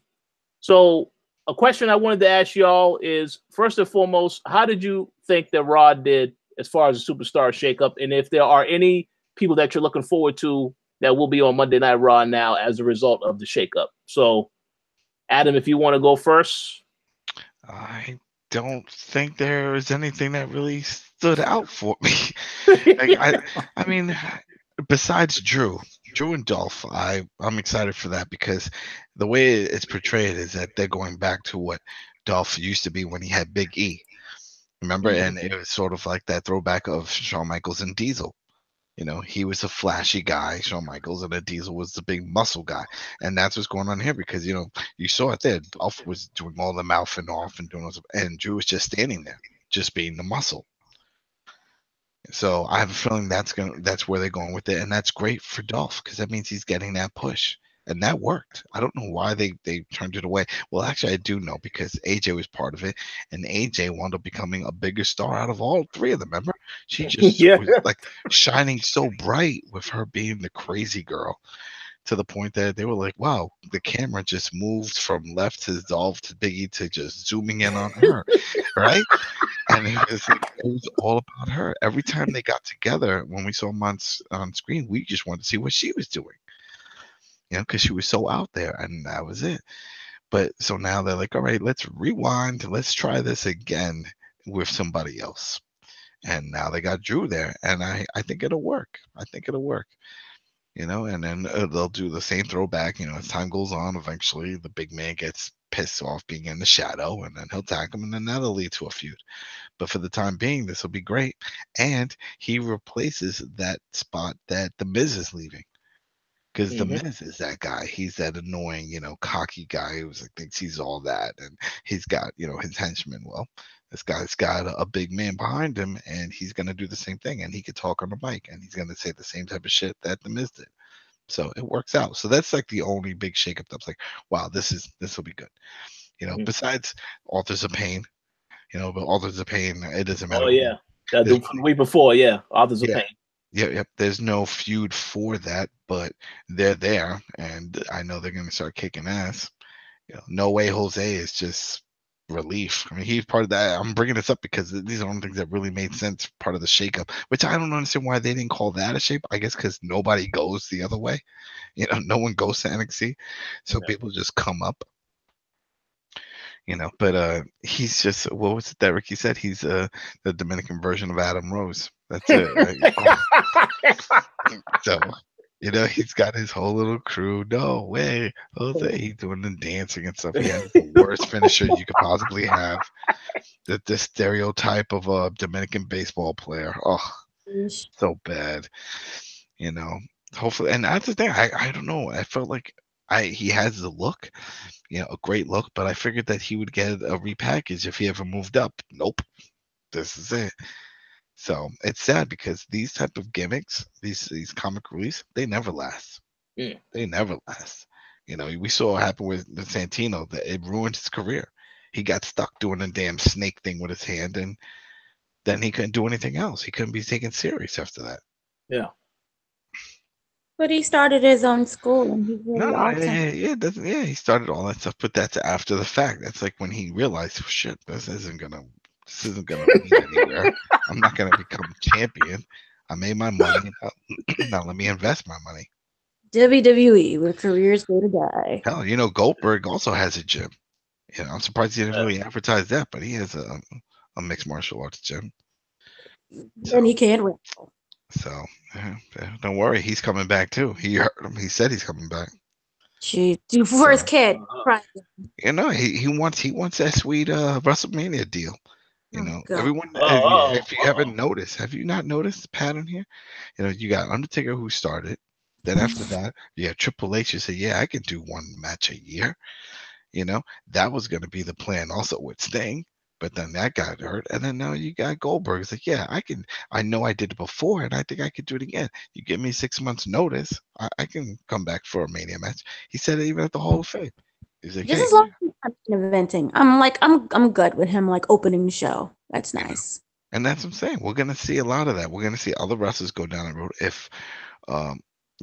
A: So a question I wanted to ask y'all is, first and foremost, how did you think that Raw did as far as the Superstar Shakeup? And if there are any people that you're looking forward to that will be on Monday Night Raw now as a result of the shakeup. So, Adam, if you want to go first.
B: I don't think there is anything that really stood out for me. I mean, besides Drew and Dolph, I'm excited for that because the way it's portrayed is that they're going back to what Dolph used to be when he had Big E. Remember? Mm-hmm. And it was sort of like that throwback of Shawn Michaels and Diesel. He was a flashy guy, Shawn Michaels, and Diesel was the big muscle guy. And that's what's going on here because, you saw it there. Dolph was doing all the mouthing off and doing all stuff, and Drew was just standing there, just being the muscle. So I have a feeling that's where they're going with it. And that's great for Dolph because that means he's getting that push. And that worked. I don't know why they turned it away. Well, actually, I do know because AJ was part of it. And AJ wound up becoming a bigger star out of all three of them. Remember? She just was like shining so bright with her being the crazy girl to the point that they were like, wow, the camera just moved from left to Dolph to Biggie to just zooming in on her. Right? And it was all about her. Every time they got together, when we saw them on screen, we just wanted to see what she was doing. Because she was so out there, and that was it. But so now they're like, all right, let's rewind. Let's try this again with somebody else. And now they got Drew there, and I think it'll work. And then they'll do the same throwback. As time goes on, eventually the big man gets pissed off being in the shadow, and then he'll attack him, and then that'll lead to a feud. But for the time being, this will be great. And he replaces that spot that The Miz is leaving. Because The Miz is that guy. He's that annoying, cocky guy who thinks he's all that. And he's got, his henchmen. Well, this guy's got a big man behind him, and he's going to do the same thing. And he could talk on the mic, and he's going to say the same type of shit that The Miz did. So it works out. So that's like the only big shakeup that's like, wow, this will be good. Besides Authors of Pain, but Authors of Pain, it doesn't matter.
A: Oh, yeah. The week before, Authors of Pain.
B: Yep. There's no feud for that, but they're there, and I know they're going to start kicking ass. No Way Jose is just relief. I mean, he's part of that. I'm bringing this up because these are the only things that really made sense, part of the shakeup, which I don't understand why they didn't call that a shape. I guess because nobody goes the other way. No one goes to NXT, so people just come up. But he's just, what was it that Ricky said? He's the Dominican version of Adam Rose. That's it, right? So, he's got his whole little crew. No way, Jose. He's doing the dancing and stuff. He has the worst finisher you could possibly have. The stereotype of a Dominican baseball player. Oh, so bad. Hopefully, and that's the thing. I don't know. I felt like he has the look. A great look, but I figured that he would get a repackage if he ever moved up. Nope. This is it. So it's sad because these type of gimmicks, these comic reliefs, they never last. Yeah. They never last. We saw what happened with Santino, that it ruined his career. He got stuck doing a damn snake thing with his hand, and then he couldn't do anything else. He couldn't be taken serious after that.
A: Yeah.
C: But he started his own school, and he's really awesome.
B: He started all that stuff, but that's after the fact. That's like when he realized, oh, shit, this isn't gonna lead anywhere. I'm not gonna become champion. I made my money. Now let me invest my money.
C: WWE, where careers go to die.
B: Hell, Goldberg also has a gym. I'm surprised he didn't really advertise that, but he has a mixed martial arts gym.
C: And he can wrestle.
B: So don't worry, he's coming back too. He heard him. He said he's coming back.
C: For his kid. Right.
B: He wants that sweet WrestleMania deal. You know,
C: God.
B: everyone. If you haven't noticed, have you not noticed the pattern here? You know, you got Undertaker who started. Then after that, you have Triple H who said, "Yeah, I can do one match a year." You know, that was going to be the plan also with Sting, but then that got hurt, and then now you got Goldberg. It's like, yeah, I can. I know I did it before, and I think I could do it again. You give me 6 months notice, I can come back for a Mania match. He said it even at the Hall of Fame. He's like,
C: Just
B: hey,
C: as long as he's eventing, I'm good with him like opening the show. That's nice.
B: and that's what I'm saying. We're gonna see a lot of that. We're gonna see other wrestlers go down the road. If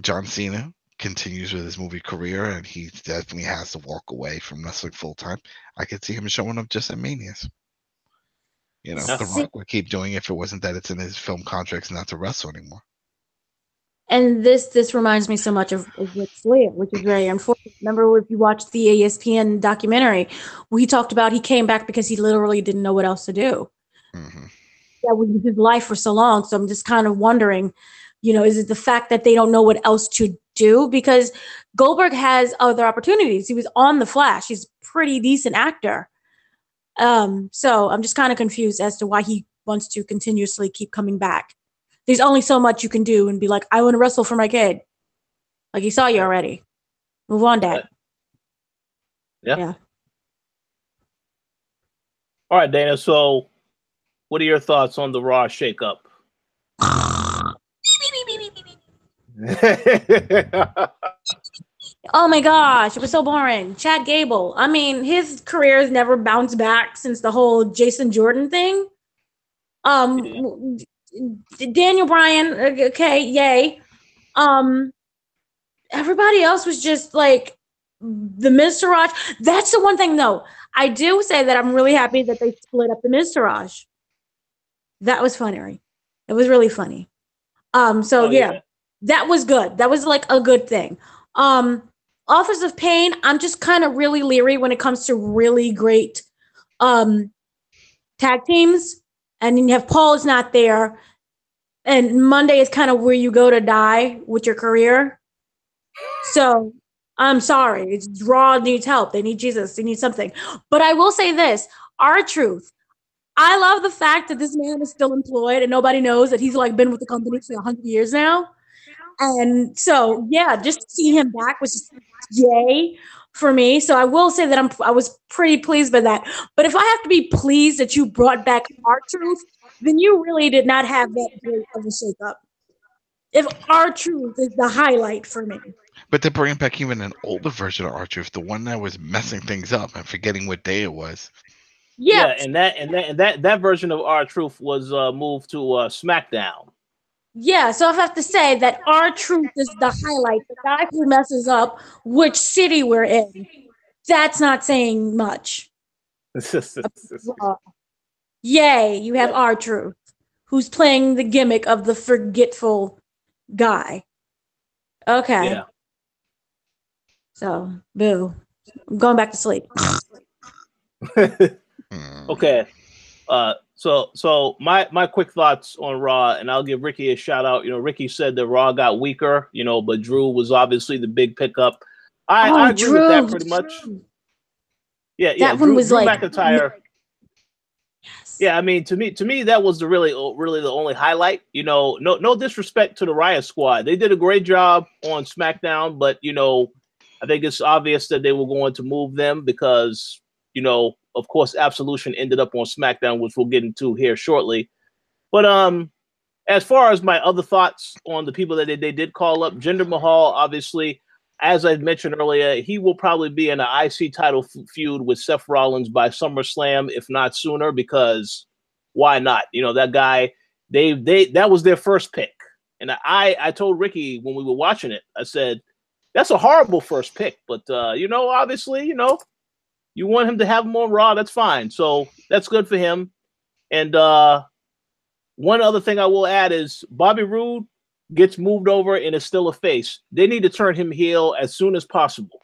B: John Cena continues with his movie career and he definitely has to walk away from wrestling full time, I could see him showing up just at Manias. You know, The Rock would keep doing it if it wasn't that it's in his film contracts not to wrestle anymore.
C: And this reminds me so much of Ric Flair, which is very unfortunate. Remember, if you watched the ESPN documentary, he talked about he came back because he literally didn't know what else to do.
B: Mm-hmm.
C: That was his life for so long. So I'm just kind of wondering, you know, is it the fact that they don't know what else to do? Because Goldberg has other opportunities. He was on The Flash. He's a pretty decent actor. So I'm just kind of confused as to why he wants to continuously keep coming back. There's only so much you can do and be like, I want to wrestle for my kid. Like, he saw you already. Move on, Dad.
A: Yeah. All right, Dana. So what are your thoughts on the Raw shakeup?
C: Oh my gosh, it was so boring. Chad Gable. I mean, his career has never bounced back since the whole Jason Jordan thing. Daniel Bryan, okay, yay. Everybody else was just like the Miztourage. That's the one thing, though. I do say that I'm really happy that they split up the Miztourage. That was funny. It was really funny. Yeah, that was good. That was like a good thing. Authors of Pain, I'm just kind of really leery when it comes to really great tag teams. And then you have Paul is not there. And Monday is kind of where you go to die with your career. So I'm sorry. It's Raw needs help. They need Jesus. They need something. But I will say this, R-Truth. I love the fact that this man is still employed and nobody knows that he's like been with the company for 100 years now. And so, yeah, just to see him back was just yay for me. So I will say that I was pretty pleased by that. But if I have to be pleased that you brought back R-Truth, then you really did not have that great of a shakeup. If R-Truth is the highlight for me.
B: But they're bringing back even an older version of R-Truth, the one that was messing things up and forgetting what day it was.
A: Yeah, and that version of R-Truth was moved to SmackDown.
C: Yeah, so if I have to say that R-Truth is the highlight, the guy who messes up which city we're in, that's not saying much. Yay, you have R-Truth, who's playing the gimmick of the forgetful guy. Okay.
A: Yeah.
C: So, boo. I'm going back to sleep.
A: Okay. So my quick thoughts on Raw, and I'll give Ricky a shout out. You know, Ricky said that Raw got weaker, you know, but Drew was obviously the big pickup. I agree with that pretty much. Yeah,
C: that one was
A: Drew
C: like
A: McIntyre. Yes. Yeah, I mean, to me, that was really the only highlight. You know, no disrespect to the Riot Squad, they did a great job on SmackDown, but you know, I think it's obvious that they were going to move them because, you know, of course, Absolution ended up on SmackDown, which we'll get into here shortly. But as far as my other thoughts on the people that they did call up, Jinder Mahal, obviously, as I mentioned earlier, he will probably be in an IC title feud with Seth Rollins by SummerSlam, if not sooner, because why not? You know, that guy, that was their first pick. And I told Ricky when we were watching it, I said, that's a horrible first pick. But, you know, obviously, you know, you want him to have him on Raw, that's fine. So that's good for him. And one other thing I will add is Bobby Roode gets moved over and is still a face. They need to turn him heel as soon as possible.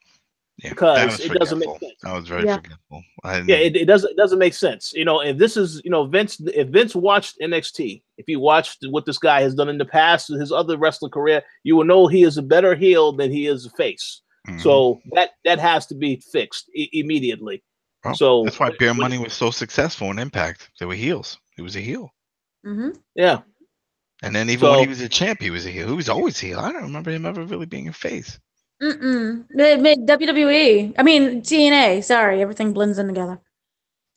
B: Yeah,
A: because it doesn't make sense.
B: That was very forgetful.
A: It doesn't make sense. You know, if this is, you know, if Vince watched NXT, if he watched what this guy has done in the past, his other wrestling career, you will know he is a better heel than he is a face. Mm-hmm. So that has to be fixed immediately.
B: Well,
A: So
B: that's why Beer Money was so successful in Impact. They were heels. He was a heel.
A: Yeah.
B: And then even when he was a champ, he was a heel. He was always a heel. I don't remember him ever really being a face.
C: They made WWE. I mean TNA. Sorry, everything blends in together.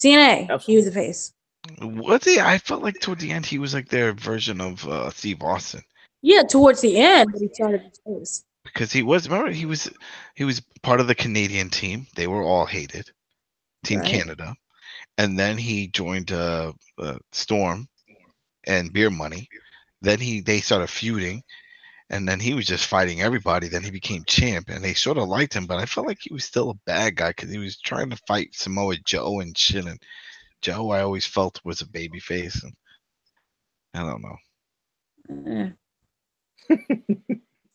C: TNA. Absolutely. He was a face.
B: Was he? I felt like toward the end he was like their version of Steve Austin.
C: Yeah, towards the end, but he started his face.
B: Because he was part of the Canadian team. They were all hated. Team Canada. And then he joined Storm and Beer Money. Then they started feuding, and then he was just fighting everybody. Then he became champ, and they sort of liked him, but I felt like he was still a bad guy because he was trying to fight Samoa Joe and shit. And Joe, I always felt was a baby face. And I don't know.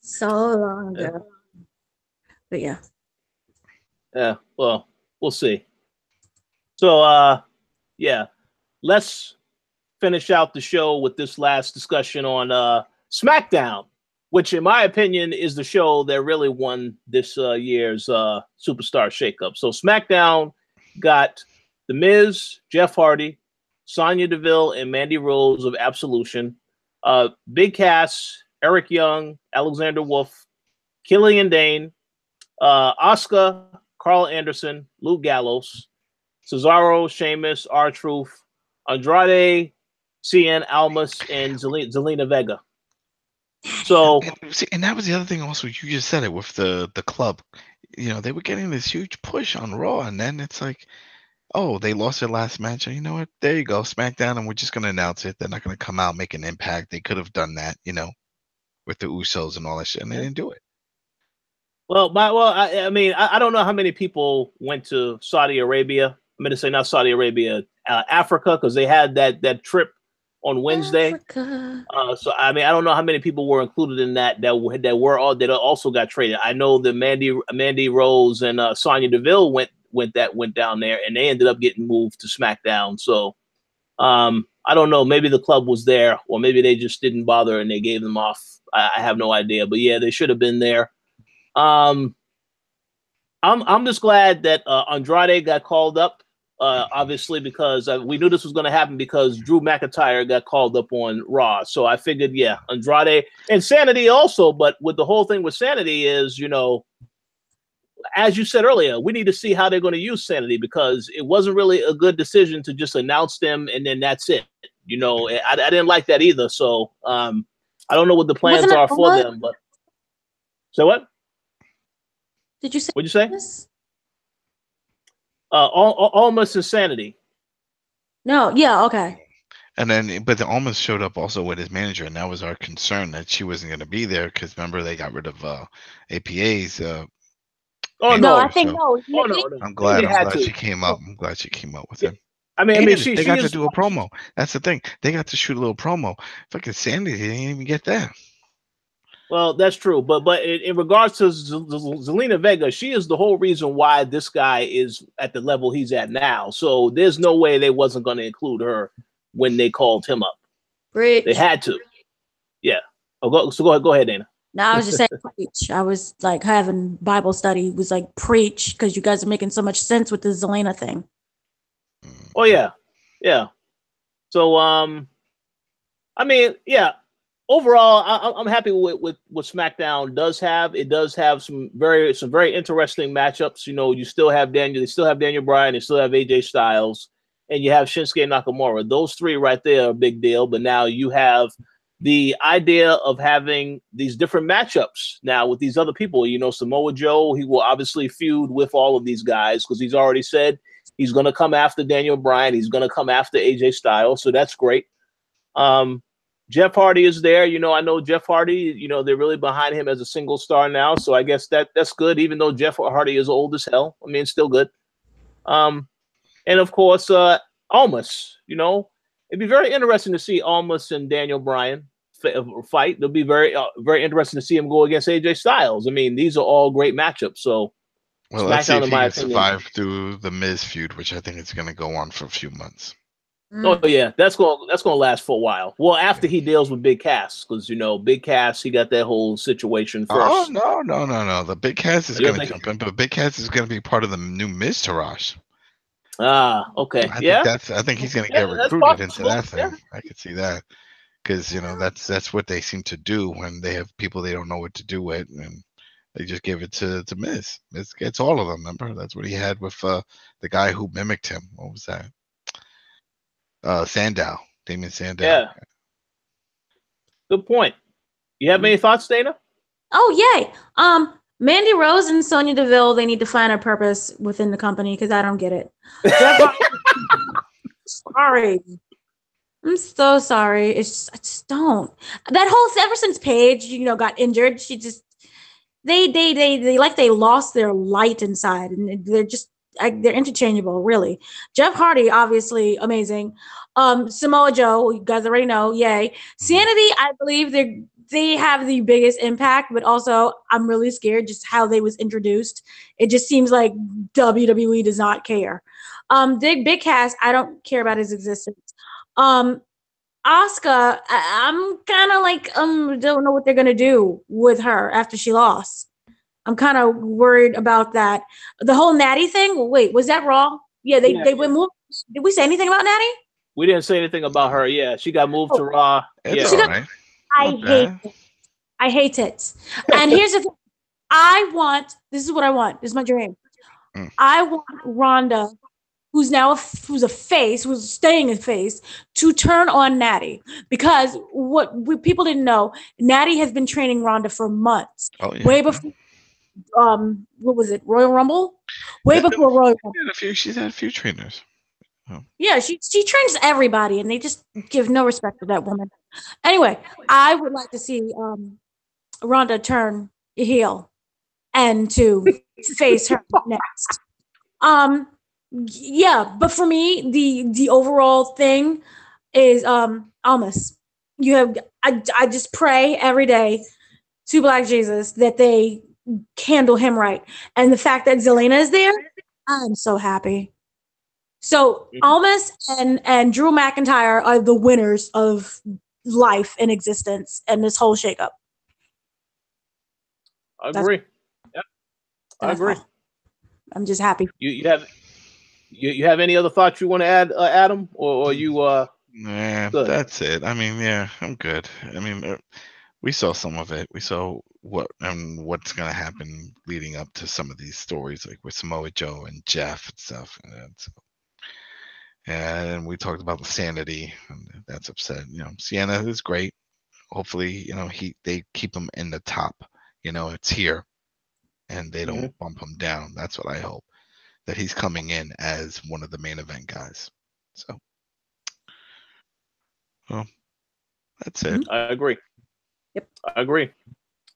C: So long ago. But yeah.
A: Yeah, well, we'll see. So, yeah, let's finish out the show with this last discussion on Smackdown, which, in my opinion, is the show that really won this year's Superstar Shakeup. So, Smackdown got The Miz, Jeff Hardy, Sonya Deville, and Mandy Rose of Absolution, Big Cass, Eric Young, Alexander Wolf, Killian Dane, Asuka, Carl Anderson, Luke Gallows, Cesaro, Sheamus, R-Truth, Andrade, Cien, Almas, and Zelina Vega. So,
B: and that was the other thing. Also, you just said it with the club. You know, they were getting this huge push on Raw, and then it's like, oh, they lost their last match. And you know what? There you go, SmackDown, and we're just going to announce it. They're not going to come out, make an impact. They could have done that, you know, with the Usos and all that shit, and they didn't do it.
A: I mean, I don't know how many people went to Saudi Arabia. I'm going to say not Saudi Arabia, Africa, because they had that trip on Wednesday. So I mean, I don't know how many people were included in that also got traded. I know that Mandy Rose and Sonya Deville went down there, and they ended up getting moved to SmackDown. So I don't know. Maybe the club was there, or maybe they just didn't bother and they gave them off. I have no idea, but yeah, they should have been there. I'm just glad that Andrade got called up. Obviously, because we knew this was going to happen because Drew McIntyre got called up on Raw. So I figured, yeah, Andrade and Sanity also. But with the whole thing with Sanity is, you know, as you said earlier, we need to see how they're going to use Sanity because it wasn't really a good decision to just announce them and then that's it. You know, I didn't like that either. So I don't know what the plans are for them. But so what?
C: Did you say?
A: What'd you say? Almost Insanity.
C: No, yeah, okay.
B: And then, but the Almost showed up also with his manager, and that was our concern that she wasn't going to be there because remember they got rid of APA's.
C: I think no.
B: I'm glad she came up. I'm glad she came up with him.
A: I mean,
B: they got to do a promo. That's the thing. They got to shoot a little promo. Fucking Sandy didn't even get that.
A: Well, that's true, but in regards to Zelina Vega, she is the whole reason why this guy is at the level he's at now. So there's no way they wasn't going to include her when they called him up.
C: Preach.
A: They had to. Yeah. Go ahead, Dana.
C: No, I was just saying preach. I was like having Bible study. It was like preach because you guys are making so much sense with the Zelina thing.
A: Oh yeah, yeah. So I mean, yeah. Overall, I'm happy with what SmackDown does have. It does have some very interesting matchups. You know, you still have Daniel Bryan, you still have AJ Styles, and you have Shinsuke Nakamura. Those three right there are a big deal. But now you have the idea of having these different matchups now with these other people. You know, Samoa Joe, he will obviously feud with all of these guys because he's already said he's going to come after Daniel Bryan. He's going to come after AJ Styles. So that's great. Jeff Hardy is there. You know, I know Jeff Hardy, you know, they're really behind him as a single star now. So I guess that's good, even though Jeff Hardy is old as hell. I mean, it's still good. And of course, Almas, you know, it'd be very interesting to see Almas and Daniel Bryan fight. It'll be very interesting to see him go against AJ Styles. I mean, these are all great matchups. So,
B: well, let's see if he can survive through the Miz feud, which I think is going to go on for a few months.
A: Oh yeah, that's gonna last for a while. Well, after he deals with Big Cass, because you know Big Cass, he got that whole situation first.
B: Oh no! The Big Cass is gonna jump in, but Big Cass is gonna be part of the new Miz Taraj.
A: Okay.
B: I think he's going to get recruited into that thing.
A: Yeah.
B: I could see that because that's what they seem to do when they have people they don't know what to do with, and they just give it to Miz. Miz gets all of them. Remember, that's what he had with the guy who mimicked him. What was that? Sandow, Damien Sandow.
A: Yeah. Good point. You have any thoughts, Dana?
C: Oh, yay. Mandy Rose and Sonya Deville, they need to find a purpose within the company because I don't get it. Sorry. I'm so sorry. I just don't. That whole, ever since Paige, got injured, she just, they lost their light inside, and they're just, they're interchangeable, really. Jeff Hardy, obviously amazing. Samoa Joe, you guys already know, yay. Sanity, I believe they have the biggest impact, but also I'm really scared just how they was introduced. It just seems like WWE does not care. Big Cass, I don't care about his existence. Asuka, I'm kind of like don't know what they're gonna do with her after she lost. I'm kind of worried about that. The whole Natty thing. Wait, was that wrong? Yeah, they went moved. Did we say anything about Natty?
A: We didn't say anything about her. Yeah, she got moved to Raw.
B: It's all right.
C: I hate it. And here's the thing. This is what I want. This is my dream. I want Ronda, who's a face, who's staying a face, to turn on Natty. Because people didn't know, Natty has been training Ronda for months.
B: Oh, yeah.
C: Way before, what was it, Royal Rumble? Before Royal Rumble.
B: She's had a few trainers. Oh.
C: Yeah, she trains everybody, and they just give no respect to that woman. Anyway, I would like to see Ronda turn heel and to face her next. Yeah, but for me, the overall thing is Almas. I just pray every day to Black Jesus that they handle him right, and the fact that Zelina is there, I'm so happy. So Almas and Drew McIntyre are the winners of life and existence and this whole shakeup.
A: I agree. Yep. I agree.
C: I'm just happy.
A: You have any other thoughts you want to add, Adam, or you?
B: Nah,
A: good?
B: That's it. I mean, yeah, I'm good. I mean, we saw some of it. We saw what's gonna happen leading up to some of these stories, like with Samoa Joe and Jeff and stuff. And we talked about the sanity, and that's upset. Sienna is great. Hopefully, they keep him in the top. It's here, and they don't bump him down. That's what I hope, that he's coming in as one of the main event guys. So, well, that's it.
A: I agree.
C: Yep,
A: I agree.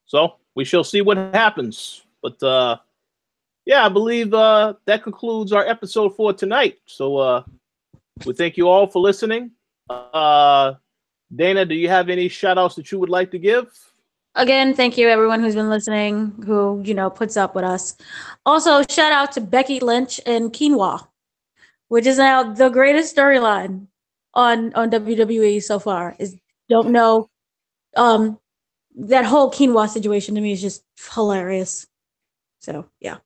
A: So we shall see what happens. But yeah, I believe that concludes our episode for tonight. So we thank you all for listening. Dana, do you have any shout outs that you would like to give?
C: Again, thank you everyone who's been listening, who puts up with us. Also, shout out to Becky Lynch and Quinoa, which is now the greatest storyline on WWE so far. Don't know. That whole Quinoa situation to me is just hilarious. So yeah.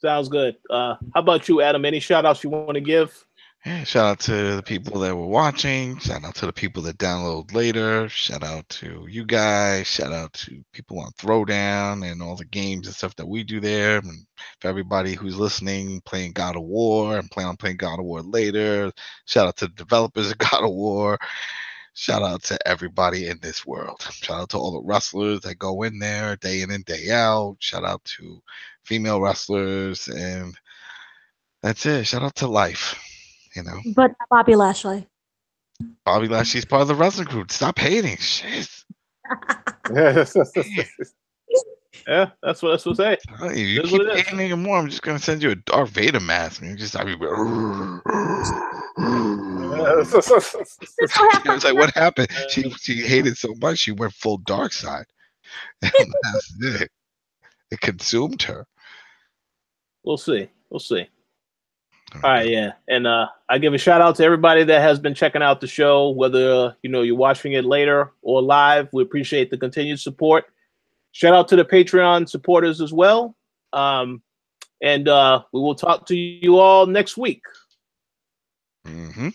A: Sounds good. How about you, Adam? Any shout outs you want to give?
B: Yeah, shout out to the people that were watching. Shout out to the people that download later. Shout out to you guys. Shout out to people on Throwdown and all the games and stuff that we do there. And for everybody who's listening, playing God of War and plan on playing God of War later. Shout out to the developers of God of War. Shout out to everybody in this world. Shout out to all the wrestlers that go in there day in and day out. Shout out to female wrestlers. And that's it. Shout out to life.
C: But Bobby Lashley.
B: Bobby Lashley's part of the wrestling crew. Stop hating. Shit.
A: Yeah, that's what I say.
B: You keep hating anymore, I'm just gonna send you a Darth Vader mask. And you just be it was like, what happened? She hated so much she went full dark side. And that's it. It consumed her.
A: We'll see. All right, yeah. And I give a shout out to everybody that has been checking out the show, whether you're watching it later or live. We appreciate the continued support. Shout out to the Patreon supporters as well. And And we will talk to you all next week.
B: Mm-hmm.